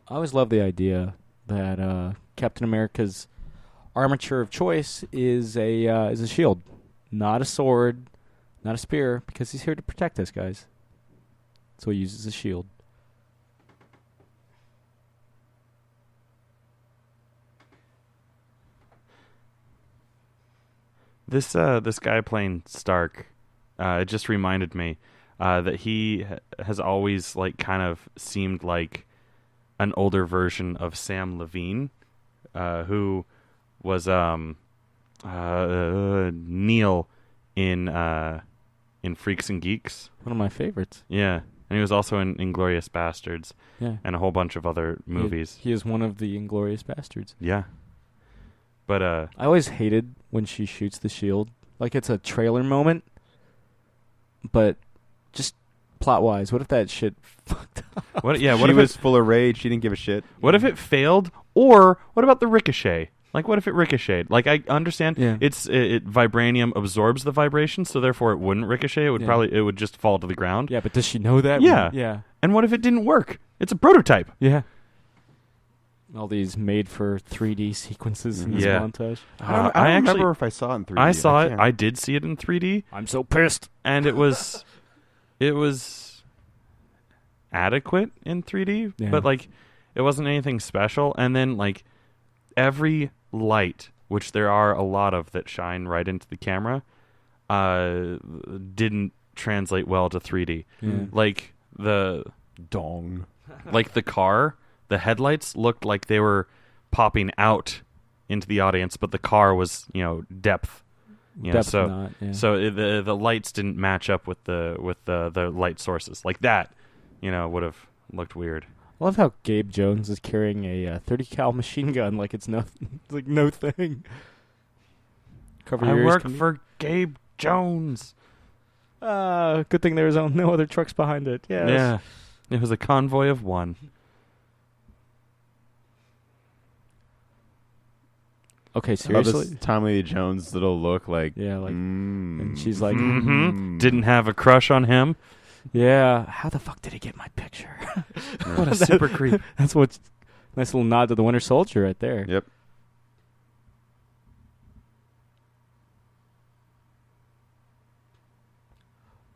I always love the idea that Captain America's armature of choice is a shield, not a sword, not a spear, because he's here to protect us, guys. So he uses a shield. This guy playing Stark, it just reminded me that he has always like kind of seemed like an older version of Sam Levine, who was Neil in Freaks and Geeks. One of my favorites. Yeah, and he was also in Inglourious Bastards. Yeah, and a whole bunch of other movies. He is one of the Inglourious Bastards. Yeah. But I always hated when she shoots the shield. Like, it's a trailer moment, but just plot-wise, what if that shit fucked up? what She if was full of rage. She didn't give a shit. What if it failed? Or what about the ricochet? Like, what if it ricocheted? Like, I understand it vibranium absorbs the vibration, so therefore it wouldn't ricochet. It would it would just fall to the ground. Yeah, but does she know that? Yeah. Yeah. And what if it didn't work? It's a prototype. Yeah. All these made for 3D sequences in this montage. I don't remember if I saw it in 3D. I saw it. I did see it in 3D. I'm so pissed. And it was adequate in 3D, but like it wasn't anything special. And then like every light, which there are a lot of that shine right into the camera, didn't translate well to 3D. Yeah. Like the car, the headlights looked like they were popping out into the audience, but the car was, depth. So the lights didn't match up with the light sources. Like that, would have looked weird. I love how Gabe Jones is carrying a 30 cal machine gun like it's no thing. Cover your I ears, work for Gabe Jones. Good thing there was no other trucks behind it. Yes. Yeah, it was a convoy of one. Okay, seriously. Tommy Lee Jones' little look, like and she's like, didn't have a crush on him. Yeah, how the fuck did he get my picture? What a super creep. That's what's nice little nod to the Winter Soldier right there. Yep.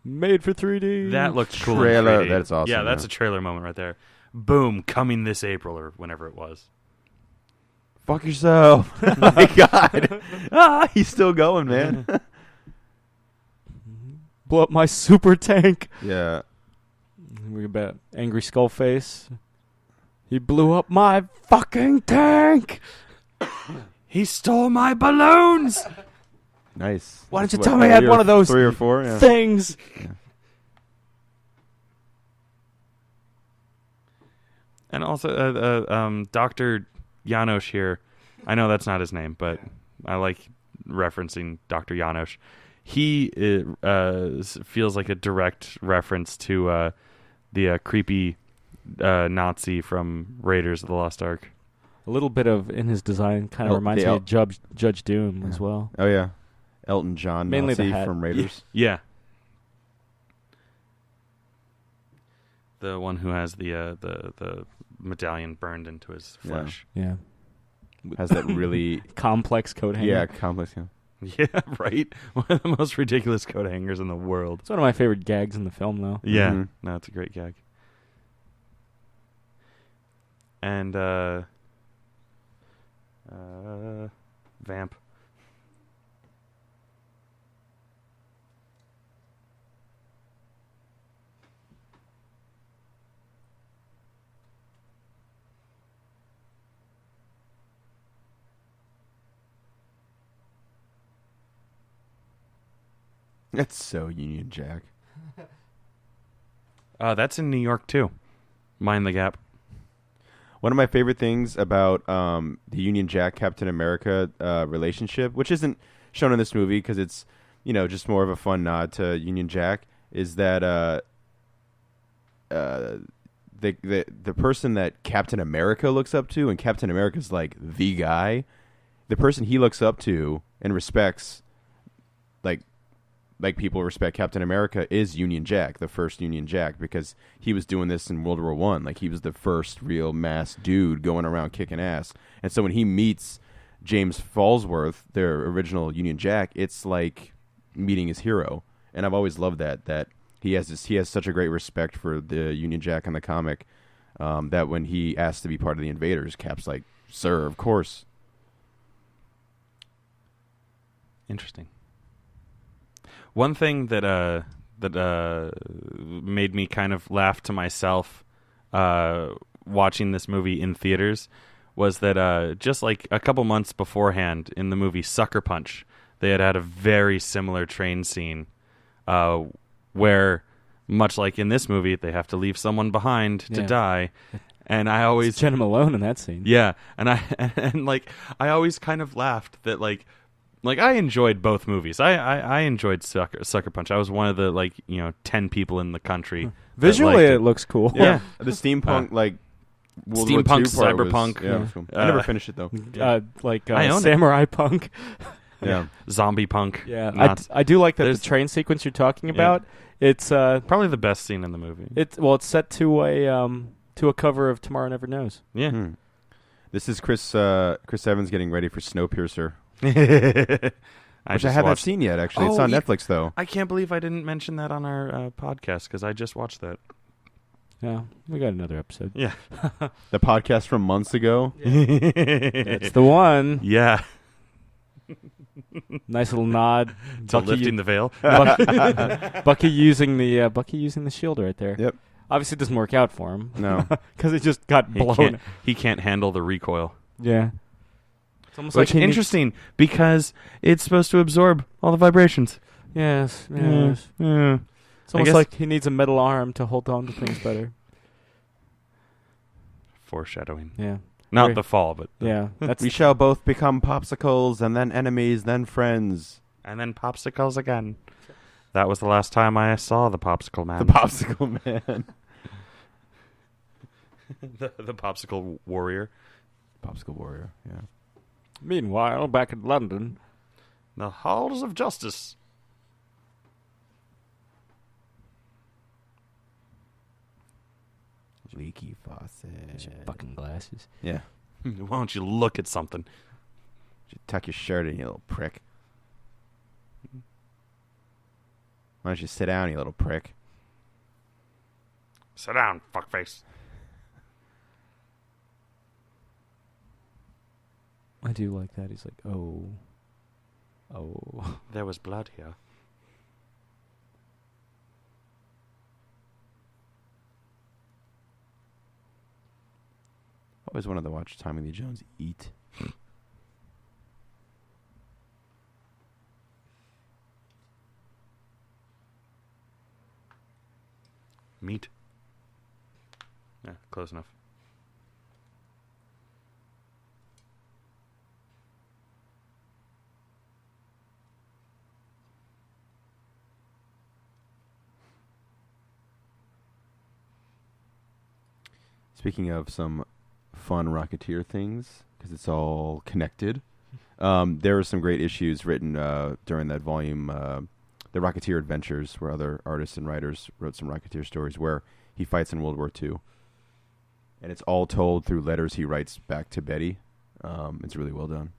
Made for 3D. That looked cool. Trailer. In 3D. That's awesome. Yeah, that's a trailer moment right there. Boom, coming this April or whenever it was. Fuck yourself. Oh my God. He's still going, man. Blow up my super tank. Yeah. We got angry skull face. He blew up my fucking tank. He stole my balloons. Nice. Why didn't you tell me I had one of those 3 or 4 things? Yeah. And also, Dr. Janosch here. I know that's not his name, but I like referencing Dr. Janosch. He feels like a direct reference to the creepy Nazi from Raiders of the Lost Ark. A little bit of in his design kind of reminds me of Judge Doom as well. Oh yeah, Elton John, mainly Nazi the hat from Raiders. Yeah. The one who has the medallion burned into his flesh. Yeah. Has that really complex coat hanger. Yeah, complex. Yeah. Yeah, right. One of the most ridiculous coat hangers in the world. It's one of my favorite gags in the film, though. Yeah, Mm-hmm. no, it's a great gag. And Vamp. That's so Union Jack. That's in New York too. Mind the Gap. One of my favorite things about the Union Jack Captain America relationship, which isn't shown in this movie because it's just more of a fun nod to Union Jack, is that the person that Captain America looks up to, and Captain America's like the guy, the person he looks up to and respects, like people respect Captain America, is Union Jack, the first Union Jack, because he was doing this in World War I. Like, he was the first real mass dude going around kicking ass. And so when he meets James Falsworth, their original Union Jack, it's like meeting his hero. And I've always loved that he has such a great respect for the Union Jack in the comic, that when he asked to be part of the Invaders, Cap's like, "Sir, of course." Interesting. One thing that made me kind of laugh to myself watching this movie in theaters was that just like a couple months beforehand in the movie Sucker Punch, they had a very similar train scene where, much like in this movie, they have to leave someone behind to die. And I always It's Jenna Malone in that scene. Yeah, and I always kind of laughed that like I enjoyed both movies. I enjoyed Sucker Punch. I was one of the 10 people in the country. that Visually, liked it looks cool. Yeah. The steampunk World Steampunk, War II part cyberpunk. Was, it was cool. I never finished it though. I own it. Samurai Punk. Yeah. Zombie punk. Yeah, I do like that the train sequence you're talking about. It's probably the best scene in the movie. it's set to a cover of Tomorrow Never Knows. Yeah. This is Chris Evans getting ready for Snowpiercer, which I haven't seen yet. Actually, it's on Netflix though. I can't believe I didn't mention that on our podcast because I just watched that. Yeah, we got another episode. Yeah, The podcast from months ago. It's the one. Yeah, Nice little nod to lifting the veil. Bucky using the shield right there. Yep. Obviously, it doesn't work out for him. No. Because it just got blown. He can't handle the recoil. Yeah. It's almost Which like interesting because it's supposed to absorb all the vibrations. Yes. Yeah. It's almost like he needs a metal arm to hold on to things better. Foreshadowing. Yeah. Not the fall, but Yeah. That's We shall both become popsicles, and then enemies, then friends. and then popsicles again. That was the last time I saw the popsicle man. The popsicle man. the popsicle warrior. Popsicle warrior. Yeah. Meanwhile, back in London. The halls of justice. Leaky faucet. Fucking glasses. Yeah. Why don't you look at something? You tuck your shirt in, you little prick. Why don't you sit down, you little prick? Sit down, fuckface. I do like that. He's like, oh. There was blood here. Always wanted to watch Tommy Lee Jones eat. Meat. Yeah, close enough. Speaking of some fun Rocketeer things, because it's all connected, there were some great issues written during that volume, the Rocketeer Adventures, where other artists and writers wrote some Rocketeer stories where he fights in World War II. And it's all told through letters he writes back to Betty. It's really well done.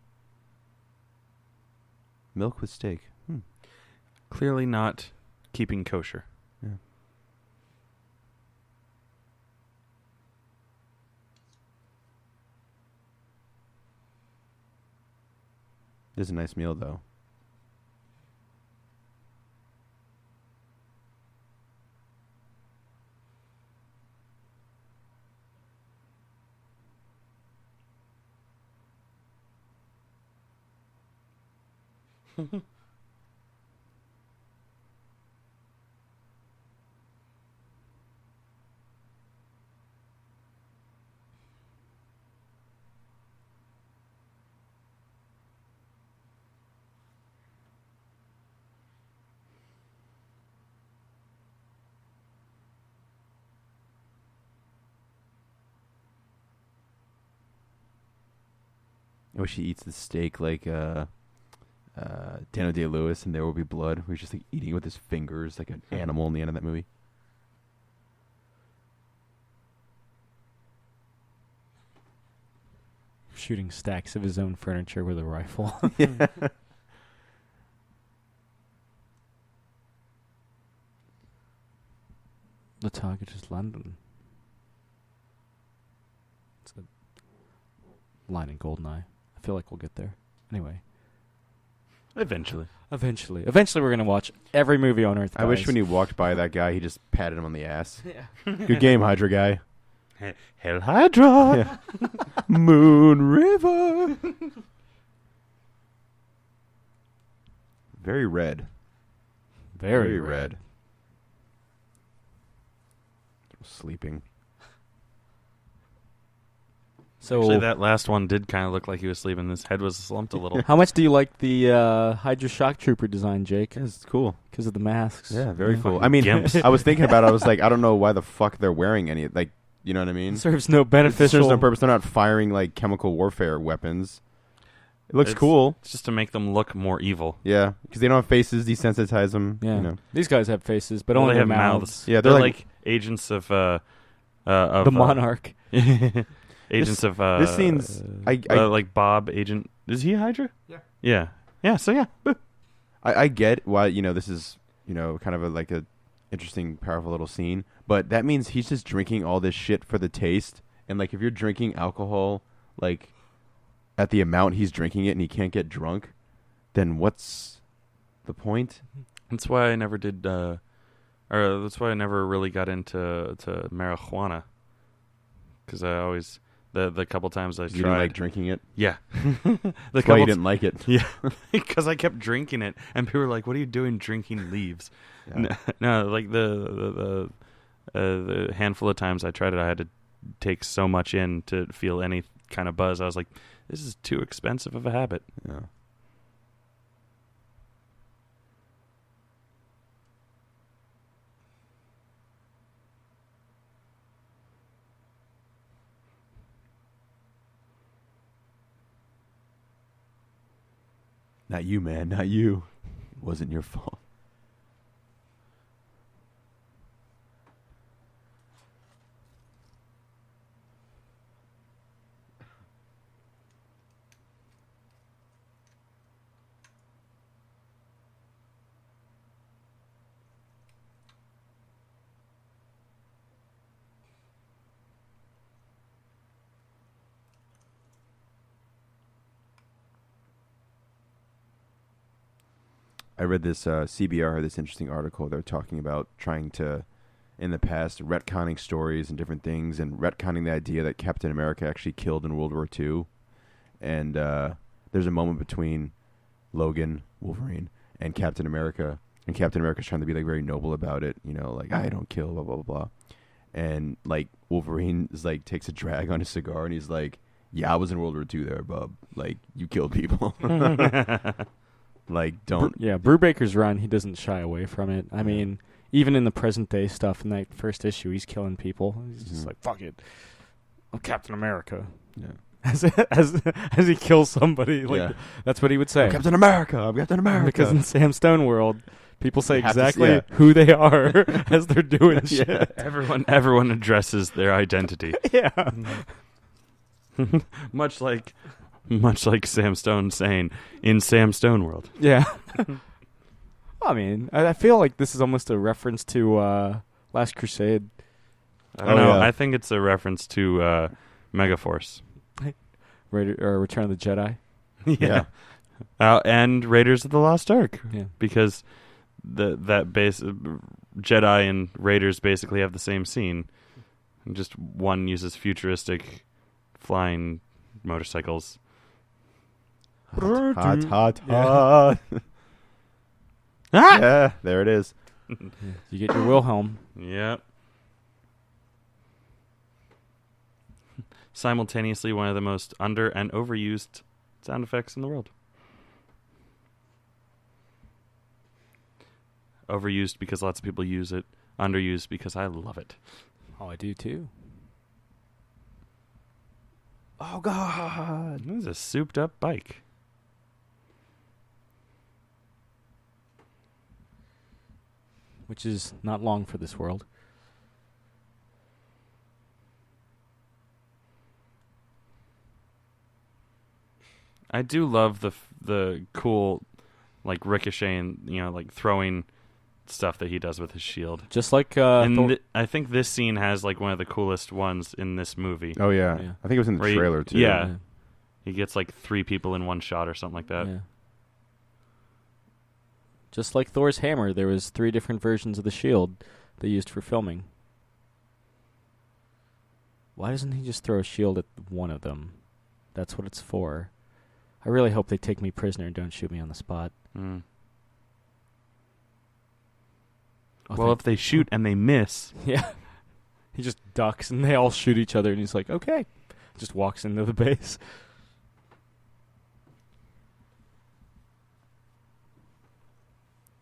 Milk with steak. Clearly not keeping kosher. Yeah. This is a nice meal, though. I wish he eats the steak like Daniel Day-Lewis and There Will Be Blood. Where he's just like eating with his fingers like an animal in the end of that movie. Shooting stacks of his own furniture with a rifle. Yeah. The target is London. It's a line in Goldeneye. I feel like we'll get there. Anyway. Eventually. Eventually, we're going to watch every movie on Earth, guys. I wish when he walked by that guy, he just patted him on the ass. Yeah. Good game, Hydra guy. Hell Hydra! Yeah. Moon River. Very red. Very red. Sleeping. So Actually, that last one did kind of look like he was sleeping. His head was slumped a little. how much do you like the Hydra Shock Trooper design, Jake? It's cool. Because of the masks. Yeah, very cool. Fucking I mean, gimps. I was thinking about it. I was like, I don't know why the fuck they're wearing any. Like, you know what I mean? It serves no It beneficial. serves no purpose. They're not firing like chemical warfare weapons. It looks It's- cool. It's just to make them look more evil. Yeah, because they don't have faces. Desensitize them. Yeah. You know. These guys have faces, but Well, only they their have mouths. Yeah, they're they're like agents of The Monarch. agents of this scene's. I like Bob Agent. Is he a Hydra? Yeah. So yeah. I get why this is kind of like a interesting, powerful little scene, but that means he's just drinking all this shit for the taste. And like, if you're drinking alcohol like at the amount he's drinking it, and he can't get drunk, then what's the point? That's why I never did. Or that's why I never really got into marijuana. Because I always the couple times I You tried. didn't like drinking it. Yeah. That's why you didn't like it. Yeah, because I kept drinking it, and people were like, "What are you doing drinking leaves?" Yeah. No, like the handful of times I tried it, I had to take so much in to feel any kind of buzz. I was like, "This is too expensive of a habit." Yeah. Not you, man. Not you. It wasn't your fault. I read this CBR had this interesting article. They're talking about trying to, in the past, retconning stories and different things, and retconning the idea that Captain America actually killed in World War II. And there's a moment between Logan, Wolverine, and Captain America, and Captain America's trying to be like very noble about it, like I don't kill, blah blah blah blah. And like Wolverine is like takes a drag on his cigar, and he's like, "Yeah, I was in World War II there, bub. Like you killed people." Like, don't. Brubaker's run, he doesn't shy away from it. I mean, even in the present day stuff, in that first issue, he's killing people. He's just like, fuck it. I'm Captain America. Yeah. As he kills somebody, that's what he would say. I'm Captain America. I'm Captain America. Because in Sam Stone world, people say You have to exactly who they are as they're doing shit. Yeah. Everyone addresses their identity. Yeah. Much like Sam Stone saying in Sam Stone world. Yeah. I mean, I feel like this is almost a reference to Last Crusade. I don't know. Yeah. I think it's a reference to Megaforce. Or Return of the Jedi. Yeah. And Raiders of the Lost Ark. Yeah. Because that base Jedi and Raiders basically have the same scene. Just one uses futuristic flying motorcycles. Hot. Ah! Yeah, there it is. You get your Wilhelm. Yep. Simultaneously, one of the most under and overused sound effects in the world. Overused because lots of people use it. Underused because I love it. Oh, I do too. Oh God! This is a souped up bike. Which is not long for this world. I do love the cool, like ricocheting, like throwing stuff that he does with his shield. Just like And I think this scene has like one of the coolest ones in this movie. Oh yeah. Yeah. I think it was in the Where trailer too. yeah. He gets like 3 people in one shot or something like that. Yeah. Just like Thor's hammer, there was 3 different versions of the shield they used for filming. Why doesn't he just throw a shield at one of them? That's what it's for. I really hope they take me prisoner and don't shoot me on the spot. Mm. Oh, Well, if they shoot and they miss, yeah. He just ducks and they all shoot each other and he's like, okay, Just walks into the base.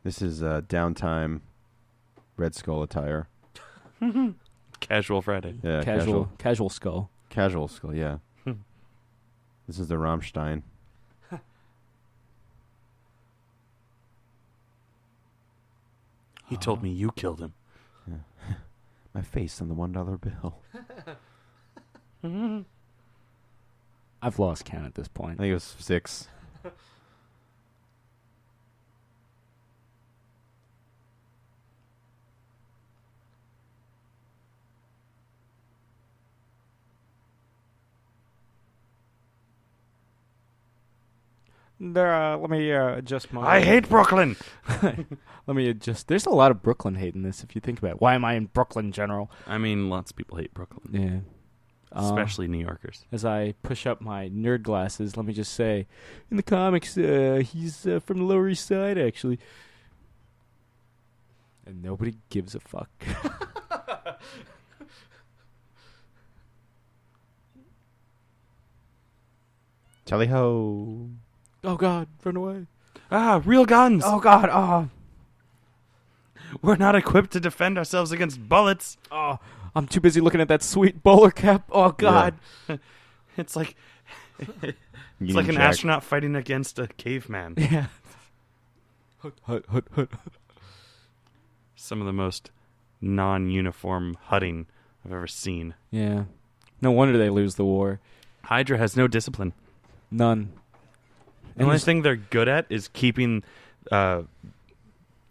This is downtime Red Skull attire. Casual Friday. Yeah, Casual skull. Casual Skull, yeah. This is the Rammstein. He told me you killed him. My face on the $1 bill. I've lost count at this I point. think it was 6. Let me adjust my... I hate Brooklyn. Let me adjust. There's a lot of Brooklyn hate in this, if you think about it. Why am I in Brooklyn, General? I mean, lots of people hate Brooklyn. Yeah. Especially New Yorkers. As I push up my nerd glasses, let me just say, in the comics, he's from the Lower East Side, actually. And nobody gives a fuck. Tally ho. Oh, God, run away. Ah, real guns. Oh, God, oh. We're not equipped to defend ourselves against bullets. Oh, I'm too busy looking at that sweet bowler cap. Oh, God. It's like it's Union like an Jack. astronaut fighting against a caveman. Yeah. Hut. Some of the most non-uniform hutting I've ever seen. Yeah. No wonder they lose the war. Hydra has no discipline. None. The only thing they're good at is keeping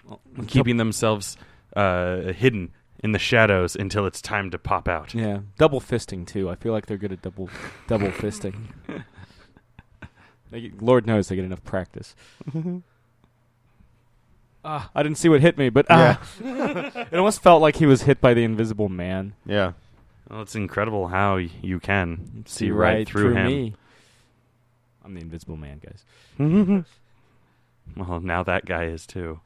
themselves hidden in the shadows until it's time to pop out. Yeah, double fisting too. I feel like they're good at double fisting. Lord knows they get enough practice. I didn't see what hit me, but it almost felt like he was hit by the Invisible Man. Yeah. Well, it's incredible how you can see right through him. Me. I'm the Invisible Man, guys. Well, now that guy is too.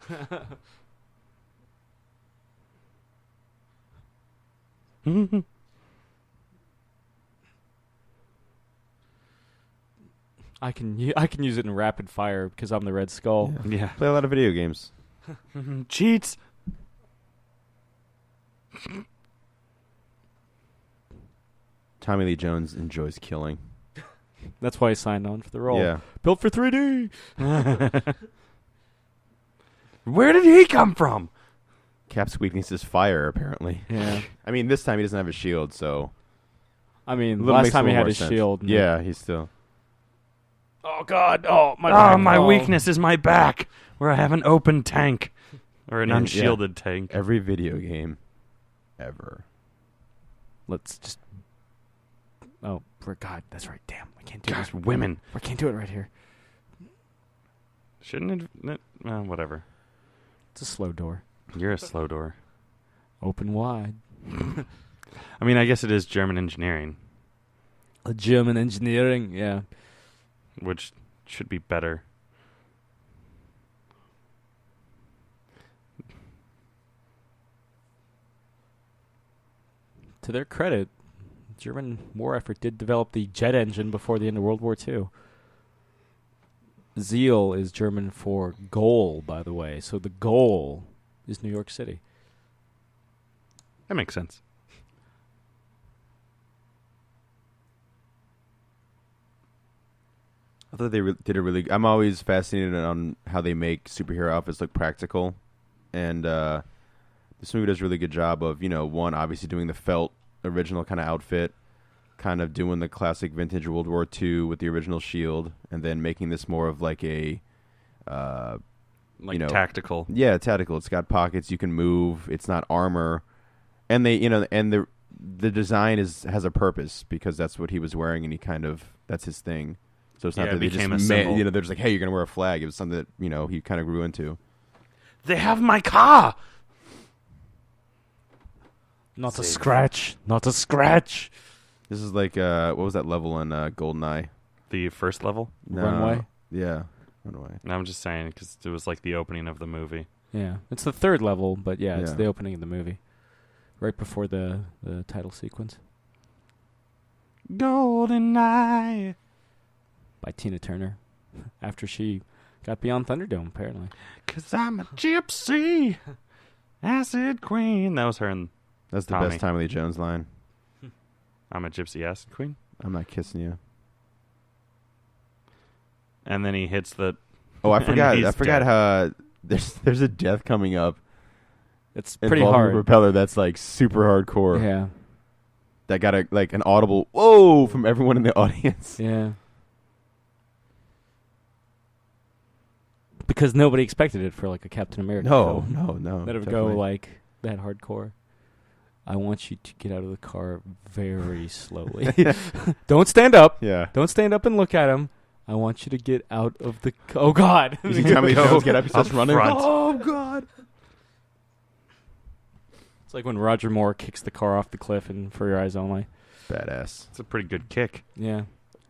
I can use it in rapid fire because I'm the Red Skull. Yeah. Play a lot of video games. Cheats. Tommy Lee Jones enjoys killing. That's why I signed on for the role. Yeah. Built for 3D. Where did he come from? Cap's weakness is fire, apparently. Yeah. I mean, this time he doesn't have a shield, so... I mean, Little last makes a time he little had more his sense. shield. Yeah, he's still... Oh, God. Oh, my Oh, back. my weakness is my back, where I have an open tank. Or an And, unshielded tank. Every video game ever. Let's just... Oh, for God, that's right. Damn, we can't do Gosh, this. women. We can't do it right here. Shouldn't it? Whatever. It's a slow door. You're a slow door. Open wide. I mean, I guess it is German engineering, A German engineering, yeah. which should be better. To their credit, German war effort did develop the jet engine before the end of World War II. Ziel is German for goal, by the way. So the goal is New York City. That makes sense. I thought they did a really... I'm always fascinated on how they make superhero outfits look practical. And this movie does a really good job of, one, obviously doing the felt original kind of outfit, kind of doing the classic vintage World War II with the original shield, and then making this more of like a... Tactical. Yeah, tactical. It's got pockets. You can move. It's not armor. And the design has a purpose because that's what he was wearing, and that's his thing. So it's not Yeah, that it they became just a symbol. they're just like, hey, you're gonna wear a flag. It was something that he kind of grew into. They have my car. Not a scratch. Not a scratch. This is like what was that level in GoldenEye? The first level? No. Runway? Yeah, Runway. No, I'm just saying because it was like the opening of the movie. Yeah. It's the third level, but yeah, it's Yeah. the opening of the movie. Right before the title sequence. Golden Eye. by Tina Turner after she got beyond Thunderdome, apparently. 'Cause I'm a gypsy. Acid Queen. That was her and That's the Tommy. best Tommy Lee Jones line. I'm a gypsy acid queen. I'm not kissing you. And then he hits the... Oh, I And forgot. he's I forgot dead. how there's a death coming up. It's pretty involving hard. a propeller that's like super hardcore. Yeah. That got an audible whoa from everyone in the audience. Yeah. Because nobody expected it for like a Captain America No, film. no. That it would definitely. go like that hardcore. I want you to get out of the car very slowly. Don't stand up. Yeah. Don't stand up and look at him. I want you to get out of the... Oh, God. You see Tommy Lee Jones get up, he starts Up running. front. Oh, God. It's like when Roger Moore kicks the car off the cliff in For Your Eyes Only. Badass. It's a pretty good kick. Yeah.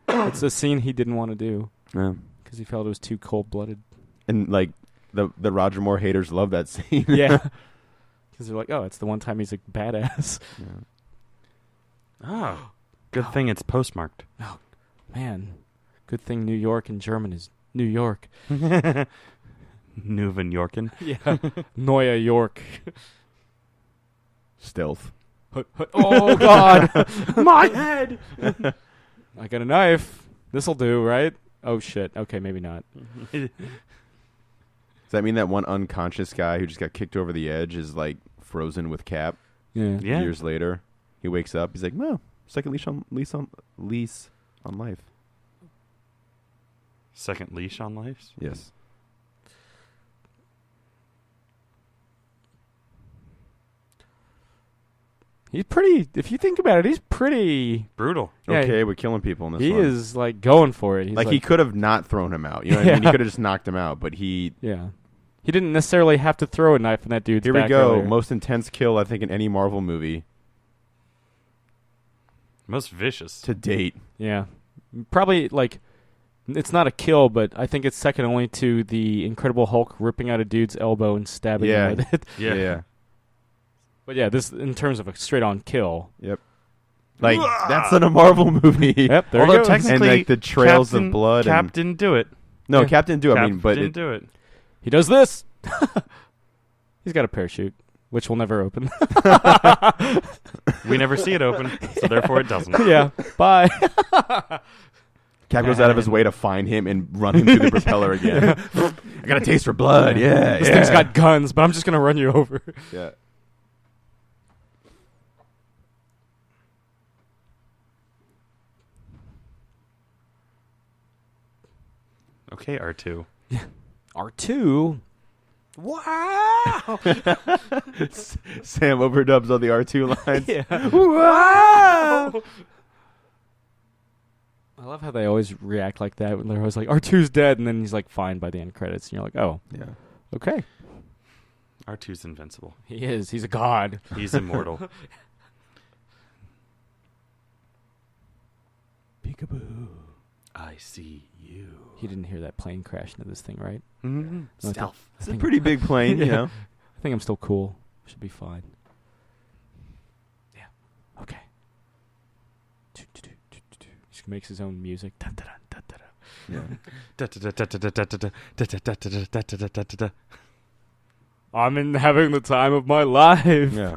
It's a scene he didn't want to do Yeah. because he felt it was too cold-blooded. And like the Roger Moore haters love that scene. Yeah. Because they're like, oh, it's the one time he's a badass. Yeah. Oh. Good thing it's postmarked. Man, good thing New York in German is New York. Nuven Yorken. Yeah. Neue York. Stealth. Oh, God. My head. I got a knife. This'll do, right? Oh, shit. Okay, maybe not. Does that mean that one unconscious guy who just got kicked over the edge is like frozen with Cap? Yeah. Yeah. Years later, he wakes up. He's like, "No, second leash on life." Second leash on life. Yes. He's pretty... If you think about it, he's pretty... Brutal. Yeah, Okay, we're killing people in this He one. is, like, going for it. He's Like he could have not thrown him out. You know what I mean? He Yeah. could have just knocked him out, but he. Yeah. He didn't necessarily have to throw a knife in that dude's Here we back go. earlier. Most intense kill I think in any Marvel movie Most vicious. to date. Yeah. Probably, like... It's not a kill, but I think it's second only to the Incredible Hulk ripping out a dude's elbow and stabbing Yeah. him with it. Yeah. But yeah, this in terms of a straight-on kill. Yep. Like that's in a Marvel movie. Yep, there Although you go. technically, And like the trails Captain, of blood. Cap and, didn't do it. no, Yeah. Cap didn't do it. I Cap mean, but didn't do it. He does this. He's got a parachute, which will never open. We never see it open, so therefore it doesn't. Yeah. Bye. Cap goes out of his way to find him and run him through the propeller again. I got a taste for blood. Yeah, This yeah. thing's got guns, but I'm just gonna run you over. Yeah. Okay, R2. R2. Wow. Sam overdubs on the R2 lines. Yeah. Wow. I love how they always react like that when they're always like, R2's dead, and then he's like fine by the end credits, and you're like, oh, Yeah. okay. R2's invincible. He is. He's a god. He's immortal. Peekaboo. I see you. He didn't hear that plane crash into this thing, right? Mm-hmm. No, I think- Stealth. It's a pretty big plane, you Yeah. know. I think I'm still cool. Should be fine. Yeah. Okay. He makes his own music. Dun, dun, dun, dun, dun, dun. I'm having the time of my life. Yeah.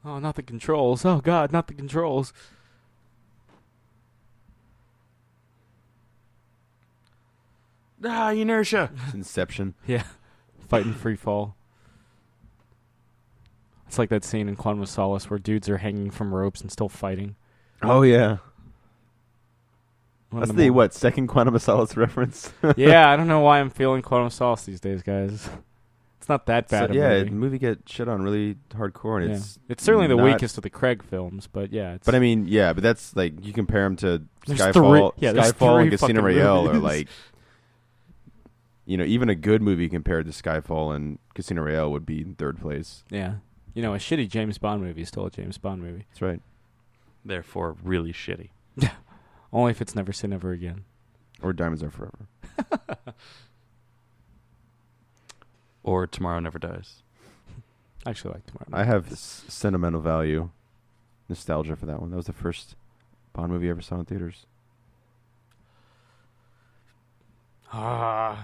Oh, not the controls. Oh, God, not the controls. Inertia. It's Inception. Yeah. Fighting free fall. It's like that scene in Quantum of Solace where dudes are hanging from ropes and still fighting. Oh yeah. One of That's the the more- second Quantum of Solace reference. Yeah, I don't know why I'm feeling Quantum of Solace these days, guys. It's not that bad. The movie gets shit on really hardcore, and it's certainly the not, weakest of the Craig films. But yeah, but I mean, but that's like you compare them to There's Skyfall, there's Skyfall, and three Casino fucking Royale movies. are like, even a good movie compared to Skyfall and Casino Royale would be in third place. Yeah, a shitty James Bond movie is still a James Bond movie. That's right. Therefore, really shitty. Only if it's Never Say Never Again. Or Diamonds Are Forever. Or Tomorrow Never Dies. I actually like Tomorrow. I have sentimental value, nostalgia for that one. That was the first Bond movie I ever saw in theaters. Mine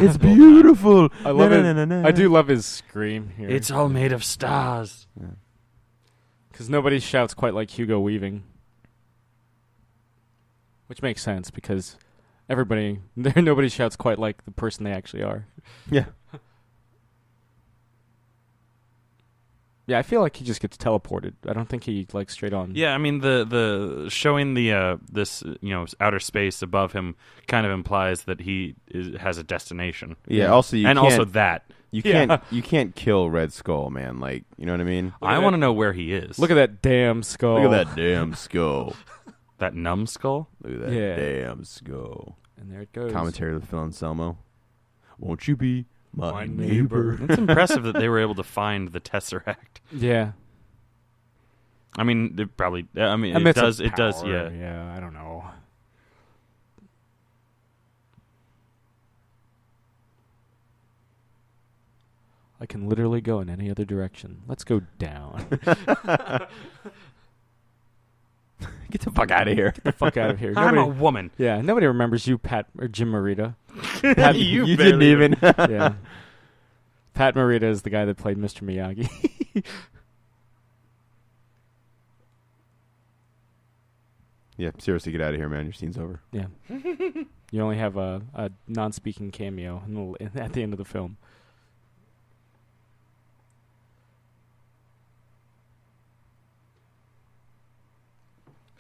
It's beautiful. I love it. I do love his scream here. It's all made of stars. Because nobody shouts quite like Hugo Weaving. Which makes sense because nobody shouts quite like the person they actually are. Yeah. Yeah, I feel like he just gets teleported. I don't think he straight on. Yeah, I mean the showing the this outer space above him kind of implies that he has a destination. Yeah. Also, also that you can't kill Red Skull, man. Like, you know what I mean? I want to know where he is. Look at that damn skull. Look at that damn skull. That numbskull. Look at that damn skull. And there it goes. Commentary with Phil Anselmo. Won't you be my neighbor? It's impressive that they were able to find the Tesseract. Yeah. I mean, it probably. I mean, it does. power. It does. Yeah. Yeah. I don't know. I can literally go in any other direction. Let's go down. Get the fuck out of here. Get the fuck out of here. I'm a woman. Yeah, nobody remembers you, Pat, or Jim Morita. Pat, you didn't even. Yeah. Pat Morita is the guy that played Mr. Miyagi. Yeah, seriously, get out of here, man. Your scene's over. Yeah. You only have a non-speaking cameo at the end of the film.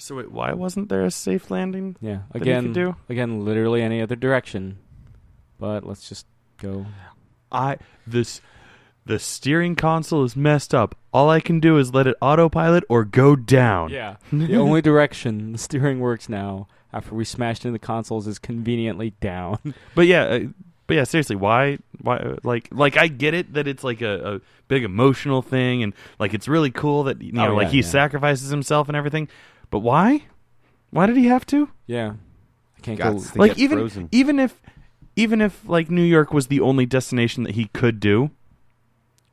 So wait, why wasn't there a safe landing? Yeah. that he could do? Again, literally any other direction. But let's just go. The steering console is messed up. All I can do is let it autopilot or go down. Yeah. The only direction the steering works now after we smashed into the consoles is conveniently down. But yeah, seriously, why like I get it that it's like a big emotional thing and like it's really cool that he sacrifices himself and everything. But why? Why did he have to? Yeah. I can't Got go. to Like get frozen. even if like New York was the only destination that he could do,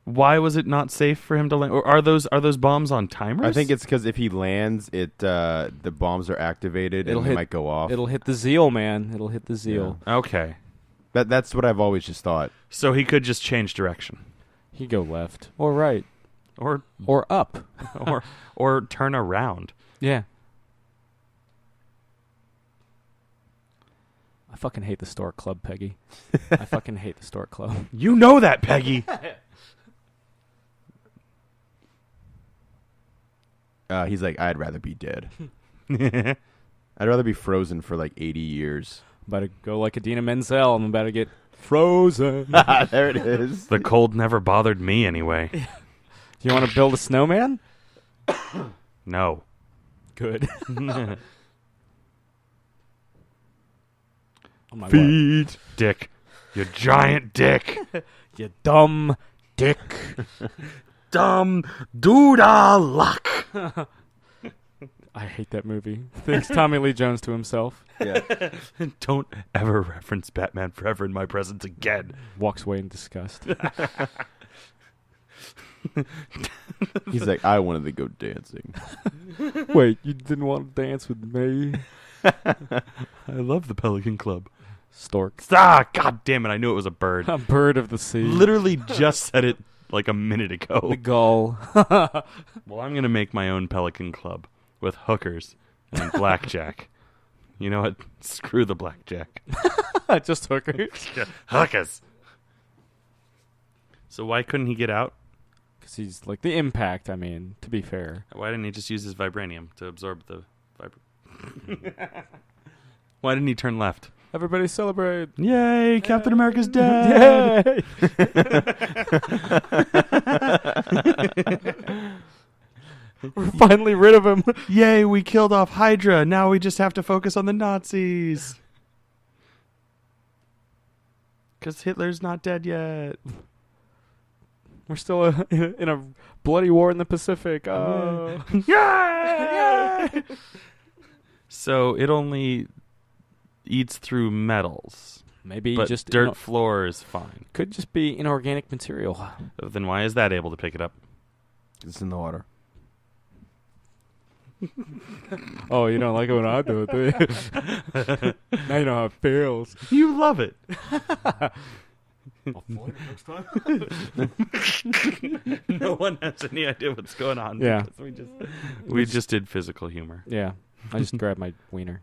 why was it not safe for him to land? Or are those bombs on timers? I think it's because if he lands, the bombs are activated and it might go off. It'll hit the Zeal, man. It'll hit the Zeal. Yeah. Okay. That's what I've always just thought. So he could just change direction. He'd go left or right Or up. or turn around. Yeah. I fucking hate the Stork Club, Peggy. I fucking hate the Stork Club. You know that, Peggy. He's like, I'd rather be dead. I'd rather be frozen for like 80 years. I'm about to go like Idina Menzel. I'm about to get frozen. There it is. The cold never bothered me anyway. Do you want to build a snowman? No. Good. Oh my Feet. Dick. You giant dick. You dumb dick. Dumb doodah luck. I hate that movie. Thanks Tommy Lee Jones to himself. Yeah. Don't ever reference Batman Forever in my presence again. Walks away in disgust. He's like, I wanted to go dancing. Wait, you didn't want to dance with me? I love the Pelican Club. Stork. God damn it, I knew it was a bird. A bird of the sea. Literally just said it like a minute ago. The gull. Well, I'm going to make my own Pelican Club with hookers and blackjack. You know what? Screw the blackjack. Just hookers. Hookers. So why couldn't he get out? Because he's like the impact, I mean, to be fair. Why didn't he just use his vibranium to absorb the Why didn't he turn left? Everybody celebrate! Yay! Captain America's dead. Yay! We're finally rid of him. Yay! We killed off Hydra. Now we just have to focus on the Nazis. Because Hitler's not dead yet. We're still in a bloody war in the Pacific. Oh. Yay! So it only eats through metals. Maybe But just dirt floor is fine. could just be inorganic material. Then why is that able to pick it up? It's in the water. Oh, you don't like it when I do it, do you? Now you know how it feels. You love it. I'll find it next time. No one has any idea what's going on. Yeah. because we just did physical humor. Yeah, I just grab my wiener,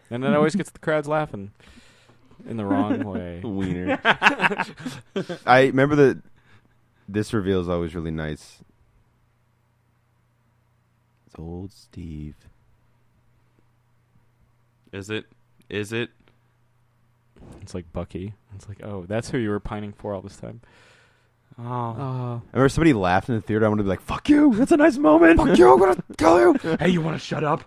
and it always gets the crowds laughing in the wrong way. Wiener. I remember that this reveal is always really nice. It's old Steve. Is it? Is it? It's like Bucky. It's like, oh, that's who you were pining for all this time. Oh. I remember somebody laughed in the theater. I wanted to be like, "Fuck you! That's a nice moment. Fuck you! I'm gonna kill you." Hey, you want to shut up?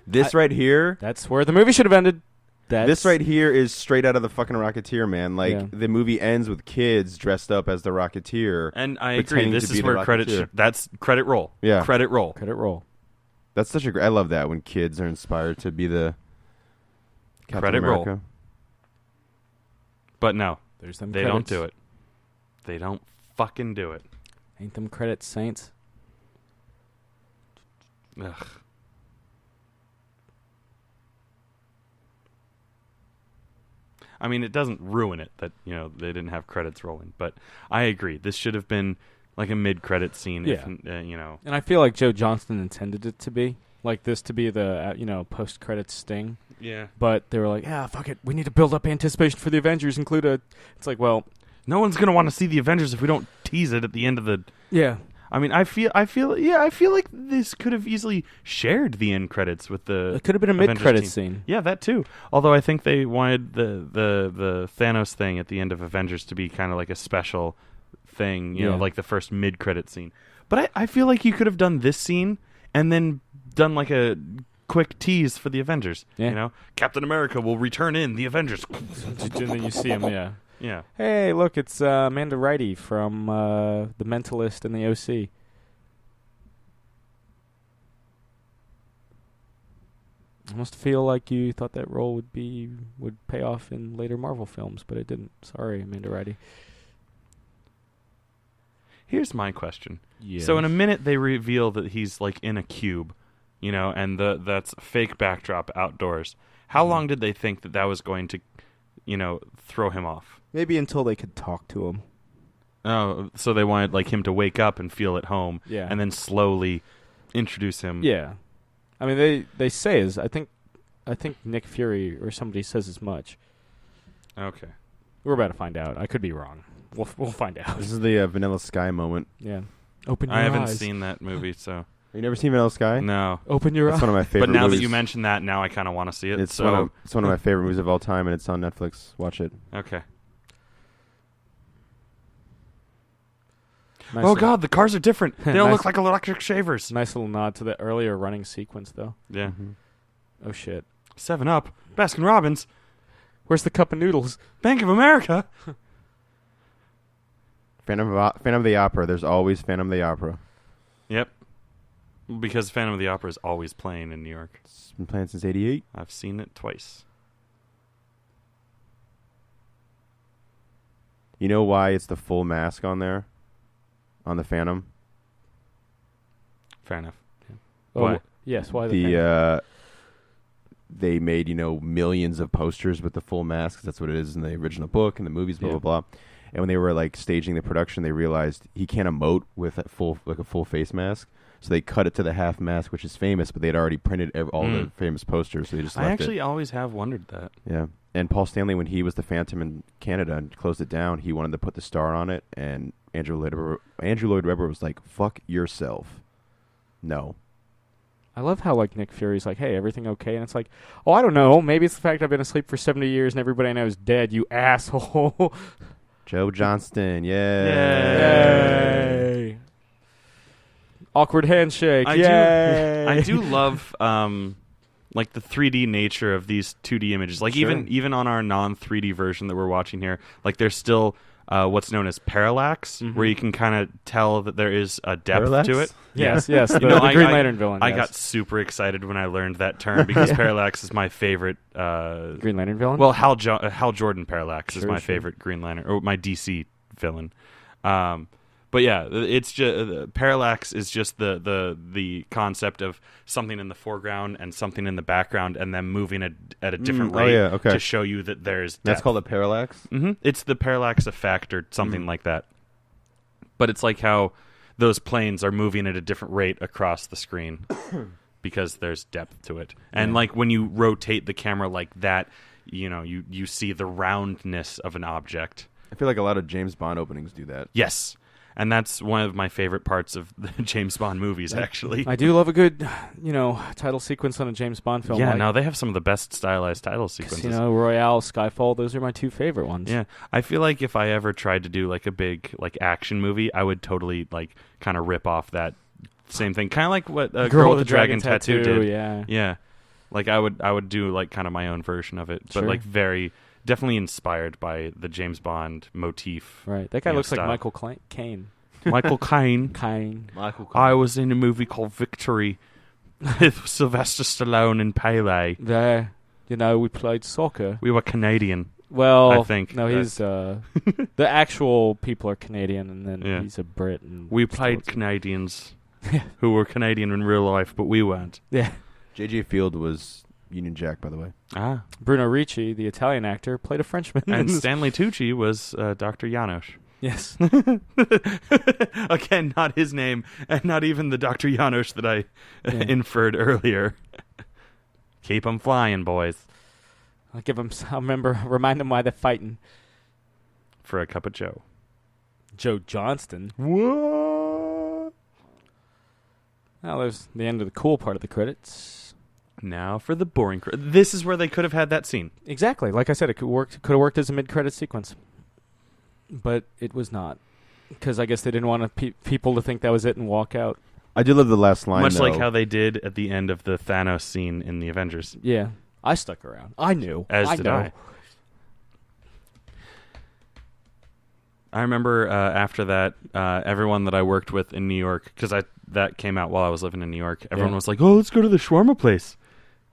This right here. That's where the movie should have ended. This right here is straight out of the fucking Rocketeer, man. Like, Yeah. the movie ends with kids dressed up as the Rocketeer. And I agree. Pretending This to is be the where credit. Rocketeer. That's credit roll. Yeah. Credit roll. Credit roll. That's such a great... I love that when kids are inspired to be the Captain Credit roll. America. But no, There's them. they credits. don't do it. They don't fucking do it. Ain't them credits, Saints? Ugh. I mean, it doesn't ruin it that, you know, they didn't have credits rolling. But I agree. This should have been like a mid-credit scene. Yeah. If, you know. And I feel like Joe Johnston intended it to be like this to be the post-credits sting. Yeah. But they were like, yeah, fuck it. We need to build up anticipation for the Avengers. Include a. It's like, well, No one's gonna want to see the Avengers if we don't tease it at the end of the. yeah. I mean, I feel like this could have easily shared the end credits with the. It could have been a Avengers mid-credits team. scene. Yeah, that too. Although I think they wanted the Thanos thing at the end of Avengers to be kind of like a special thing, you know, Yeah. like the first mid-credit scene. But I feel like you could have done this scene and then done like a quick tease for the Avengers. Yeah. You know, Captain America will return in the Avengers. And then you see him, yeah. Yeah. Hey, look, it's Amanda Righty from The Mentalist and the OC. I must feel like you thought that role would pay off in later Marvel films, but it didn't. Sorry, Amanda Righty. Here's my question. Yeah. So in a minute they reveal that he's like in a cube, you know, and that's fake backdrop outdoors. How long did they think that was going to, you know, throw him off? Maybe until they could talk to him. Oh, so they wanted like him to wake up and feel at home, Yeah. and then slowly introduce him. Yeah. I mean, they say I think Nick Fury or somebody says as much. Okay. We're about to find out. I could be wrong. We'll find out. This is the Vanilla Sky moment. Yeah. Open your I haven't eyes. seen that movie, so You never seen Vanilla Sky? no. Open your That's eyes. one of my favorite But now movies. that you mention that, now I kind of want to see it. It's so one of my favorite movies of all time, and it's on Netflix. Watch it. okay. Nice Oh little- God, the cars are different. They all Nice. look like electric shavers. Nice little nod to the earlier running sequence, though. Yeah. Mhm. Oh shit! 7-Up, Baskin Robbins, Where's the cup of noodles? Bank of America. Phantom of the Opera. There's always Phantom of the Opera. Yep. Because Phantom of the Opera is always playing in New York. It's been playing since '88. I've seen it twice. You know why it's the full mask on there? On the Phantom? Fair enough. Oh, Why? Yes. Why the? They made, millions of posters with the full mask. 'Cause that's what it is in the original book and the movies, blah, Yeah. blah, blah. And when they were, staging the production, they realized he can't emote with a full face mask. So they cut it to the half mask, which is famous, but they'd already printed all the famous posters, so they just left I it. actually always have wondered that. Yeah. And Paul Stanley, when he was the Phantom in Canada and closed it down, he wanted to put the star on it, and Andrew Lloyd Webber was like, "Fuck yourself." No. I love how like Nick Fury's like, hey, everything okay? And it's like, oh, I don't know. Maybe it's the fact I've been asleep for 70 years and everybody I know is dead, you asshole. Joe Johnston, Yay. Awkward handshake. Yay. I do love like the 3D nature of these 2D images. Like Sure. even on our non-3D version that we're watching here, like there's still what's known as parallax, where you can kind of tell that there is a depth Parallax? to it. Yes, the know, Green Lantern villain. I yes. got super excited when I learned that term because parallax is my favorite. Green Lantern villain? Well, Hal Jordan Parallax is Sure, my sure. favorite Green Lantern, or my DC villain. But yeah, it's just parallax is just the concept of something in the foreground and something in the background, and then moving at a different rate to show you that there's depth. That's called a parallax? It's the parallax effect or something like that. But it's like how those planes are moving at a different rate across the screen because there's depth to it. And like when you rotate the camera like that, you see the roundness of an object. I feel like a lot of James Bond openings do that. Yes. And that's one of my favorite parts of the James Bond movies, actually. I do love a good, title sequence on a James Bond film. Yeah, like no, they have some of the best stylized title sequences. Casino Royale, Skyfall, those are my two favorite ones. Yeah, I feel like if I ever tried to do like a big like action movie, I would totally like kind of rip off that same thing, kind of like what Girl with the Dragon Tattoo did. Yeah. Like I would do like kind of my own version of it, but Sure. like definitely inspired by the James Bond motif. Right. That guy looks style. like Michael Caine. Michael Caine. I was in a movie called Victory with Sylvester Stallone and Pele. There, we played soccer. We were Canadian. Well, I think no, he's the actual people are Canadian, and then he's a Brit. And we played Canadians who were Canadian in real life, but we weren't. Yeah. J.J. Field was Union Jack, by the way. Ah. Bruno Ricci, the Italian actor, played a Frenchman. And Stanley Tucci was Dr. Janosch. Yes. Again, not his name, and not even the Dr. Janosch that I inferred earlier. Keep 'em flying, boys. I'll remind them why they're fighting. For a cup of Joe. Joe Johnston. What? Well, there's the end of the cool part of the credits. Now for the boring This is where they could have had that scene. Exactly. Like I said, it could have worked as a mid-credit sequence. But it was not. Because I guess they didn't want people to think that was it and walk out. I do love the last line, Much though. like how they did at the end of the Thanos scene in the Avengers. Yeah. I stuck around. I knew. As did I. I remember after that, everyone that I worked with in New York, because that came out while I was living in New York, everyone was like, oh, let's go to the shawarma place.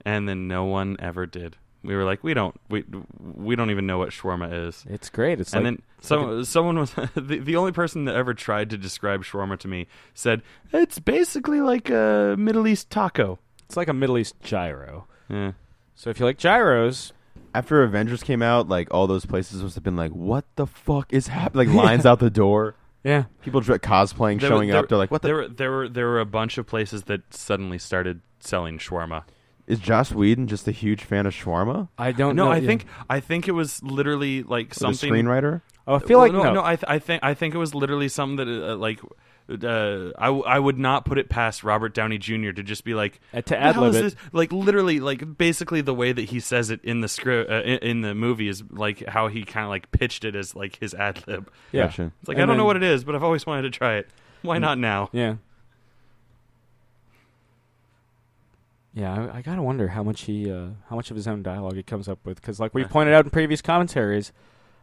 And then no one ever did. We were like, we don't even know what shawarma is. It's great. It's and like, then someone was the only person that ever tried to describe shawarma to me said it's basically like a Middle East taco. It's like a Middle East gyro. Yeah. So if you like gyros, after Avengers came out, like all those places must have been like, what the fuck is happening? Like lines out the door. Yeah. People cosplaying, showing up. They're like, what the? There were a bunch of places that suddenly started selling shawarma. Is Joss Whedon just a huge fan of shawarma? I don't know. No, I think it was literally like something. The screenwriter? Oh, I feel like no. I think it was literally something that I would not put it past Robert Downey Jr. to just be like to ad-lib it. Like literally, like basically the way that he says it in the script in the movie is like how he kind of like pitched it as like his ad lib. Yeah, gotcha. It's like I don't know what it is, but I've always wanted to try it. Why not now? Yeah. Yeah, I gotta wonder how much of his own dialogue he comes up with, because like we pointed out in previous commentaries,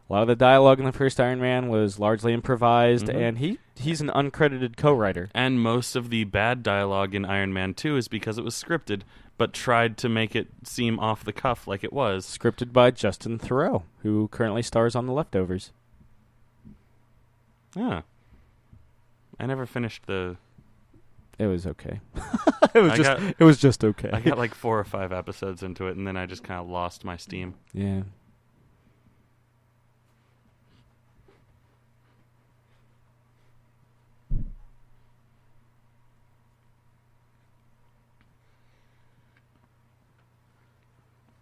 a lot of the dialogue in the first Iron Man was largely improvised, and he's an uncredited co-writer. And most of the bad dialogue in Iron Man 2 is because it was scripted, but tried to make it seem off the cuff like it was. Scripted by Justin Theroux, who currently stars on The Leftovers. Yeah. I never finished the... It was okay. It was just okay. I got like 4 or 5 episodes into it, and then I just kind of lost my steam. Yeah.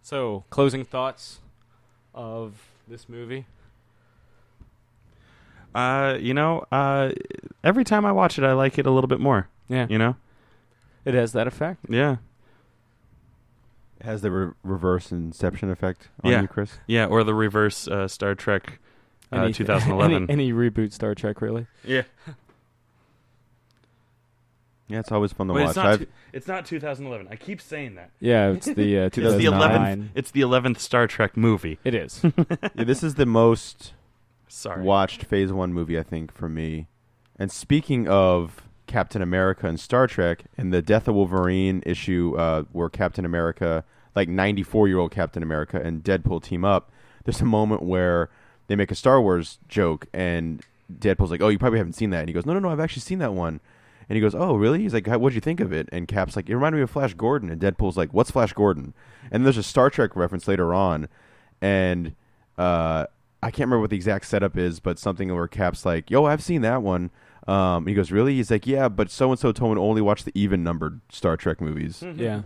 So, closing thoughts of this movie? Every time I watch it, I like it a little bit more. Yeah. You know? It has that effect. Yeah. It has the reverse Inception effect on you, Chris. Yeah, or the reverse Star Trek Any- 2011. Any reboot Star Trek, really? Yeah. Yeah, it's always fun to Wait, watch. it's not 2011. I keep saying that. Yeah, it's the It's the 2009. 11th. It's the 11th Star Trek movie. It is. Yeah, this is the most Sorry. watched Phase 1 movie, I think, for me. And speaking of Captain America and Star Trek, in the Death of Wolverine issue where Captain America, like 94-year-old Captain America and Deadpool team up, there's a moment where they make a Star Wars joke, and Deadpool's like, oh, you probably haven't seen that. And he goes, no, I've actually seen that one. And he goes, oh, really? He's like, what'd you think of it? And Cap's like, it reminded me of Flash Gordon. And Deadpool's like, what's Flash Gordon? And there's a Star Trek reference later on. And I can't remember what the exact setup is, but something where Cap's like, yo, I've seen that one. He goes, really? He's like, yeah, but so-and-so told me to only watch the even-numbered Star Trek movies. Yeah.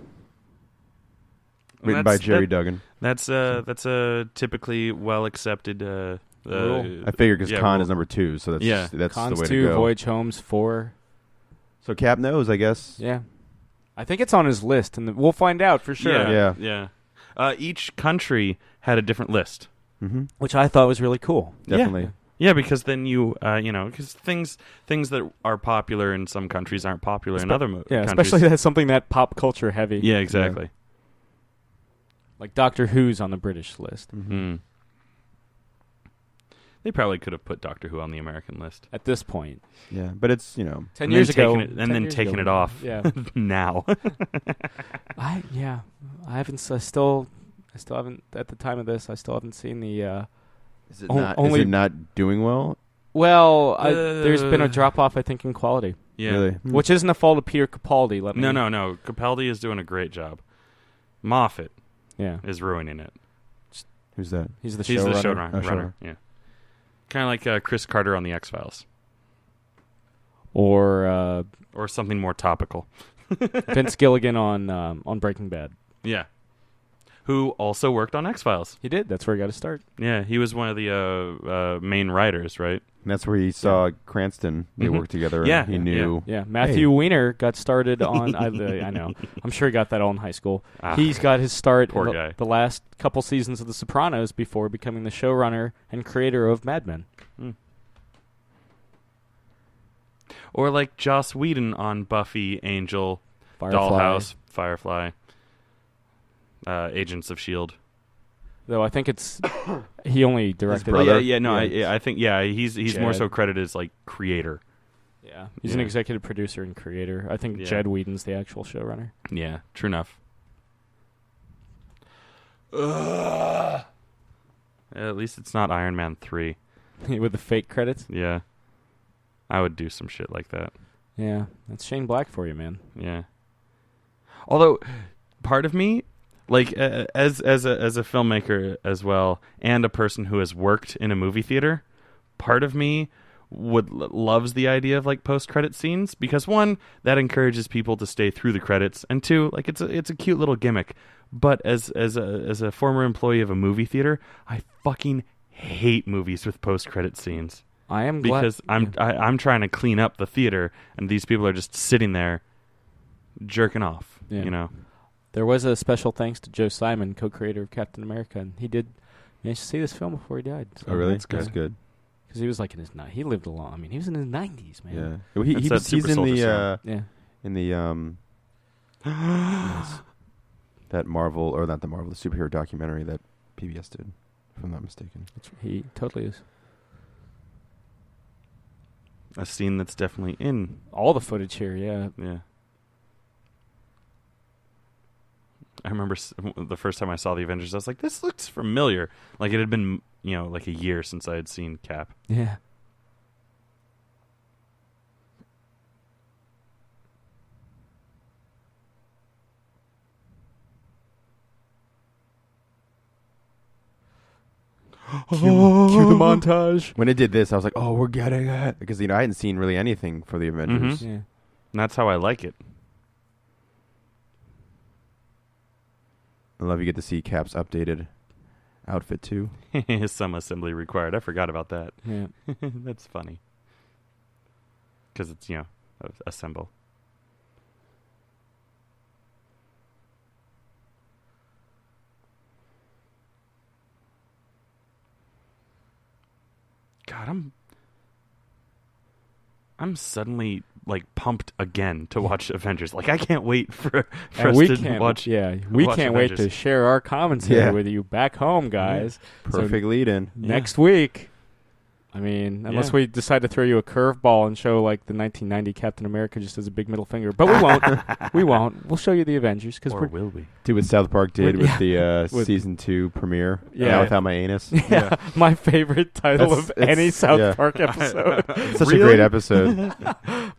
Written by Jerry Duggan. That's a typically well accepted Rule. I figure because Khan rule. is number 2, so that's Cons the way 2, to go. Voyage Home's 4. So Cap knows, I guess. Yeah. I think it's on his list, and we'll find out for sure. Yeah. Each country had a different list. Mm-hmm. Which I thought was really cool. Definitely. Yeah, because then because things that are popular in some countries aren't popular in other countries. Especially that's something that pop culture heavy. Yeah, exactly. Like Doctor Who's on the British list. Mm. They probably could have put Doctor Who on the American list At this point. Yeah, but it's, 10 And years then ago. taking it- and then taking it off. Yeah. now. I haven't, I still haven't, at the time of this, I still haven't seen the, is it only- is it not doing well? well, there's been a drop-off, I think, in quality. Yeah. Really? Which isn't a fault of Peter Capaldi. No. Capaldi is doing a great job. Moffat Yeah. is ruining it. Who's that? He's the He's the showrunner. Oh, showrunner. Yeah. Kind of like Chris Carter on the X-Files. Or Or something more topical. Vince Gilligan on Breaking Bad. Yeah. Who also worked on X-Files. He did. That's where he got to start. Yeah, he was one of the main writers, right? And that's where he saw Cranston. They Mhm. worked together. Yeah, And he knew. Yeah, Matthew Weiner got started on. I know. I'm sure he got that all in high school. He's got his start poor in guy. the last couple seasons of The Sopranos before becoming the showrunner and creator of Mad Men. Or like Joss Whedon on Buffy, Angel, Firefly. Dollhouse, Firefly, Agents of S.H.I.E.L.D. Though I think it's he only directed. brother. I think he's more Jed. so credited as like creator. Yeah, he's an Yeah. executive producer and creator. I think Yeah. Jed Whedon's the actual showrunner. Yeah, true enough. At least it's not Iron Man 3. With the fake credits. Yeah. I would do some shit like that. Yeah, that's Shane Black for you, man. Yeah. Although, part of me, like as a filmmaker as well, and a person who has worked in a movie theater, part of me loves the idea of like post-credit scenes because one, that encourages people to stay through the credits, and two, like it's a cute little gimmick. But as a former employee of a movie theater, I fucking hate movies with post-credit scenes. I am glad Because I'm trying to clean up the theater, and these people are just sitting there jerking off. Yeah. You know. There was a special thanks to Joe Simon, co-creator of Captain America, and he did manage to see this film before he died. So Oh, really? That's good. Because he was like in his he lived a long. I mean, he was in his 90s, man. Yeah. Well, he's That's that in super soldier the Yeah. in the yes, that Marvel or not the Marvel, the superhero documentary that PBS did, if I'm not mistaken. He totally is. A scene that's definitely in. All the footage here, yeah. Yeah. I remember the first time I saw the Avengers, I was like, this looks familiar. Like it had been, like a year since I had seen Cap. Yeah. Cue the montage. When it did this, I was like, "Oh, we're getting it," because I hadn't seen really anything for the Avengers. Mhm. Yeah. And that's how I like it. I love you get to see Cap's updated outfit too. Some assembly required. I forgot about that. Yeah. That's funny. Because it's, assemble. God, I'm suddenly like pumped again to watch Avengers. Like I can't wait for us to watch. Yeah, we watch can't Avengers. wait to share our commentary Yeah. with you back home, guys. Perfect lead in. Next week. I mean, unless we decide to throw you a curveball and show like the 1990 Captain America just as a big middle finger, but we won't. We won't. We'll show you the Avengers because Or will we? Do what South Park did with the With- season 2 premiere. Yeah. Without my anus. Yeah, my favorite title That's- of any South yeah. Park episode. Such a great episode.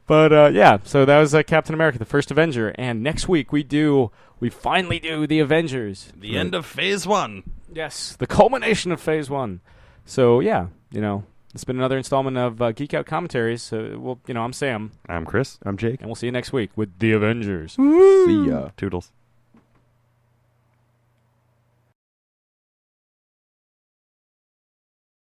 But yeah, so that was Captain America, the First Avenger, and next week we finally do the Avengers. The end of Phase 1. Yes, the culmination of Phase 1. So yeah, it's been another installment of Geek Out Commentaries. So I'm Sam, I'm Chris. I'm Jake. and we'll see you next week with the Avengers. See ya. Toodles.